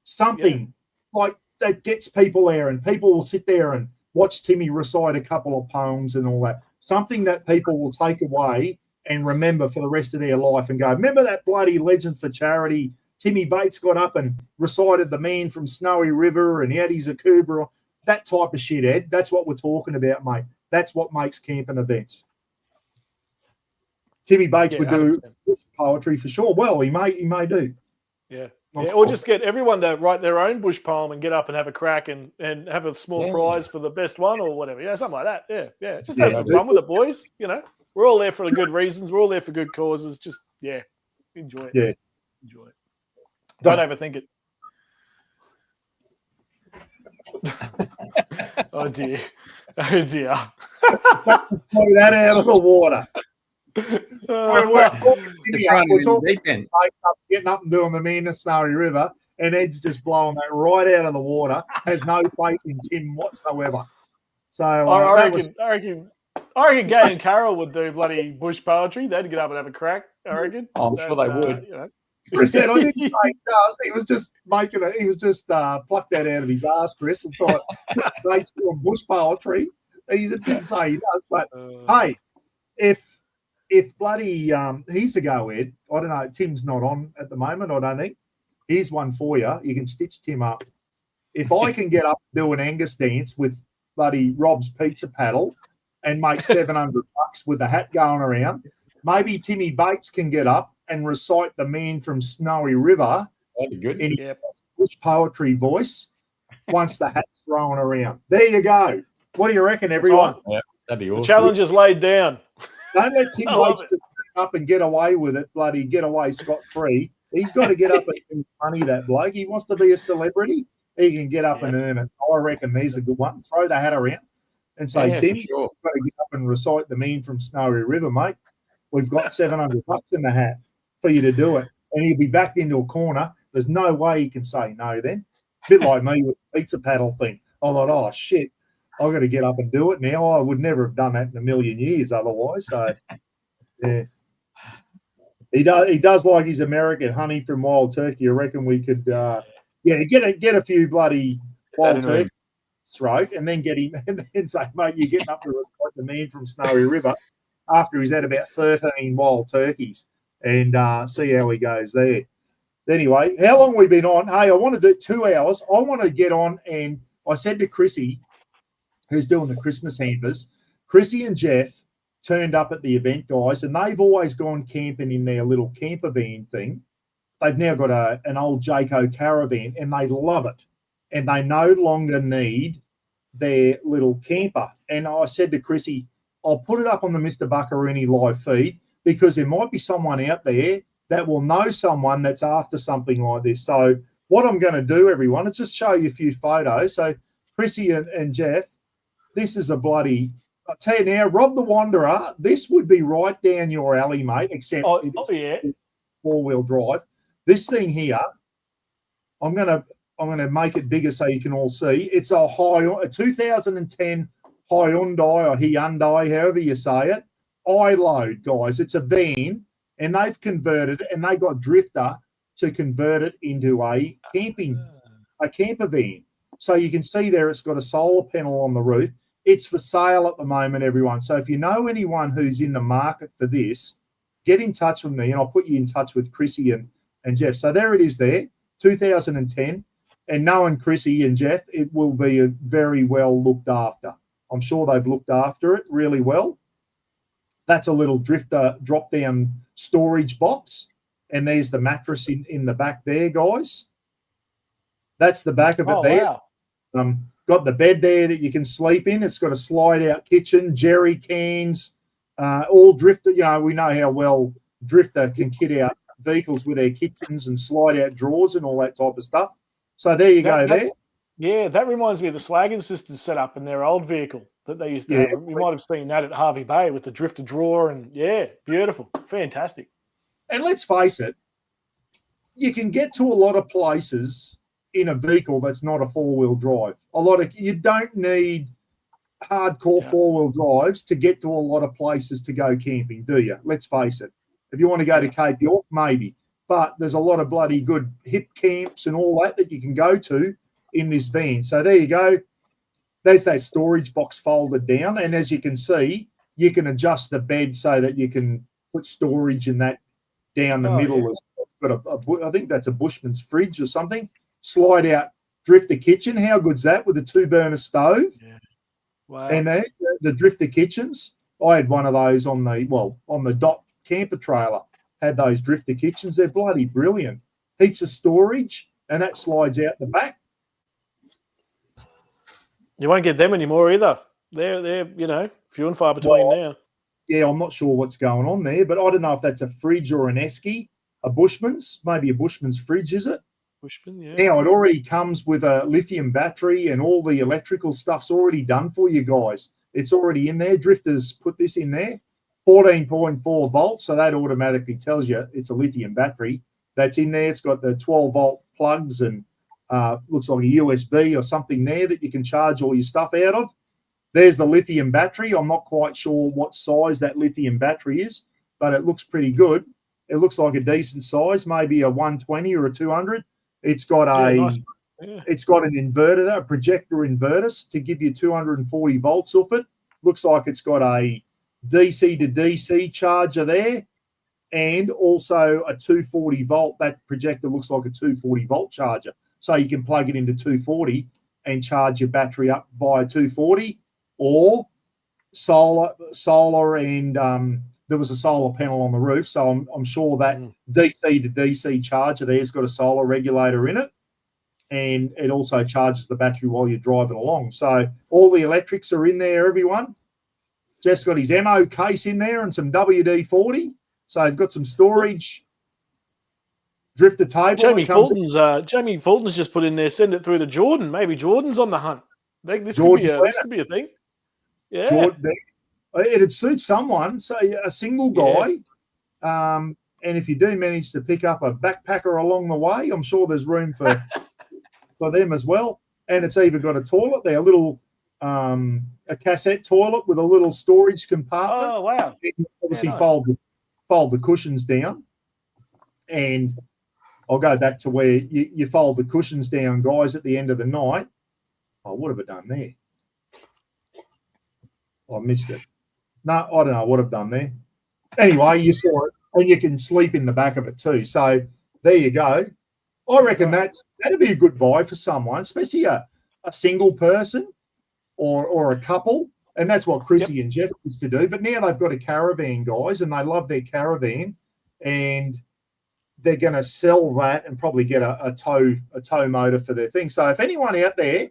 something like that gets people there, and people will sit there and watch Timmy recite a couple of poems and all that. Something that people will take away and remember for the rest of their life and go, remember that bloody legend for charity? Timmy Bates got up and recited the man from Snowy River and he had his Akuba. That type of shit, Ed. That's what we're talking about, mate. That's what makes camping events. Timmy Bates would do poetry for sure. Well, he may do. Yeah. Or just get everyone to write their own bush poem and get up and have a crack and have a small prize for the best one or whatever. Something like that. Yeah. Just have some fun with it, boys. We're all there for the good reasons. We're all there for good causes. Just, enjoy it. Yeah. Enjoy it. Don't overthink it. Oh, dear. Throw that out of the water. We're getting up and doing the man in Snowy River, and Ed's just blowing that right out of the water. Has no faith in Tim whatsoever. So I reckon Gay and Carol would do bloody bush poetry. They'd get up and have a crack. I reckon. I'm sure they would. Chris said, I didn't say he does. He was just making it. He was just plucked that out of his ass, Chris, and thought, based on bush poetry. He didn't say he does, but hey, if bloody he's a go, Ed. I don't know. Tim's not on at the moment. I don't think. Here's one for you. You can stitch Tim up. If I can get up and do an Angus dance with bloody Rob's pizza paddle and make $700 with the hat going around, maybe Timmy Bates can get up and recite the man from Snowy River That'd be good. in his bush poetry voice once the hat's thrown around. There you go. What do you reckon, everyone? Yeah, that'd be awesome. The challenge is laid down. Don't let Tim I love Bates just get up and get away with it, bloody get away scot-free. He's got to get up and do money, that bloke. He wants to be a celebrity. He can get up and earn it. I reckon these are good ones. Throw the hat around and say, Yeah, Tim, for sure. you've got to get up and recite the meme from Snowy River, mate. We've got $700 in the hat for you to do it. And he'll be backed into a corner. There's no way he can say no then. A bit like me with the pizza paddle thing. I thought, oh, shit, I've got to get up and do it now. I would never have done that in a million years otherwise. So, yeah. He does like his American honey from Wild Turkey. I reckon we could, get a few bloody Wild Turkey throat and then get him and then say, mate, you're getting up to recite the man from Snowy River after he's had about 13 wild turkeys and see how he goes there. Anyway, how long have we been on? Hey, I want to do 2 hours. I want to get on, and I said to Chrissy, who's doing the Christmas hampers, Chrissy and Jeff turned up at the event, guys, and they've always gone camping in their little camper van thing. They've now got an old Jayco caravan, and they love it. And they no longer need their little camper. And I said to Chrissy, I'll put it up on the Mr. Buccarini live feed because there might be someone out there that will know someone that's after something like this. So what I'm going to do, everyone, is just show you a few photos. So Chrissy and Jeff, this is a bloody... I'll tell you now, Rob the Wanderer, this would be right down your alley, mate, except it's four-wheel drive. This thing here, I'm gonna make it bigger so you can all see. It's a 2010 Hyundai or Hyundai, however you say it. I-load, guys. It's a van, and they've converted it, and they got Drifter to convert it into a camper van. So you can see there it's got a solar panel on the roof. It's for sale at the moment, everyone. So if you know anyone who's in the market for this, get in touch with me, and I'll put you in touch with Chrissy and Jeff. So there it is there, 2010. And knowing Chrissy and Jeff, it will be a very well looked after. I'm sure they've looked after it really well. That's a little Drifter drop-down storage box. And there's the mattress in the back there, guys. That's the back of it there. Wow. Got the bed there that you can sleep in. It's got a slide-out kitchen, jerry cans, all Drifter. You know, we know how well Drifter can kit out vehicles with their kitchens and slide-out drawers and all that type of stuff. So there you go there. Yeah, that reminds me of the Swaggin Sisters setup in their old vehicle that they used to have. You might have seen that at Harvey Bay with the Drifter drawer and, beautiful, fantastic. And let's face it, you can get to a lot of places in a vehicle that's not a four-wheel drive. You don't need hardcore four-wheel drives to get to a lot of places to go camping, do you? Let's face it. If you want to go to Cape York, maybe. But there's a lot of bloody good hip camps and all that you can go to in this van. So there you go. There's that storage box folded down. And as you can see, you can adjust the bed so that you can put storage in that down the middle. Yeah. It's got I think that's a Bushman's fridge or something. Slide out Drifter kitchen. How good's that with a 2-burner stove? Yeah. Wow. And the Drifter kitchens. I had one of those on the Dot camper trailer. Had those Drifter kitchens. They're bloody brilliant. Heaps of storage, and that slides out the back. You won't get them anymore either. They're few and far between now. Yeah, I'm not sure what's going on there, but I don't know if that's a fridge or an esky, a Bushman's, maybe a Bushman's fridge, is it? Bushman, yeah. Now, it already comes with a lithium battery and all the electrical stuff's already done for you guys. It's already in there. Drifters put this in there. 14.4 volts, so that automatically tells you it's a lithium battery that's in there. It's got the 12-volt plugs and looks like a USB or something there that you can charge all your stuff out of. There's the lithium battery. I'm not quite sure what size that lithium battery is, but it looks pretty good. It looks like a decent size, maybe a 120 or a 200. It's got it's got an inverter, a projector inverter to give you 240 volts off it. looks like it's got a DC to DC charger there, and also a 240 volt. That projector looks like a 240 volt charger. So you can plug it into 240 and charge your battery up via 240, or solar, and there was a solar panel on the roof. So I'm sure that DC to DC charger there's got a solar regulator in it, and it also charges the battery while you're driving along. So all the electrics are in there, everyone. Jeff's got his MO case in there and some WD-40. So he's got some storage. Drifter table. Jamie Fulton's just put in there, send it through to Jordan. Maybe Jordan's on the hunt. This could be a thing. Yeah. Jordan, it'd suit someone, say a single guy. Yeah. And if you do manage to pick up a backpacker along the way, I'm sure there's room for them as well. And it's even got a toilet there, a little a cassette toilet with a little storage compartment. Oh wow! Obviously, fold the cushions down, and I'll go back to where you fold the cushions down, guys, at the end of the night. Oh, what have I done there? I missed it. No, I don't know what I've done there. Anyway, you saw it, and you can sleep in the back of it too. So there you go. I reckon that'd be a good buy for someone, especially a single person or a couple. And that's what Chrissy and Jeff used to do. But now they've got a caravan, guys, and they love their caravan, and they're going to sell that and probably get a tow motor for their thing. So if anyone out there,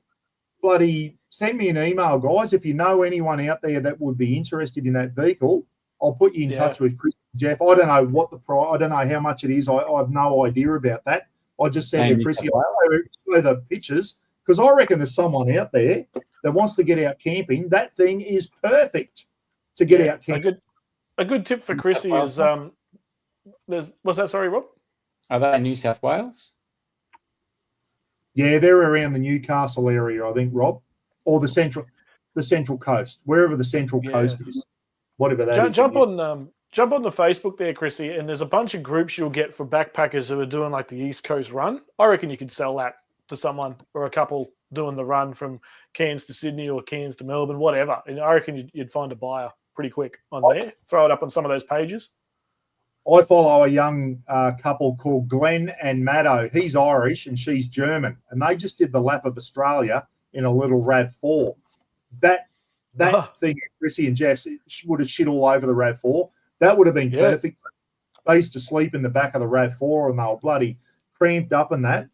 bloody send me an email, guys. If you know anyone out there that would be interested in that vehicle, I'll put you in touch with Chris and Jeff. I don't know what the price, I don't know how much it is. I have no idea about that. I just send to Chrissy the pictures, because I reckon there's someone out there that wants to get out camping. That thing is perfect to get out camping. A good tip for Chrissy is what's that? Sorry, Rob? Are they in New South Wales? Yeah, they're around the Newcastle area, I think, Rob, or the central coast, wherever the central coast is, whatever that is. Jump on the Facebook there, Chrissy, and there's a bunch of groups you'll get for backpackers who are doing like the East Coast run. I reckon you could sell that to someone or a couple doing the run from Cairns to Sydney or Cairns to Melbourne, whatever. And I reckon you'd find a buyer pretty quick on there. Throw it up on some of those pages. I follow a young couple called Glenn and Maddo. He's Irish and she's German, and they just did the lap of Australia in a little RAV4. That thing, Chrissy and Jeff would have shit all over the RAV4. That would have been perfect. They used to sleep in the back of the RAV4 and they were bloody cramped up in that.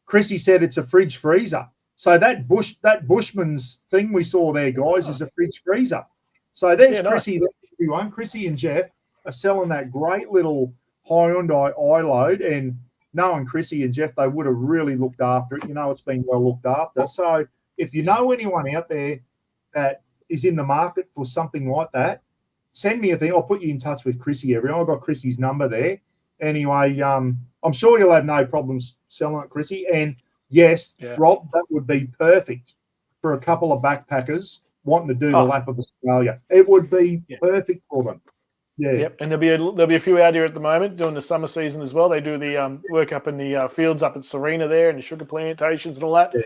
Chrissy said it's a fridge freezer. So that Bushman's thing we saw there, guys, is a fridge freezer. So there's Chrissy, everyone. Chrissy and Jeff are selling that great little Hyundai i-Load, and knowing Chrissy and Jeff, they would have really looked after it. You know, it's been well looked after. So if you know anyone out there that is in the market for something like that, send me a thing. I'll put you in touch with Chrissy, everyone. I've got Chrissy's number there. Anyway, I'm sure you'll have no problems selling it, Chrissy. And yes, Rob, that would be perfect for a couple of backpackers wanting to do the lap of Australia. It would be perfect for them. Yeah. Yep. And there'll be a few out here at the moment doing the summer season as well. They do the work up in the fields up at Serena there and the sugar plantations and all that. Yeah.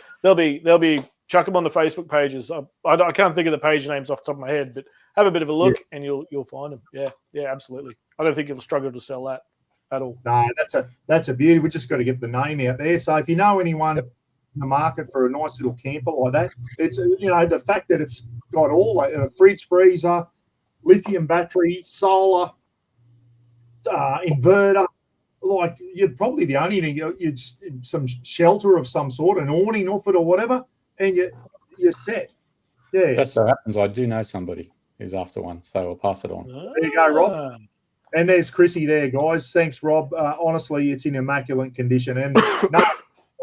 They'll be chuck them on the Facebook pages. I can't think of the page names off the top of my head, but have a bit of a look and you'll find them. Yeah, absolutely. I don't think you'll struggle to sell that at all. No, that's a beauty. We just got to get the name out there. So if you know anyone in the market for a nice little camper like that, it's the fact that it's got all a fridge, freezer, lithium battery, solar, inverter. Like, you're probably the only thing, you'd some shelter of some sort, an awning off it or whatever, and you're set. Yeah. Just so happens I do know somebody who's after one, so I'll pass it on. There you go, Rob. And there's Chrissy there, guys. Thanks, Rob. Honestly, it's in immaculate condition. And no,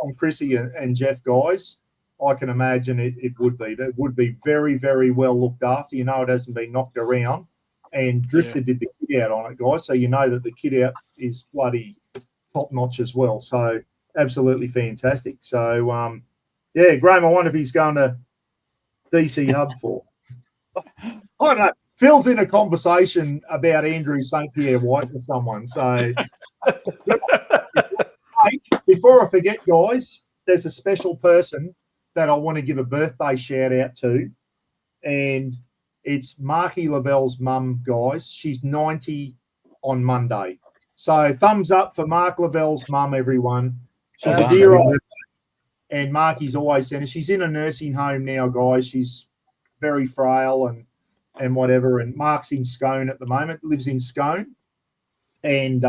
on Chrissy and Jeff, guys, I can imagine it would be. That would be very, very well looked after. You know, it hasn't been knocked around. And Drifter did the kit out on it, guys. So you know that the kit out is bloody top notch as well. So absolutely fantastic. So, Graham, I wonder if he's going to DC Hub for. I don't know. Phil's in a conversation about Andrew St. Pierre White with someone. So before I forget, guys, there's a special person that I want to give a birthday shout out to. and it's Marky Lavelle's mum, guys. She's 90 on Monday. So thumbs up for Mark Lavelle's mum, everyone. She's a dear old, and Marky's always sent her. She's in a nursing home now, guys. She's very frail and whatever. And Mark's in Scone at the moment, lives in Scone. And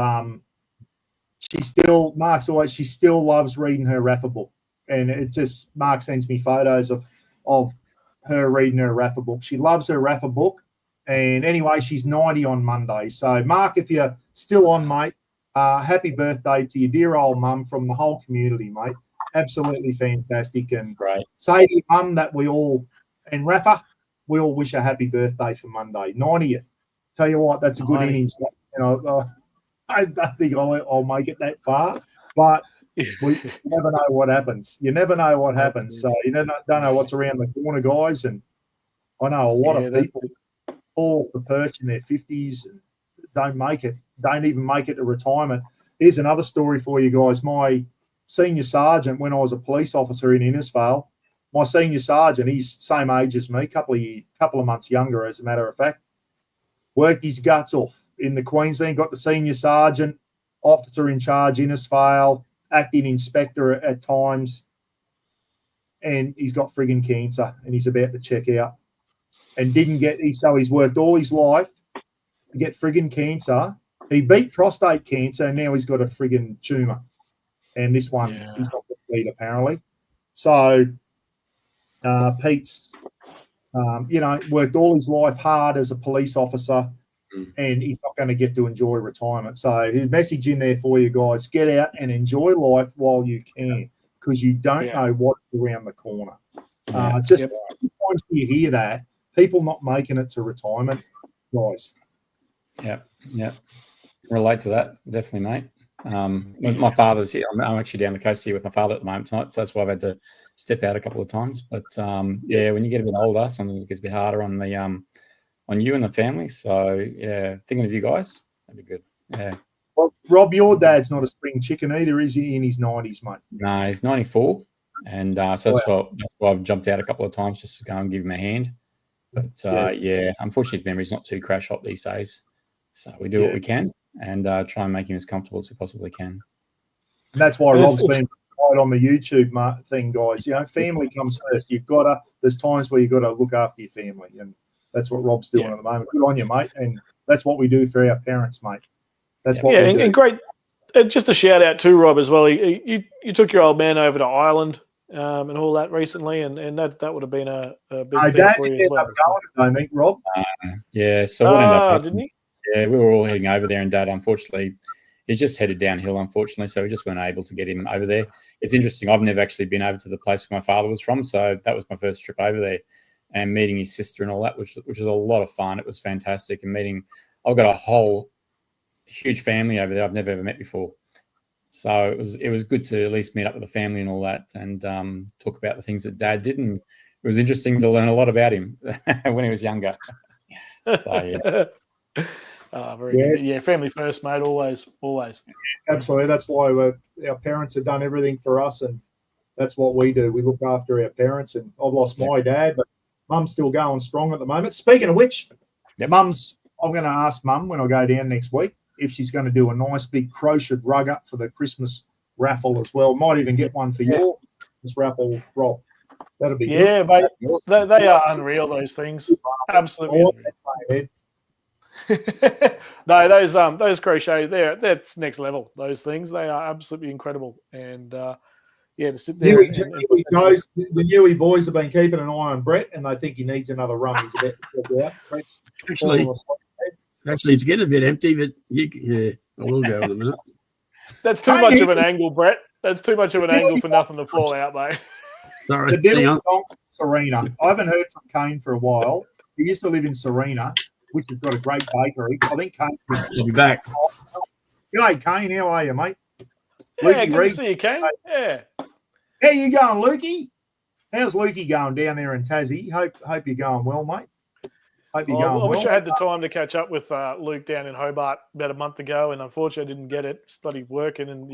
she still loves reading her Raffa book. And it just, Mark sends me photos of her reading her Raffa book. She loves her Raffa book. And anyway, she's 90 on Monday. So, Mark, if you're still on, mate, happy birthday to your dear old mum from the whole community, mate. Absolutely fantastic. And Great. Say to your mum that we all, and Raffa, we all wish a happy birthday for Monday. 90th. Tell you what, that's a good innings. You know, I don't think I'll make it that far, but we never know what happens. You never know what happens. So you don't know what's around the corner, guys. And I know a lot of people fall off the perch in their 50s and don't even make it to retirement. Here's another story for you guys. My senior sergeant, when I was a police officer in Innisfail, my senior sergeant, he's the same age as me, couple of months younger, as a matter of fact, worked his guts off in the Queensland, got the senior sergeant, officer in charge, Innisfail, acting inspector at times, and he's got friggin' cancer and he's about to check out and so he's worked all his life to get friggin' cancer. He beat prostate cancer and now he's got a friggin' tumour. And this one, he's not going to beat, apparently. So Pete's, worked all his life hard as a police officer, and he's not going to get to enjoy retirement. So his message in there for you guys: get out and enjoy life while you can, because you don't know what's around the corner. Sometimes you hear that people not making it to retirement, guys. Yeah. Relate to that, definitely, mate. My father's here. I'm actually down the coast here with my father at the moment tonight, so that's why I've had to step out a couple of times. But when you get a bit older, sometimes it gets a bit harder on the on you and the family. So thinking of you guys, that'd be good. Yeah. Well, Rob, your dad's not a spring chicken either, is he? In his 90s, mate. No, he's 94, and so that's why I've jumped out a couple of times just to go and give him a hand. But unfortunately, his memory's not too crash hot these days. So we do what we can and try and make him as comfortable as we possibly can. And that's why Rob's been right on the YouTube thing, guys. Family comes first. There's times where you've got to look after your family, and that's what Rob's doing at the moment. Good on you, mate. And that's what we do for our parents, mate. That's what we do. And great. Just a shout out to Rob as well. You took your old man over to Ireland and all that recently, and that would have been a big thing for you as well. I think, Rob. So what ended up didn't he? Yeah, we were all heading over there, and Dad, unfortunately, he just headed downhill, unfortunately, so we just weren't able to get him over there. It's interesting. I've never actually been over to the place where my father was from, so that was my first trip over there, and meeting his sister and all that, which was a lot of fun. It was fantastic, and I've got a whole huge family over there I've never ever met before. So it was good to at least meet up with the family and all that, and talk about the things that Dad did, and it was interesting to learn a lot about him when he was younger. So very good. Yeah, family first, mate. Always. Absolutely. That's why our parents have done everything for us, and that's what we do. We look after our parents, and I've lost my dad, but Mum's still going strong at the moment. Speaking of which, I'm going to ask Mum when I go down next week if she's going to do a nice big crocheted rug up for the Christmas raffle as well. Might even get one for your Christmas raffle, Rob. That'll be good. Yeah, mate. They are unreal, those things. Absolutely unreal. No, those crochet, that's next level. Those things, they are absolutely incredible. And to sit there. The Newey boys have been keeping an eye on Brett, and they think he needs another run. He's about to check out. Brett's actually, it's getting a bit empty, but I will go in a minute. That's too much of an angle, Brett. That's too much of an angle for nothing to fall out, mate. Sorry. Serena. I haven't heard from Kane for a while. He used to live in Serena, which has got a great bakery. I think Kane will be back. G'day, Kane. How are you, mate? Yeah, good to see you, Kane. Yeah. How you going, Lukey? How's Lukey going down there in Tassie? Hope you're going well, mate. Hope you're going well. I wish I had the time to catch up with Luke down in Hobart about a month ago, and unfortunately I didn't get it. Studied working, and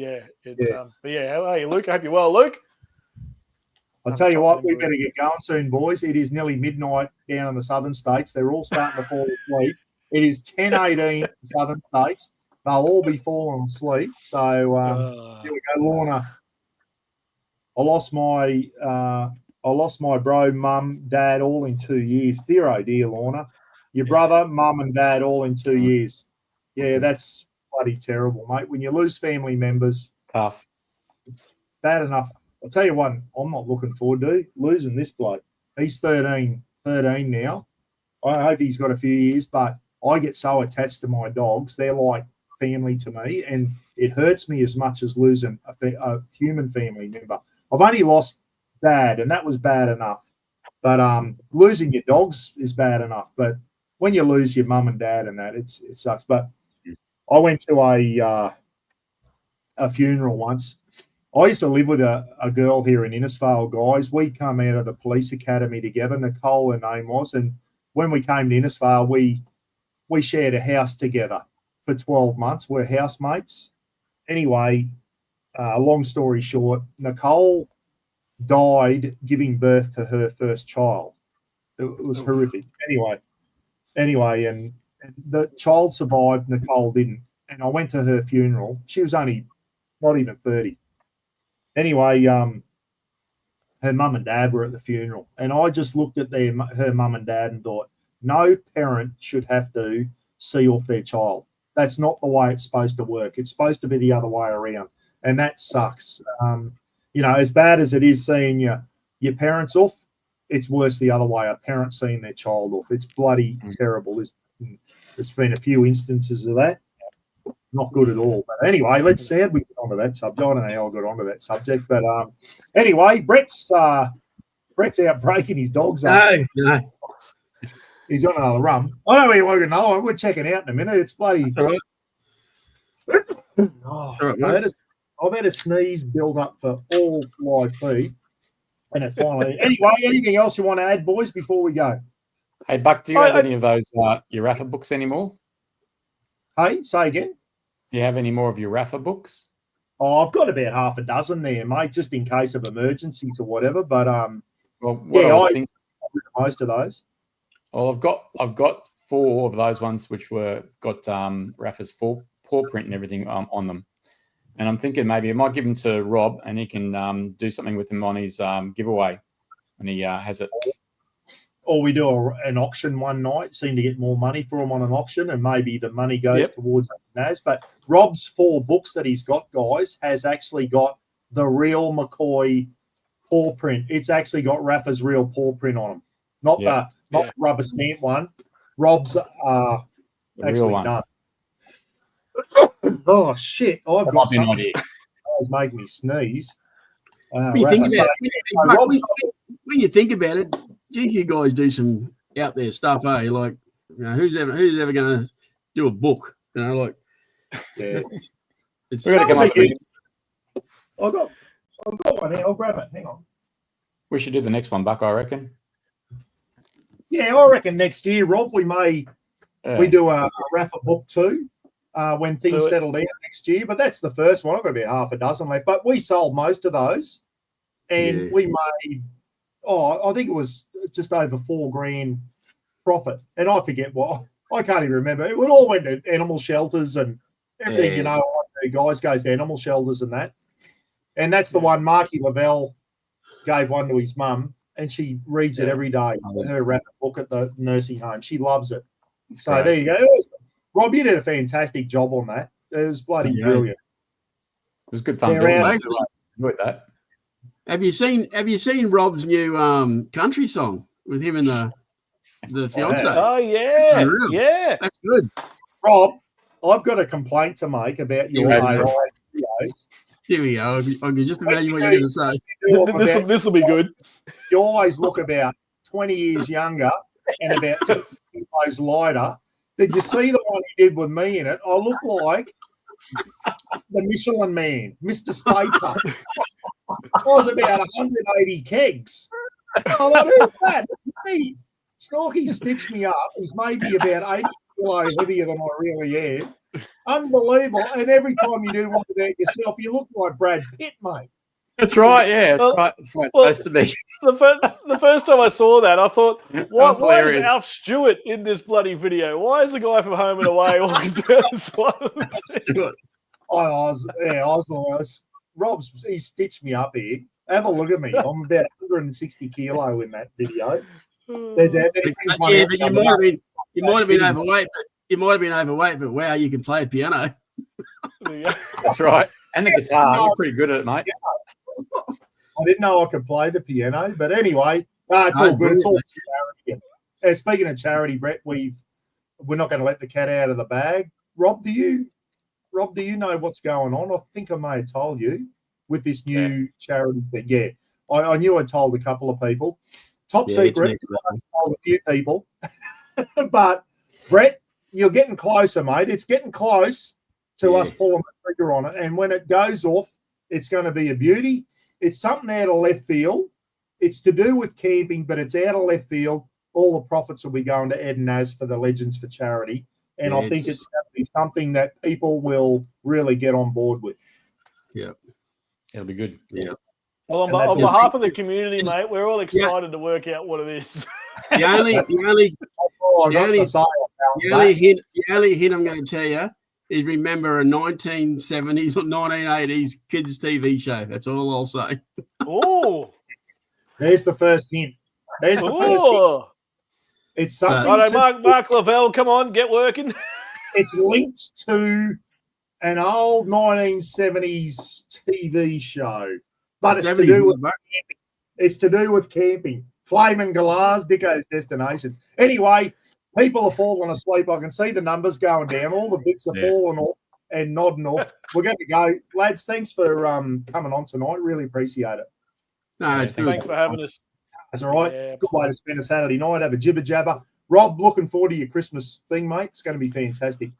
but how are you, Luke? I hope you're well, Luke. I'll tell you what, we better get going soon, boys. It is nearly midnight down in the southern states. They're all starting to fall asleep. It is 10:18 in the southern states. They'll all be falling asleep. So here we go, Lorna. I lost my bro, mum, dad, all in 2 years. Dear, oh dear, Lorna. Your brother, mum, and dad, all in 2 years. Yeah, that's bloody terrible, mate. When you lose family members, Tough. bad enough. I'll tell you one, I'm not looking forward to losing this bloke. He's 13 now. I hope he's got a few years, but I get so attached to my dogs. They're like family to me, and it hurts me as much as losing a human family member. I've only lost dad, and that was bad enough. But losing your dogs is bad enough. But when you lose your mum and dad and that, it sucks. But I went to a funeral once. I used to live with a girl here in Innisfail, guys. We come out of the police academy together. Nicole, her name was. And when we came to Innisfail, we shared a house together for 12 months. We're housemates. Anyway, long story short, Nicole died giving birth to her first child. It was horrific. Anyway, and the child survived, Nicole didn't. And I went to her funeral. She was only not even 30. Anyway, her mum and dad were at the funeral, and I just looked at her mum and dad and thought, no parent should have to see off their child. That's not the way it's supposed to work. It's supposed to be the other way around, and that sucks. As bad as it is seeing your parents off, it's worse the other way. A parent seeing their child off. It's bloody terrible. There's been a few instances of that. Not good at all. But anyway, let's see how we get onto that subject. I don't know how I got onto that subject, but anyway, Brett's out breaking his dogs up. No. He's on another rum. I don't even want to know. We're checking out in a minute. It's bloody. All right. I've had a sneeze build up for all live feed, and it's finally. Anyway, anything else you want to add, boys, before we go? Hey, Buck, do you have any of those your Rafa books anymore? Hey, say again. Do you have any more of your Rafa books? Oh, I've got about half a dozen there, mate, just in case of emergencies or whatever. But well, I think most of those. Well, I've got 4 of those ones which got Rafa's paw print and everything on them, and I'm thinking maybe I might give them to Rob and he can do something with them on his giveaway when he has it. Or we do an auction one night, seem to get more money for them on an auction, and maybe the money goes towards NAS. But Rob's 4 books that he's got, guys, has actually got the real McCoy paw print. It's actually got Rafa's real paw print on them, not the rubber stamp one. Rob's actually done. Oh shit! I've got something. That was making me sneeze. When you think about it, geez, you guys do some out there stuff, eh? Like, who's ever going to do a book? Like, it's we've got to come up with. I've got one here. I'll grab it. Hang on. We should do the next one, Buck, I reckon. Yeah, I reckon next year, Rob, we may we do a Rafa book too when things settle down next year. But that's the first one. I've got about half a dozen left. But we sold most of those, and we made. Oh, I think it was just over $4,000 profit, and I forget what. I can't even remember. It all went to animal shelters and everything. Guys goes to animal shelters and that. And that's the one Marky Lavelle gave one to his mum, and she reads it every day. Her Rafa book at the nursing home. She loves it. That's so great. there you go. Rob, you did a fantastic job on that. It was bloody brilliant. It was good fun. Enjoyed that. Have you seen Rob's new country song with him and the fiance? Oh yeah, yeah, that's good. Rob, I've got a complaint to make about your AI videos. Here we go. I can just imagine what you're going to say. This will be good. You always look about 20 years younger and about 2 kilos lighter. Did you see the one you did with me in it? I look like the Michelin Man, Mr. Staper. I was about 180 kegs. Oh, who's that? Me. Snorky stitched me up. He's maybe about 80 kilos heavier than I really am. Unbelievable. And every time you do one about yourself, you look like Brad Pitt, mate. That's right. Yeah, Well- right. That's what it's well- supposed to be. The first time I saw that, I thought, why is hilarious. Alf Stewart in this bloody video? Why is the guy from Home and Away walking down the side of the thing? I was Rob's, he stitched me up here. Have a look at me. I'm about 160 kilo in that video. There's Yeah, but you might have been overweight. But you might have been overweight, but wow, you can play piano. That's right. And the guitar. You're pretty good at it, mate. I didn't know I could play the piano, but anyway, it's all good. It's all charity. Speaking of charity, Brett, we're not going to let the cat out of the bag. Rob, do you know what's going on? I think I may have told you with this new charity thing. Yeah, I knew I told a couple of people. Top secret, I told a few people. But Brett, you're getting closer, mate. It's getting close to us pulling the trigger on it. And when it goes off, it's going to be a beauty. It's something out of left field. It's to do with camping, but it's out of left field. All the profits will be going to Ed and Naz for the Legends for Charity. And I think it's going to be something that people will really get on board with. Yeah. It'll be good. Yeah. Well, on behalf of the community, mate, we're all excited to work out what it is. The only hint I'm going to tell you is remember a 1970s or 1980s kids TV show. That's all I'll say. Oh, there's the first hint. There's the first hint. It's something. Mark Lavelle, come on, get working. It's linked to an old 1970s TV show, but it's to do with camping. It's to do with camping. Flaming Galahs, Dicko's Destinations. Anyway, people are falling asleep. I can see the numbers going down. All the bits are falling off and nodding off. We're going to go. Lads, thanks for coming on tonight. Really appreciate it. No, it's good. Thanks for having us. That's all right. Yeah, good way to spend a Saturday night. Have a jibber jabber. Rob, looking forward to your Christmas thing, mate. It's going to be fantastic.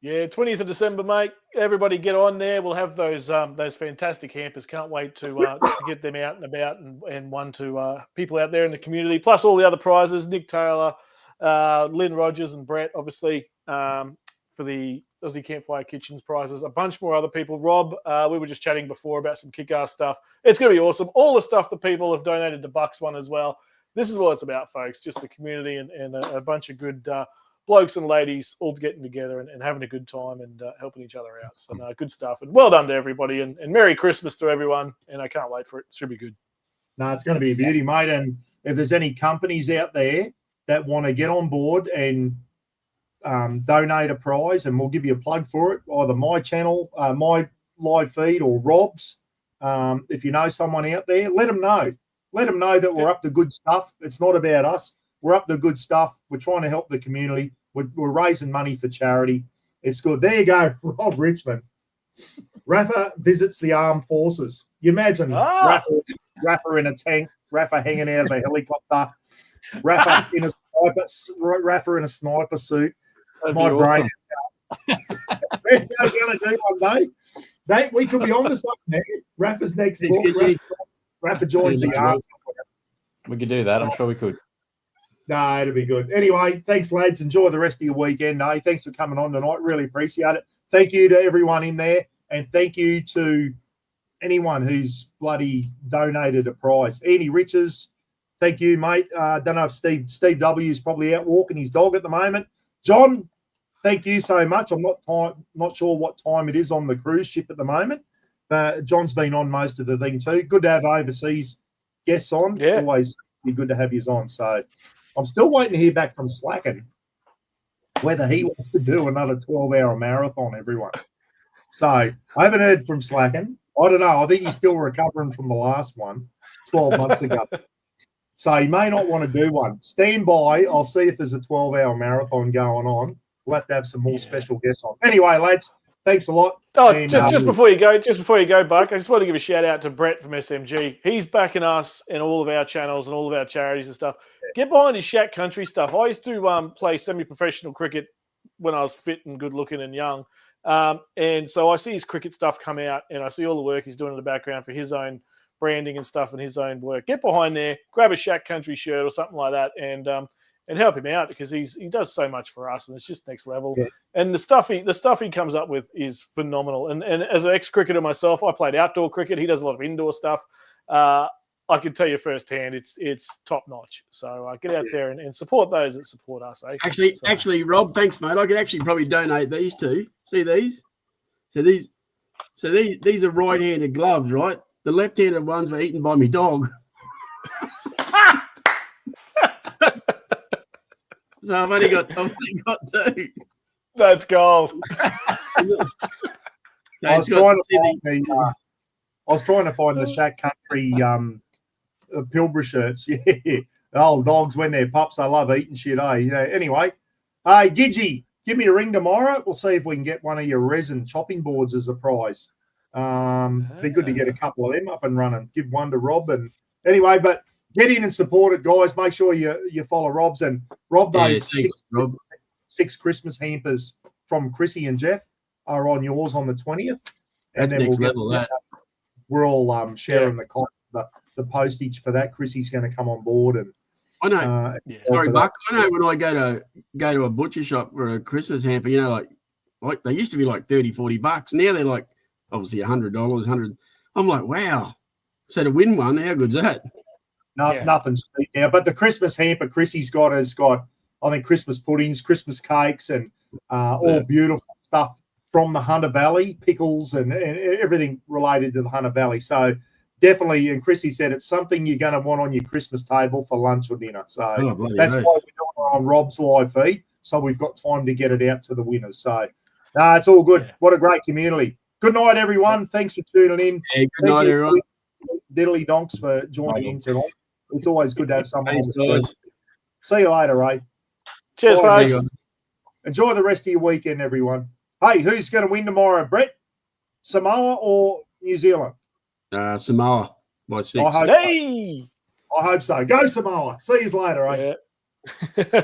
Yeah, 20th of December, mate. Everybody get on there. We'll have those fantastic hampers. Can't wait to get them out and about and one to people out there in the community. Plus all the other prizes. Nick Taylor, Lynn Rogers and Brett, obviously, for the Aussie Campfire Kitchens prizes. A bunch more other people. Rob, we were just chatting before about some Kickass stuff. It's going to be awesome. All the stuff that people have donated to Bucks one as well. This is what it's about, folks. Just the community and a bunch of good blokes and ladies all getting together and having a good time and helping each other out. So good stuff. And well done to everybody. And Merry Christmas to everyone. And I can't wait for it. It should be good. No, it's going to be a beauty, mate. And if there's any companies out there that want to get on board and donate a prize, and we'll give you a plug for it, either my channel, my live feed, or Rob's. If you know someone out there, let them know. Let them know that we're up to good stuff. It's not about us. We're up to good stuff. We're trying to help the community. We're raising money for charity. It's good. There you go, Rob Richmond. Rafa visits the armed forces. You imagine Rafa in a tank, Rafa hanging out of a helicopter, Rafa in a sniper suit. That'd My be brain. awesome. We're going to do one day. We could be on to something there. Rafa's next book. Rafa joins the army. We could do that. I'm sure we could. No, it'll be good. Anyway, thanks, lads. Enjoy the rest of your weekend. Thanks for coming on tonight. Really appreciate it. Thank you to everyone in there. And thank you to anyone who's bloody donated a prize. Andy Riches, thank you, mate. I don't know if Steve W is probably out walking his dog at the moment. John, thank you so much. I'm not sure what time it is on the cruise ship at the moment. John's been on most of the thing too. Good to have overseas guests on. Yeah. Always be good to have you on. So I'm still waiting to hear back from Slacken whether he wants to do another 12-hour marathon, everyone. So I haven't heard from Slacken. I don't know. I think he's still recovering from the last one 12 months ago. So he may not want to do one. Stand by. I'll see if there's a 12-hour marathon going on. We'll have to have some more special guests on. Anyway, lads, thanks a lot. Oh, and, just before you go, Buck, I just want to give a shout out to Brett from SMG. He's backing us in all of our channels and all of our charities and stuff. Get behind his Shack Country stuff. I used to play semi-professional cricket when I was fit and good-looking and young. And so I see his cricket stuff come out, and I see all the work he's doing in the background for his own branding and stuff and his own work. Get behind there, grab a Shack Country shirt or something like that, and and help him out because he does so much for us, and it's just next level. Yeah. And the stuff he comes up with is phenomenal. And as an ex-cricketer myself, I played outdoor cricket. He does a lot of indoor stuff. I can tell you firsthand, it's top notch. So get out there and support those that support us. Eh? Actually, Rob, thanks, mate. I could actually probably donate these too. See these? So these are right-handed gloves, right? The left-handed ones were eaten by my dog. So I've only got two. That's gold. I was trying to find the Shack Country Pilbara shirts. Yeah, the old dogs when they're pups, they love eating shit. Anyway, hey Gidgy, give me a ring tomorrow. We'll see if we can get one of your resin chopping boards as a prize. Be good to get a couple of them up and running. Give one to Rob. And anyway, but get in and support it, guys. Make sure you follow Rob's and Rob. Those six Christmas hampers from Chrissy and Jeff are on yours on the 20th. That's next level. That we're all sharing the cost, the postage for that. Chrissy's going to come on board, and I know. Sorry, Buck. I know when I go to a butcher shop for a Christmas hamper, you know, like they used to be like $30-40. Now they're like obviously $100, $100. I'm like, wow. So to win one, how good's that? Nothing's cheap now. But the Christmas hamper Chrissy's has got, I think, Christmas puddings, Christmas cakes, and all beautiful stuff from the Hunter Valley, pickles and everything related to the Hunter Valley. So definitely, and Chrissy said it's something you're going to want on your Christmas table for lunch or dinner. So that's why we're doing it on Rob's live feed. So we've got time to get it out to the winners. So it's all good. Yeah. What a great community. Good night, everyone. Thanks for tuning in. Yeah, good night, everyone. Diddly donks for joining in tonight. It's always good to have someone on the screen. See you later, Ray. Cheers, folks. Enjoy the rest of your weekend, everyone. Hey, who's going to win tomorrow, Brett? Samoa or New Zealand? Samoa by 6. I hope so. Go Samoa. See you later, eh? Yeah.